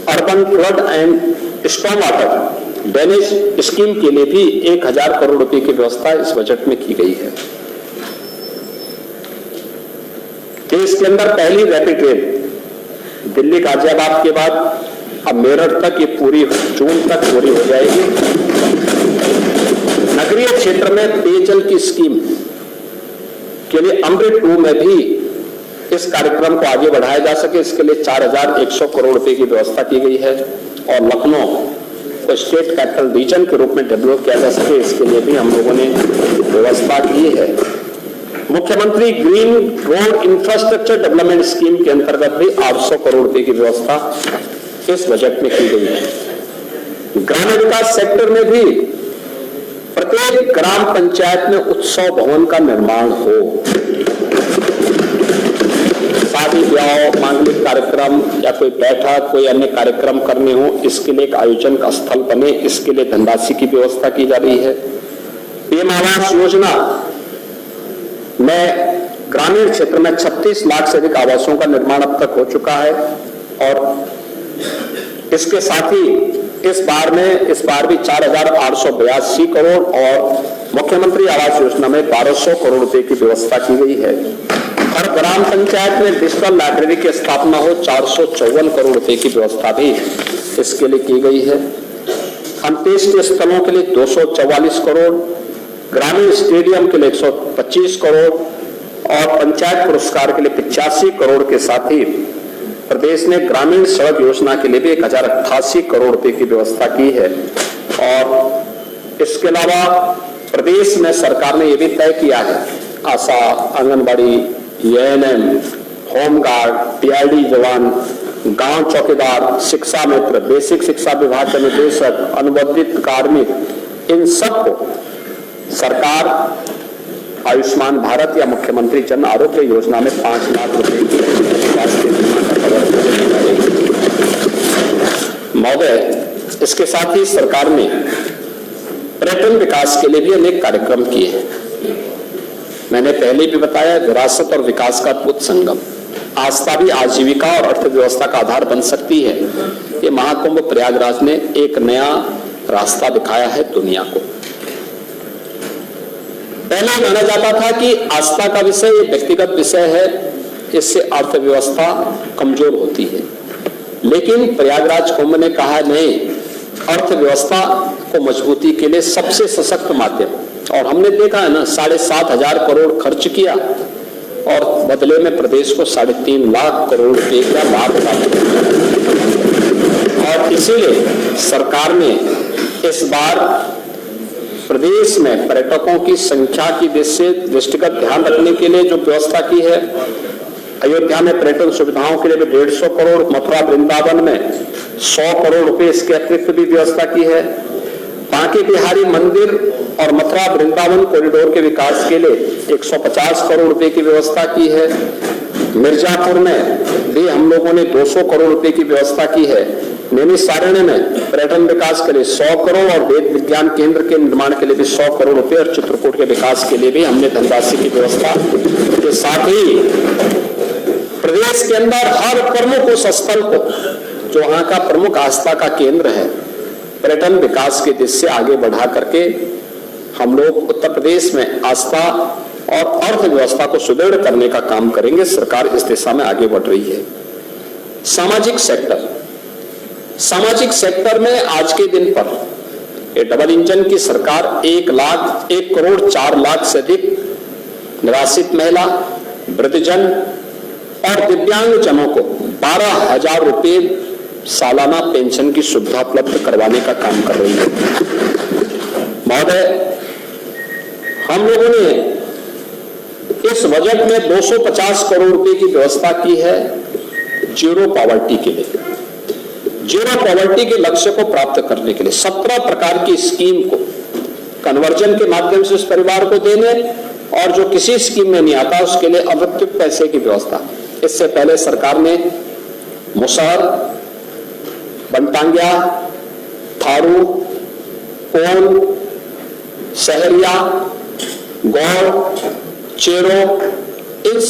urban flood and storm water drainage scheme के लिए भी 1000 करोड़ रुपए की व्यवस्था इस बजट में की गई है। देश के अंदर पहली रैपिड ट्रेन दिल्ली गाजियाबाद के बाद अब मेरठ तक ये पूरी जून तक पूरी हो जाएगी। नगरीय क्षेत्र में पेयजल की स्कीम के लिए अमृत 2 में भी इस कार्यक्रम को आगे बढ़ाया जा सके, इसके लिए 4100 करोड़ रुपए की व्यवस्था की गई है। और लखनऊ को स्टेट कैपिटल रीजन के रूप में डेवलप किया जा सके, इसके लिए भी हम लोगों ने व्यवस्था की है। मुख्यमंत्री green road infrastructure development scheme के अंतर्गत भी 800 करोड़ रुपए की व्यवस्था इस बजट में की गई है। ग्रामीण विकास सेक्टर में भी प्रत्येक ग्राम पंचायत में उत्सव भवन का निर्माण हो। शादी ब्याह, मांगलिक कार्यक्रम या कोई बैठक, कोई अन्य कार्यक्रम करने हो, इसके लिए एक आयोजन का स्थल बने, इसके लिए धनराशि की व्यवस्था की जा रही है। पीएम आवास योजना में ग्रामीण क्षेत्र में 36 लाख से अधिक आवासों का निर्माण अब तक हो चुका है। और इसके साथ ही इस बार भी 4882 करोड़ और मुख्यमंत्री आवास योजना में 1200 करोड़ रुपए की व्यवस्था की गई है। हर ग्राम पंचायत में डिजिटल लाइब्रेरी की स्थापना हो, 454 करोड़ रुपए की व्यवस्था भी इसके लिए की गई है। अंत्येष्टि स्थलों के लिए 244 करोड़, ग्रामीण स्टेडियम के लिए 125 करोड़ और पंचायत पुरस्कार के लिए 85 करोड़ के साथ ही प्रदेश ने ग्रामीण सड़क योजना के लिए भी 1088 करोड़ रुपए की व्यवस्था की है। और इसके अलावा प्रदेश में सरकार ने यह भी तय किया है, आशा, आंगनबाड़ी, एएनएम, होमगार्ड, पीआईडी जवान, गांव चौकीदार, शिक्षा मित्र, बेसिक शिक्षा विभाग के निदेशक, अनुबंधित कार्मिक, इन सबको सरकार आयुष्मान भारत या मुख्यमंत्री जन आरोग्य योजना में 5 लाख रुपए की स्वास्थ्य बीमा का कवर महोदय। इसके साथ ही सरकार ने पर्यटन विकास के लिए भी अनेक कार्यक्रम किए हैं। मैंने पहले भी बताया, विरासत और विकास का अद्भुत संगम, आस्था भी आजीविका और अर्थव्यवस्था का आधार बन सकती है। ये महाकुंभ प्रयागराज ने एक नया रास्ता दिखाया है दुनिया को। पहले माना जाता था कि आस्था का विषय व्यक्तिगत विषय है, इससे अर्थव्यवस्था कमजोर होती है, लेकिन प्रयागराज कुंभ ने कहा नहीं, अर्थव्यवस्था को मजबूती के लिए सबसे सशक्त माध्यम। और हमने देखा है ना, 7,500 करोड़ खर्च किया और बदले में प्रदेश को 3.5 लाख करोड़ रुपए का लाभ प्राप्त किया। और इसीलिए सरकार ने इस बार प्रदेश में पर्यटकों की संख्या की दृष्टिगत ध्यान रखने के लिए जो व्यवस्था की है, अयोध्या में पर्यटन सुविधाओं के लिए भी 150 करोड़, मथुरा वृंदावन में 100 करोड़ रुपए इसके अतिरिक्त भी व्यवस्था की है। बांके बिहारी मंदिर और मथुरा वृंदावन कॉरिडोर के विकास के लिए 150 करोड़ रुपए की व्यवस्था की है। मिर्जापुर में भी हम लोगों ने 200 करोड़ रुपए की व्यवस्था की है। नैमिषारण्य में पर्यटन विकास के लिए 100 करोड़ और वेद विज्ञान केंद्र के निर्माण के लिए भी 100 करोड़ रुपए और चित्रकूट के विकास के लिए भी हमने धनराशि की व्यवस्था के साथ ही प्रदेश के अंदर हर प्रमुख उस स्थल को जो वहां का प्रमुख आस्था का केंद्र है, पर्यटन विकास के दिशा से आगे बढ़ा करके हम लोग उत्तर प्रदेश में आस्था और अर्थव्यवस्था को सुदृढ़ करने का काम करेंगे। सरकार इस दिशा में आगे बढ़ रही है। सामाजिक सेक्टर में आज के दिन पर ये डबल इंजन की सरकार 1 करोड़ 4 लाख से अधिक निराश्रित महिला, वृद्धजन और दिव्यांग जनों को 12,000 रुपए सालाना पेंशन की सुविधा उपलब्ध करवाने का काम कर रही है। महोदय, हम लोगों ने इस बजट में 250 करोड़ रुपए की व्यवस्था की है जीरो पॉवर्टी के लिए। जीरो पॉवर्टी के लक्ष्य को प्राप्त करने के लिए 17 प्रकार की स्कीम को कन्वर्जन के माध्यम से उस परिवार को देने, और जो किसी स्कीम में नहीं आता उसके लिए अवैतनिक पैसे की व्यवस्था। इससे पहले सरकार ने मुसहर, बनटांगिया, थारू, कोल, सहरिया, गौड़, चेरो, इन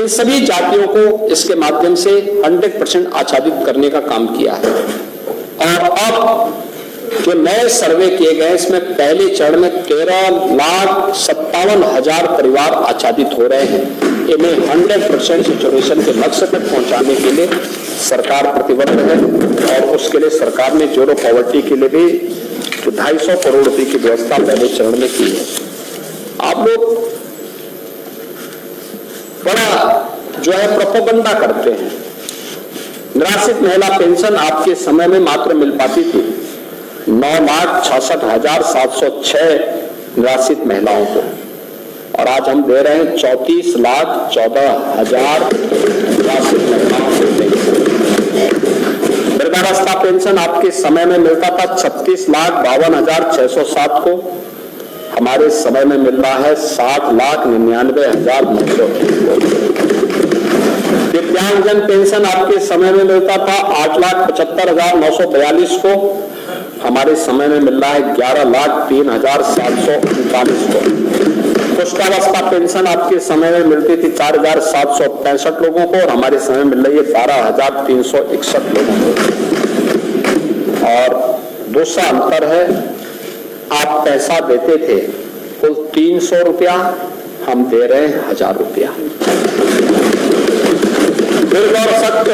सभी जातियों को इसके माध्यम से 100% आच्छादित करने का काम किया है। और अब जो नए सर्वे किए गए, इसमें पहले चरण में 13,57,000 परिवार आच्छादित हो रहे हैं। इन्हें 100% सैचुरेशन के लक्ष्य तक पहुंचाने के लिए सरकार प्रतिबद्ध है और उसके लिए सरकार ने जीरो पॉवर्टी के लिए भी 250 करोड़ रुपए की व्यवस्था पहले चरण में की है। आप लोग बड़ा जो है प्रोपेगेंडा करते हैं। निराश्रित महिला पेंशन आपके समय में मात्र मिल पाती थी 9,66,706 निराश्रित महिलाओं को, और आज हम दे रहे हैं 34,14,000 निराश्रित महिलाओं को। वृद्धावस्था पेंशन आपके समय में मिलता था 36,52,607 को, हमारे समय में मिल रहा है 60,99,900 को। दिव्यांगजन पेंशन आपके समय में मिलता था 8,75,942 को, हमारे समय में मिल रहा है 11,03,739 को। पुष्टावस्था पेंशन आपके समय में मिलती थी 4,765 लोगों को और हमारे समय में मिल रही है 12,361 लोगों को। और दूसरा अंतर है, आप पैसा देते थे कुल 300 रुपया, हम दे रहे हैं 1000 रुपया। और सत्य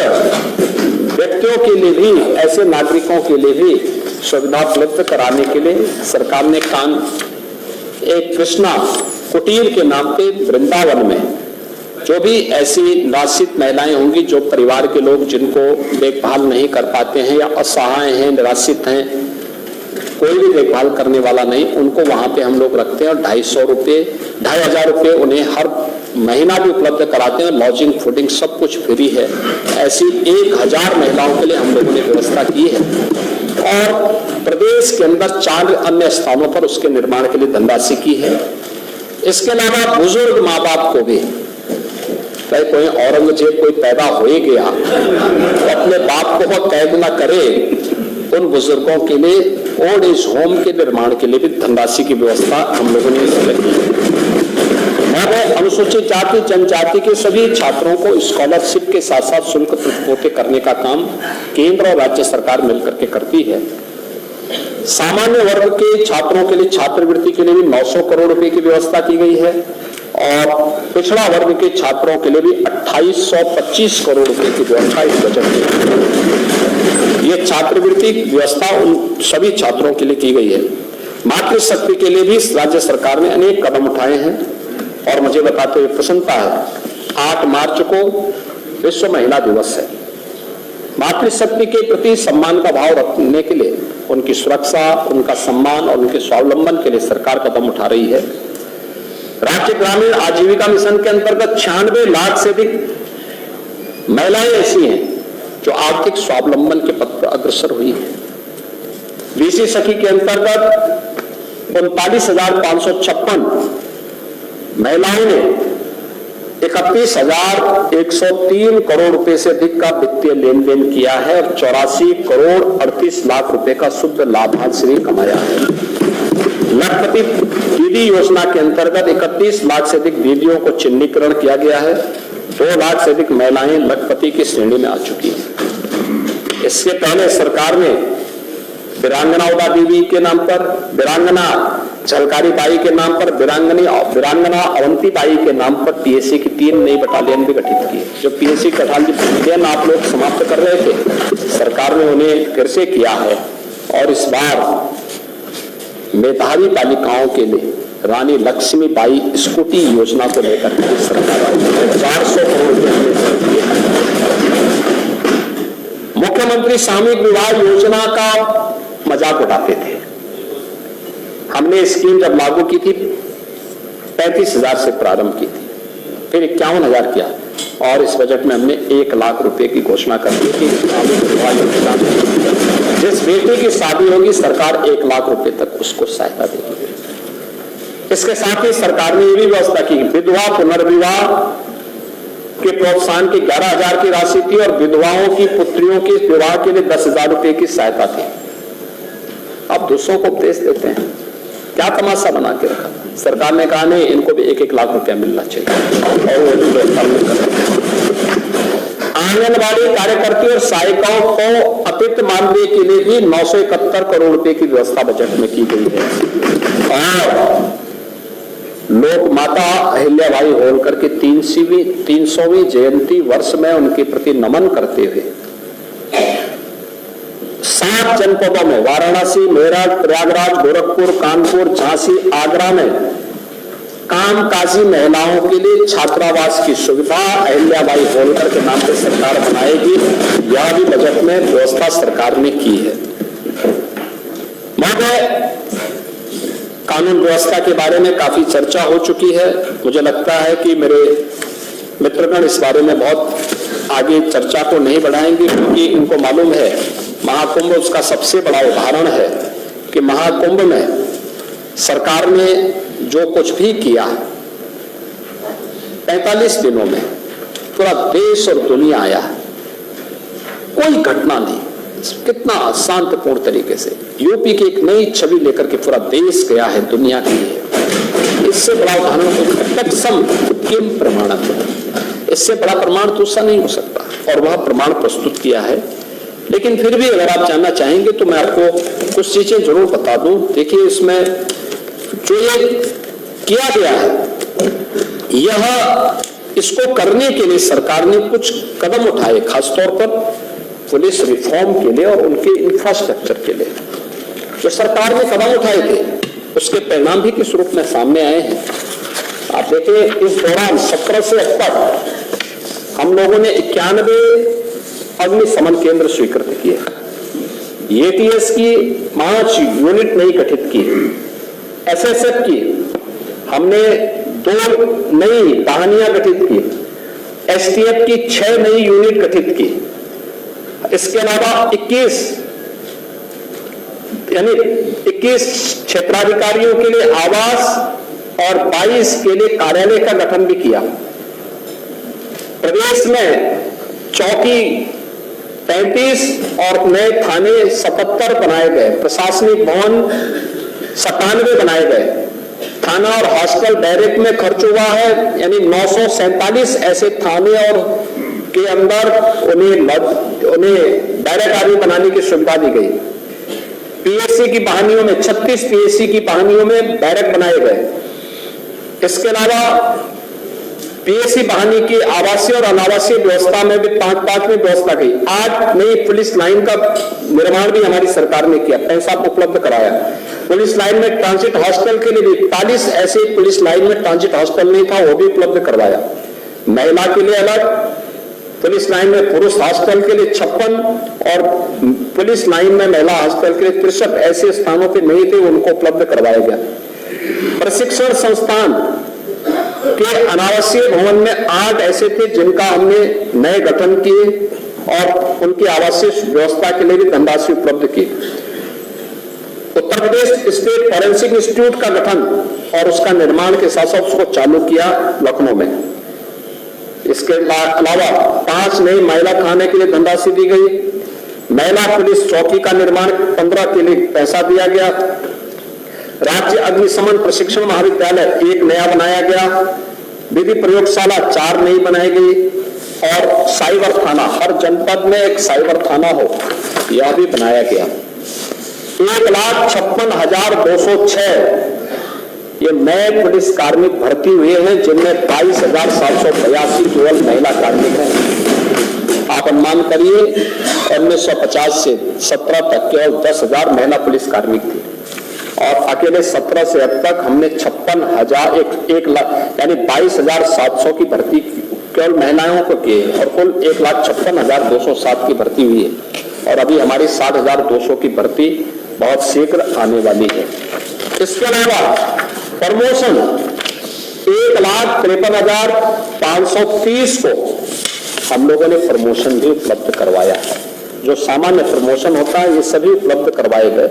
व्यक्तियों के लिए भी, ऐसे नागरिकों के लिए भी सुविधा उपलब्ध कराने के लिए सरकार ने एक कृष्णा कुटीर के नाम पे वृंदावन में जो भी ऐसी निराश्रित महिलाएं होंगी, जो परिवार के लोग जिनको देखभाल नहीं कर पाते हैं या असहाय हैं, निराश्रित हैं, कोई भी देखभाल करने वाला नहीं, उनको वहां पे हम लोग रखते हैं और 2,500 रुपये उन्हें हर महीना भी उपलब्ध कराते हैं। लॉजिंग, फूडिंग सब कुछ फ्री है। ऐसी 1,000 महिलाओं के लिए हम लोगों ने व्यवस्था की है और प्रदेश के अंदर 4 अन्य स्थानों पर उसके निर्माण के लिए धनराशि की है। इसके अलावा बुजुर्ग माँ बाप को भी, चाहे कोई औरंगजेब कोई पैदा हो ही गया तो अपने बाप को वो कैद न करे, उन बुजुर्गों के लिए ओल्ड एज होम के निर्माण के लिए भी धनराशि की व्यवस्था हम लोगों ने इसमें की है। अनुसूचित जाति जनजाति के सभी छात्रों को स्कॉलरशिप के साथ साथ शुल्क प्रतिपूर्ति करने का काम केंद्र और राज्य सरकार मिलकर के करती है। सामान्य वर्ग के छात्रों के लिए छात्रवृत्ति के लिए भी 900 करोड़ रुपए की व्यवस्था की गई है और पिछड़ा वर्ग के छात्रों के लिए भी 2825 करोड़ रुपए की व्यवस्था इस बजट में। ये छात्रवृत्ति व्यवस्था उन सभी छात्रों के लिए की गई है। मातृशक्ति के लिए भी राज्य सरकार ने अनेक कदम उठाए हैं और मुझे बताते हुए प्रसन्नता है, 8 मार्च को विश्व महिला दिवस है। मातृशक्ति के प्रति सम्मान का भाव रखने के लिए, उनकी सुरक्षा, उनका सम्मान और उनके स्वावलंबन के लिए सरकार कदम उठा रही है। राज्य ग्रामीण आजीविका मिशन के अंतर्गत 96 लाख से अधिक महिलाएं ऐसी हैं जो आर्थिक स्वावलंबन के पथ पर अग्रसर हुई है। बीसी सखी के अंतर्गत 39,556 महिलाओं ने 31,103 करोड़ रुपए से अधिक का वित्तीय लेन देन किया है और 84 करोड़ 38 लाख रुपए का शुद्ध लाभांश भी कमाया है। लखपति दीदी योजना के अंतर्गत 31 लाख से अधिक दीदियों को चिन्हीकरण किया गया है। 2 लाख से अधिक महिलाएं लखपति की श्रेणी में आ चुकी हैं। इसके पहले सरकार ने वीरांगना उदा देवी के नाम पर, वीरांगना झलकारी बाई के नाम पर, वीरांगना अवंती बाई के नाम पर पीएससी की 3 नई बटालियन भी गठित की। जो पीएससी बटालियन आप लोग समाप्त कर रहे थे, सरकार ने उन्हें फिर से किया है और इस बार मेधावी बालिकाओं के लिए रानी लक्ष्मीबाई स्कूटी योजना को लेकर सरकार 400 करोड़ रुपए। मुख्यमंत्री सामूहिक विवाह योजना का मजाक उड़ाते थे। हमने स्कीम जब लागू की थी 35,000 से प्रारंभ की थी, फिर 51,000 किया और इस बजट में हमने 1 लाख रुपए की घोषणा कर दी थी। जिस बेटी की शादी होगी सरकार 1 लाख रुपए तक उसको सहायता देगी। इसके साथ ही सरकार ने यह भी व्यवस्था की, विधवा पुनर्विवाह के प्रोत्साहन की 11,000 की राशि थी और विधवाओं की पुत्रियों के विवाह के लिए 10,000 रुपए की सहायता थी। अब दूसरों को उपदेश देते हैं, क्या तमाशा बना के रखा। सरकार ने कहा नहीं, इनको भी 1-1 लाख रुपया मिलना चाहिए और वो आंगनबाड़ी कार्यकर्ती और सहायिकाओं को अतिरिक्त मानदेय के लिए भी 971 करोड़ रुपए की व्यवस्था बजट में की गई है और लोक माता अहिल्याबाई होलकर की 300वीं जयंती वर्ष में उनके प्रति नमन करते हुए 7 जनपदों में वाराणसी, मेरठ, प्रयागराज, गोरखपुर, कानपुर, झांसी, आगरा में कामकाजी महिलाओं के लिए छात्रावास की सुविधा अहिल्याबाई होलकर के नाम पे सरकार बनाएगी। यह भी बजट में व्यवस्था सरकार ने की है। महोदय, कानून व्यवस्था के बारे में काफी चर्चा हो चुकी है। मुझे लगता है कि मेरे मित्रगण इस बारे में बहुत आगे चर्चा को नहीं बढ़ाएंगे, क्योंकि इनको मालूम है महाकुंभ उसका सबसे बड़ा उदाहरण है कि महाकुंभ में सरकार ने जो कुछ भी किया 45 दिनों में पूरा देश और दुनिया आया, कोई घटना नहीं, कितना शांतिपूर्ण तरीके से यूपी की एक नई छवि लेकर के पूरा देश गया है दुनिया के लिए। इससे बड़ा उदाहरण प्रत्यक्षम किम प्रमाणम, इससे बड़ा प्रमाण दूसरा नहीं हो सकता, और वह प्रमाण प्रस्तुत किया है। लेकिन फिर भी अगर आप जानना चाहेंगे तो मैं आपको कुछ चीजें जरूर बता दूं। देखिए, इसमें जो ये किया गया है, यह इसको करने के लिए सरकार ने कुछ कदम उठाए, खासतौर पर पुलिस रिफॉर्म के लिए और उनके इंफ्रास्ट्रक्चर के लिए जो सरकार ने कदम उठाए थे, उसके परिणाम भी किस रूप में सामने आए हैं। आप देखिए, इस दौरान 17 से अब तक हम लोगों ने 91 अग्निशमन केंद्र स्वीकृत किए, एटीएस की 5 यूनिट नई गठित की, एसएसएफ की हमने 2 नई वाहनियां गठित की, एसटीएफ की 6 नई यूनिट गठित की। इसके अलावा 21 क्षेत्राधिकारियों के लिए आवास और 22 के लिए कार्यालय का गठन भी किया। प्रदेश में चौकी 35 और नए थाने 77 बनाए गए, प्रशासनिक भवन 97 बनाए गए। थाना और हॉस्टल बैरक में खर्च हुआ है, यानी 947 ऐसे थाने और के अंदर उन्हें बैरक आदि बनाने की सुविधा दी गई। पीएससी की बहानियों में 36 पीएससी की बहानियों में बैरक बनाए गए। इसके अलावा पीएससी बहानी की आवासीय और अनावासीय व्यवस्था में भी 5 में व्यवस्था की। 8 नई पुलिस लाइन का निर्माण भी हमारी सरकार ने किया, पैसा उपलब्ध कराया। पुलिस लाइन में ट्रांजिट हॉस्टल के लिए भी 45 ऐसे पुलिस लाइन में ट्रांजिट हॉस्टल नहीं था, वो भी उपलब्ध करवाया। महिला के लिए अलग, पुलिस लाइन में पुरुष हॉस्टल के लिए 56 और पुलिस लाइन में महिला हॉस्टल के लिए 63 ऐसे स्थानों पे नहीं थे, उनको उपलब्ध करवाया गया। प्रशिक्षण संस्थान के अनावासीय भवन में 8 ऐसे थे जिनका हमने नए गठन किए और उनकी आवासीय व्यवस्था के लिए भी धनराशि उपलब्ध की। Uttar Pradesh state forensic institute का गठन और उसका निर्माण के साथ साथ उसको चालू किया लखनऊ में। इसके अलावा 5 नए महिला थाने के लिए धनराशि दी गई। महिला पुलिस चौकी का निर्माण 15 के लिए पैसा दिया गया। राज्य अग्निशमन प्रशिक्षण महाविद्यालय 1 नया बनाया गया। विधि प्रयोगशाला 4 नई बनाई गई और साइबर थाना, हर जनपद में एक साइबर थाना हो, यह भी बनाया गया। 1,56,206 ये नए पुलिस कार्मिक भर्ती हुए हैं, जिनमें 22,782 केवल महिला कार्मिक हैं। आप अनुमान करिए 1950 से 17 तक केवल 10,000 महिला पुलिस कार्मिक थी और अकेले 17 से अब तक हमने 56,000 1 लाख यानी 22,700 की भर्ती केवल महिलाओं को की है और कुल 1,56,207 की भर्ती हुई है और अभी हमारी 60,200 की भर्ती बहुत शीघ्र आने वाली है। इसके अलावा प्रमोशन 1,53,530 को हम लोगों ने प्रमोशन भी उपलब्ध करवाया है। जो सामान्य प्रमोशन होता है ये सभी उपलब्ध करवाए गए।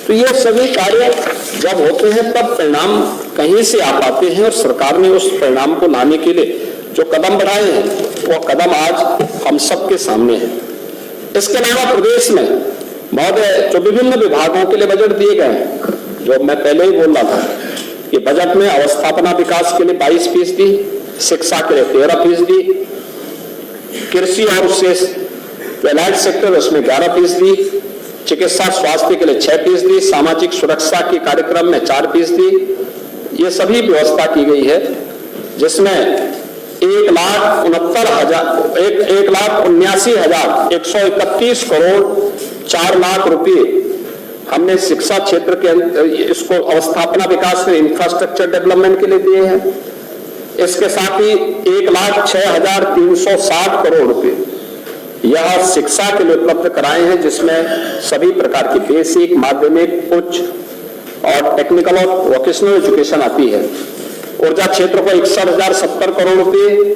तो ये सभी कार्य जब होते हैं तब परिणाम कहीं से आ पाते हैं और सरकार ने उस परिणाम को लाने के लिए जो कदम बढ़ाए हैं वो कदम आज हम सबके सामने है। इसके अलावा प्रदेश में महोदय जो विभिन्न विभागों के लिए बजट दिए गए हैं, जो मैं पहले ही बोल रहा था कि बजट में अवस्थापना विकास के लिए 22%, शिक्षा के लिए 13%, कृषि और शेष एलाइड सेक्टर उसमें 11%, चिकित्सा स्वास्थ्य के लिए 6%, सामाजिक सुरक्षा के कार्यक्रम में 4%, ये सभी व्यवस्था की गई है, जिसमें 1,79,131 करोड़ 4 लाख रुपए हमने शिक्षा क्षेत्र के इसको अवस्थापना विकास में इंफ्रास्ट्रक्चर डेवलपमेंट के लिए दिए हैं। इसके साथ ही 1,06,360 करोड़ रुपए यह शिक्षा के लिए उपलब्ध कराए हैं, जिसमें सभी प्रकार की बेसिक, माध्यमिक, उच्च और टेक्निकल और वोकेशनल एजुकेशन आती है। ऊर्जा क्षेत्र को 61,070 करोड़ रुपए,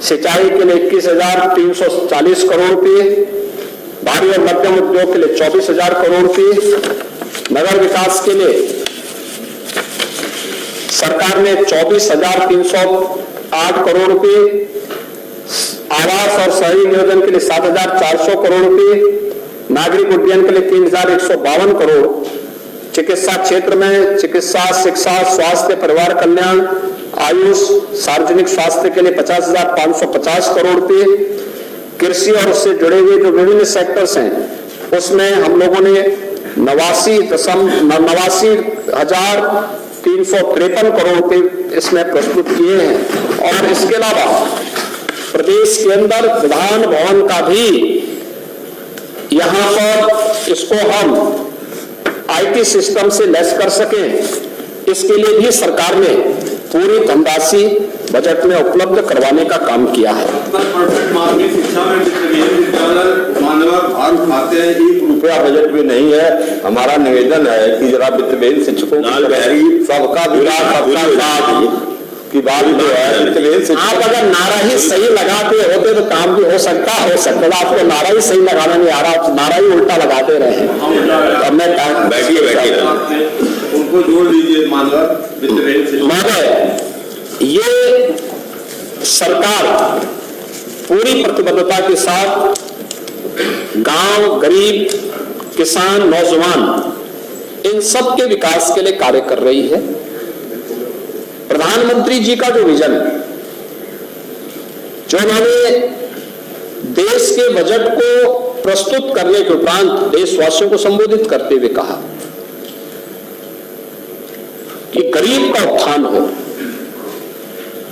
सिंचाई के लिए 21,340 करोड़ रुपए, भारी और मध्यम उद्योग के लिए 24,000 करोड़ रुपए, नगर विकास के लिए सरकार ने 24,308 करोड़ रुपए, आवास और शहरी नियोजन के लिए 7,400 करोड़ रुपए, नागरिक उड्डयन के लिए 3,152 करोड़, चिकित्सा क्षेत्र में चिकित्सा, शिक्षा, स्वास्थ्य, परिवार कल्याण, आयुष, सार्वजनिक स्वास्थ्य के लिए 50,550 करोड़ रुपए, कृषि और उससे जुड़े हुए जो विभिन्न सेक्टर्स हैं उसमें हम लोगों ने 89,353 करोड़ रुपए इसमें प्रस्तुत किए हैं। और इसके अलावा प्रदेश के अंदर विधान भवन का भी यहां पर इसको हम IT सिस्टम से लैस कर सकें, इसके लिए भी सरकार ने पूरी धनराशि बजट में उपलब्ध करवाने का काम किया है। शिक्षा में उठाते हैं, 1 रुपया बजट में नहीं है। हमारा निवेदन है कि जरा वित्तविहीन शिक्षकों सबका विकास, सबका साथ की बात जो है, आप अगर नारा ही सही लगाते होते तो काम भी हो सकता। आपको नारा ही सही लगाना नहीं आ रहा, आप नारा ही उल्टा लगाते रहे हैं। बैठिए उनको जोड़ लीजिए। महोदय, ये सरकार पूरी प्रतिबद्धता के साथ गांव, गरीब, किसान, नौजवान इन सब के विकास के लिए कार्य कर रही है। प्रधानमंत्री जी का जो विजन, जो उन्होंने देश के बजट को प्रस्तुत करने के उपरांत देशवासियों को संबोधित करते हुए कहा कि गरीब का उत्थान हो,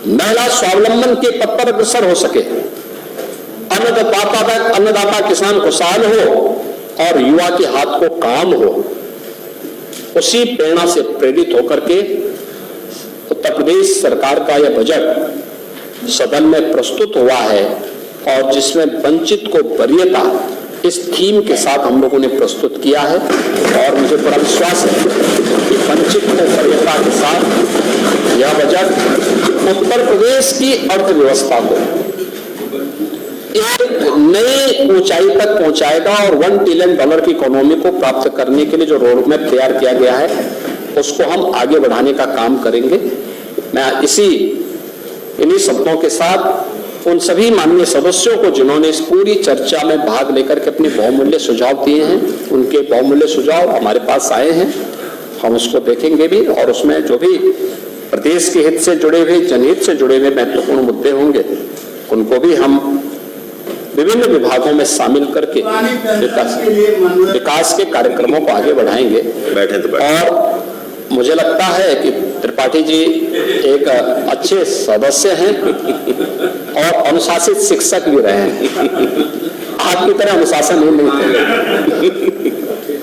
महिला स्वावलंबन के पथ पर अग्रसर हो सके, अन्नदाता किसान खुशहाल हो और युवा के हाथ को काम हो। उसी प्रेरणा से प्रेरित होकर के उत्तर प्रदेश सरकार का यह बजट सदन में प्रस्तुत हुआ है और जिसमें वंचित को वरीयता इस थीम के साथ हम लोगों ने प्रस्तुत किया है। और मुझे पूरा विश्वास है कि वंचित को वरीयता के साथ यह बजट उत्तर प्रदेश की अर्थव्यवस्था को एक नई ऊंचाई तक पहुंचाएगा और $1 ट्रिलियन की इकोनॉमी को प्राप्त करने के लिए जो रोड मैप तैयार किया गया है उसको हम आगे बढ़ाने का काम करेंगे। मैं इन्हीं शब्दों के साथ उन सभी माननीय सदस्यों को जिन्होंने इस पूरी चर्चा में भाग लेकर के अपने बहुमूल्य सुझाव दिए हैं, उनके बहुमूल्य सुझाव हमारे पास आए हैं, हम उसको देखेंगे भी और उसमें जो भी प्रदेश के हित से जुड़े हुए, जनहित से जुड़े हुए महत्वपूर्ण मुद्दे होंगे उनको भी हम विभिन्न विभागों में शामिल करके विकास के कार्यक्रमों को आगे बढ़ाएंगे। और मुझे लगता है कि त्रिपाठी जी एक अच्छे सदस्य हैं और अनुशासित शिक्षक भी रहे हैं। आपकी तरह अनुशासन नहीं थे,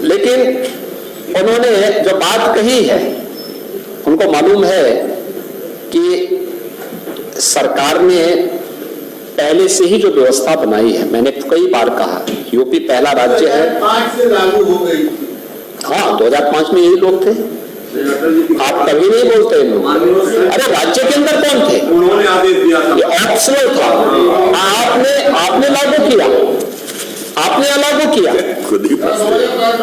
लेकिन उन्होंने जो बात कही है उनको मालूम है कि सरकार ने पहले से ही जो व्यवस्था बनाई है, मैंने कई बार कहा यूपी पहला राज्य है। 2005 से लागू हो गई। हाँ, 2005 में यही लोग थे। आप कभी नहीं बोलते लोग। अरे राज्य के अंदर कौन थे? उन्होंने आदेश दिया था, ये ऑप्शनल था। आपने लागू किया, आपने लागू किया,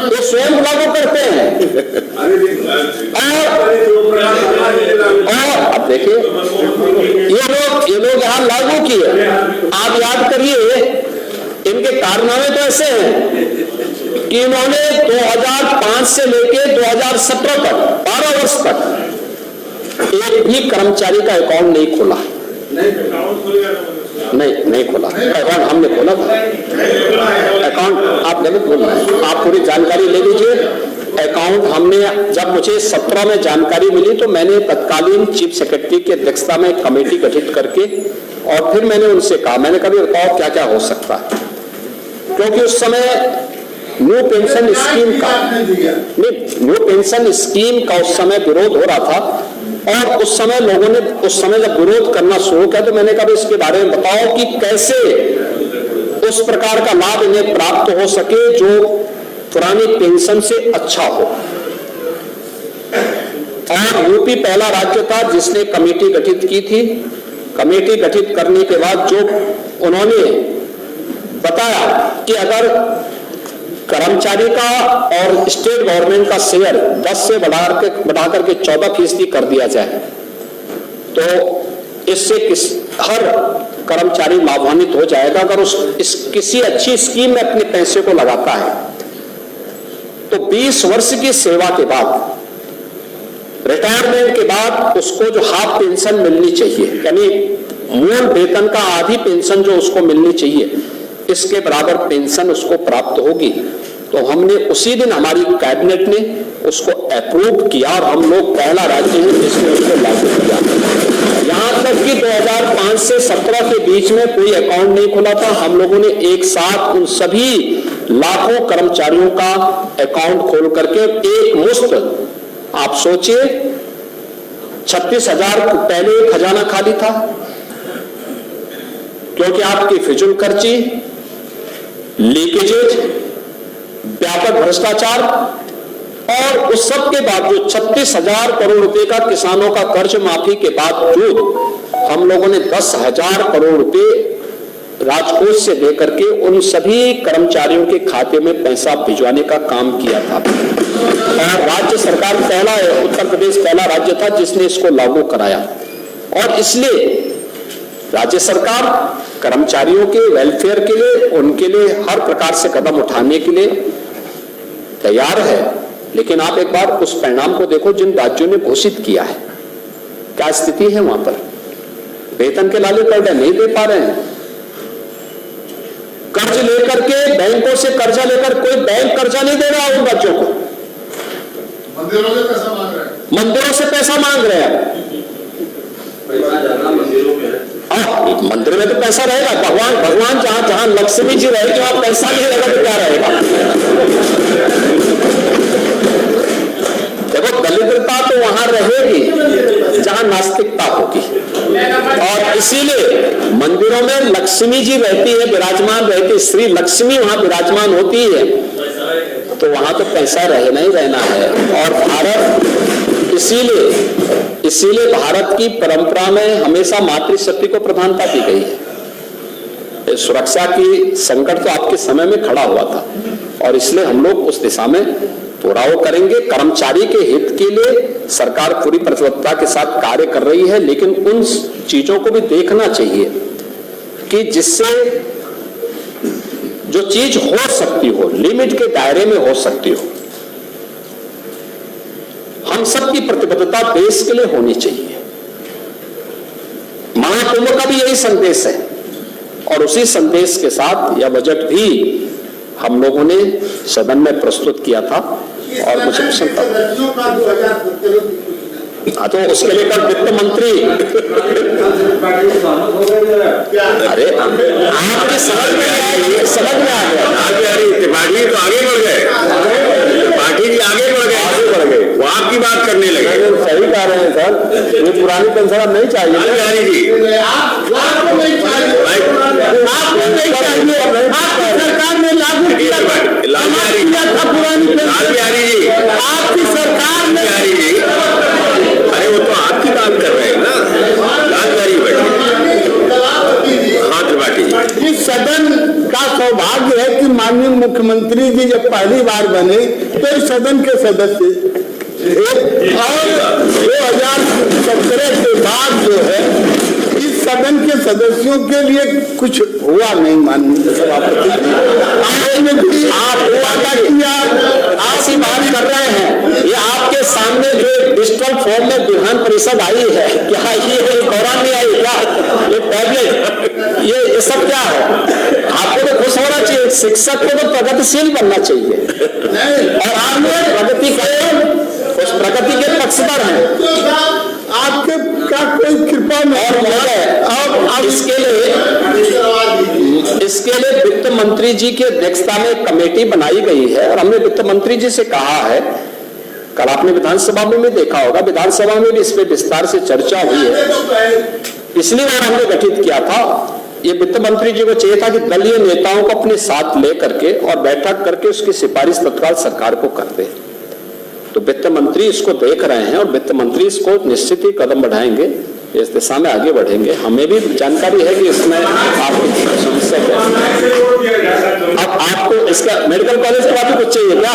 ये स्वयं लागू करते हैं। और अब देखिए ये लोग यहाँ लागू किए। आप याद करिए इनके कारनामे तो ऐसे हैं कि इन्होंने 2005 से लेके 2017 तक 12 वर्ष तक एक भी कर्मचारी का अकाउंट नहीं खोला। नहीं खोला अकाउंट, हमने खोला था अकाउंट। आप गलत बोल रहे हैं, आप पूरी जानकारी ले लीजिए। अकाउंट हमने, जब मुझे 17 में जानकारी मिली तो मैंने तत्कालीन चीफ सेक्रेटरी की अध्यक्षता में एक कमेटी गठित करके और फिर मैंने उनसे कहा, मैंने कहा बताओ क्या क्या हो सकता है, क्योंकि उस समय न्यू पेंशन स्कीम का उस समय विरोध हो रहा था और उस समय लोगों ने उस समय जब विरोध करना शुरू किया तो मैंने कहा इसके बारे में बताओ कि कैसे उस प्रकार का लाभ इन्हें प्राप्त हो सके जो पुरानी पेंशन से अच्छा हो। और यूपी पहला राज्य था जिसने कमेटी गठित की थी। कमेटी गठित करने के बाद जो उन्होंने बताया कि अगर कर्मचारी का और स्टेट गवर्नमेंट का शेयर 10 से बढ़ाकर के 14% कर दिया जाए तो इससे हर कर्मचारी लाभान्वित हो जाएगा। अगर किसी अच्छी स्कीम में अपने पैसे को लगाता है तो 20 वर्ष की सेवा के बाद, रिटायरमेंट के बाद उसको जो हाफ पेंशन मिलनी चाहिए, यानी मूल वेतन का आधी पेंशन जो उसको मिलनी चाहिए, इसके बराबर पेंशन उसको प्राप्त होगी। तो हमने उसी दिन, हमारी कैबिनेट ने उसको अप्रूव किया और हम लोग पहला राज्य हैं जिसने उसको लागू किया। यहां तक कि 2005 से 17 के बीच में कोई अकाउंट नहीं खुला था। हम लोगों ने एक साथ उन सभी लाखों कर्मचारियों का अकाउंट खोल करके एक मुश्त, आप सोचिए 36,000 पहले एक खजाना खाली था क्योंकि आपकी फिजूल खर्ची, लीकेजेज, व्यापक भ्रष्टाचार और उस सब के बावजूद 36,000 करोड़ रुपए का किसानों का कर्ज माफी के बावजूद हम लोगों ने 10,000 करोड़ रुपए राजकोष से लेकर के उन सभी कर्मचारियों के खाते में पैसा भिजवाने का काम किया था। और राज्य सरकार पहला, उत्तर प्रदेश पहला राज्य था जिसने इसको लागू कराया। और इसलिए राज्य सरकार कर्मचारियों के वेलफेयर के लिए, उनके लिए हर प्रकार से कदम उठाने के लिए तैयार है। लेकिन आप एक बार उस परिणाम को देखो जिन राज्यों ने घोषित किया है, क्या स्थिति है वहां पर। वेतन के लाले कर्ज नहीं दे पा रहे हैं। कर्ज लेकर के, बैंकों से कर्जा लेकर, कोई बैंक कर्जा नहीं दे रहा उन राज्यों को। मंदिरों से पैसा मांग रहे हैं, मंदिरों से पैसा मांग रहे हैं। मंदिर में तो पैसा रहेगा, भगवान जहां लक्ष्मी जी रहेगी वहां पैसा नहीं रहेगा तो क्या रहेगा। देखो, दरिद्रता तो वहां रहेगी जहां नास्तिकता होगी। और इसीलिए मंदिरों में लक्ष्मी जी रहती है, विराजमान रहती, श्री लक्ष्मी वहां विराजमान होती है, तो वहां तो पैसा रहना ही रहना है। और भारत, इसीलिए भारत की परंपरा में हमेशा मातृशक्ति को प्रधानता दी गई है। सुरक्षा की संकट तो आपके समय में खड़ा हुआ था और इसलिए हम लोग उस दिशा में पूरा वो करेंगे। कर्मचारी के हित के लिए सरकार पूरी प्रतिबद्धता के साथ कार्य कर रही है, लेकिन उन चीजों को भी देखना चाहिए कि जिससे जो चीज हो सकती हो, लिमिट के दायरे में हो सकती हो। हम सबकी प्रतिबद्धता देश के लिए होनी चाहिए। महाकुंभ का भी यही संदेश है और उसी संदेश के साथ यह बजट भी हम लोगों ने सदन में प्रस्तुत किया था और मुझे पसंद था। हाँ, तो उसके लिए कल वित्त मंत्री, अरे आपके समझ में आ गया, त्रिपाठी तो आगे बढ़ गए, त्रिपाठी जी आगे बढ़ गए, वो आपकी बात करने लगे। सही कह रहे हैं सर, ये पुरानी पेंशन अब नहीं चाहिए। बिहारी जी, आपको नहीं चाहिए, सरकार ने लागू किया था पुरानी पेंशन। बिहारी जी, आपकी सरकार ने, बिहारी जी, अरे वो तो आपकी बात कर रहे हैं ना, लालबिहारी हाँ त्रिपाठी जी। इस सदन का सौभाग्य है कि माननीय मुख्यमंत्री जी जब पहली बार बने तो इस सदन के सदस्य और 2017 के बाद जो है इस सदन के सदस्यों के लिए कुछ हुआ नहीं। माननीय सभापति आप वादा किया, आप ही बात कर रहे हैं। ये आपके सामने जो डिजिटल फॉर्म में विधान परिषद आई है, क्या ये दौरान नहीं आई क्या? ये टैबलेट, ये सब क्या है? आपको तो खुश होना चाहिए। शिक्षक को तो प्रगतिशील बनना चाहिए और आपने प्रगति प्रगति के पक्षधर हैं। आपके का कोई कृपा नहीं है। अब इसके लिए वित्त मंत्री जी की अध्यक्षता में एक कमेटी बनाई गई है और हमने वित्त मंत्री जी से कहा है, कल आपने विधानसभा में भी देखा होगा, विधानसभा में भी इस पे विस्तार से चर्चा हुई है, इसलिए हमने गठित किया था। ये वित्त मंत्री जी को चाहिए था कि दलीय नेताओं को अपने साथ लेकर के और बैठक करके उसकी सिफारिश तत्काल सरकार को कर दे। तो वित्त मंत्री इसको देख रहे हैं और वित्त मंत्री इसको निश्चित ही कदम बढ़ाएंगे, इस दिशा में आगे बढ़ेंगे। हमें भी जानकारी है कि इसमें आपकी समस्या है। अब आपको इसका मेडिकल कॉलेज के बाद कुछ चाहिए क्या?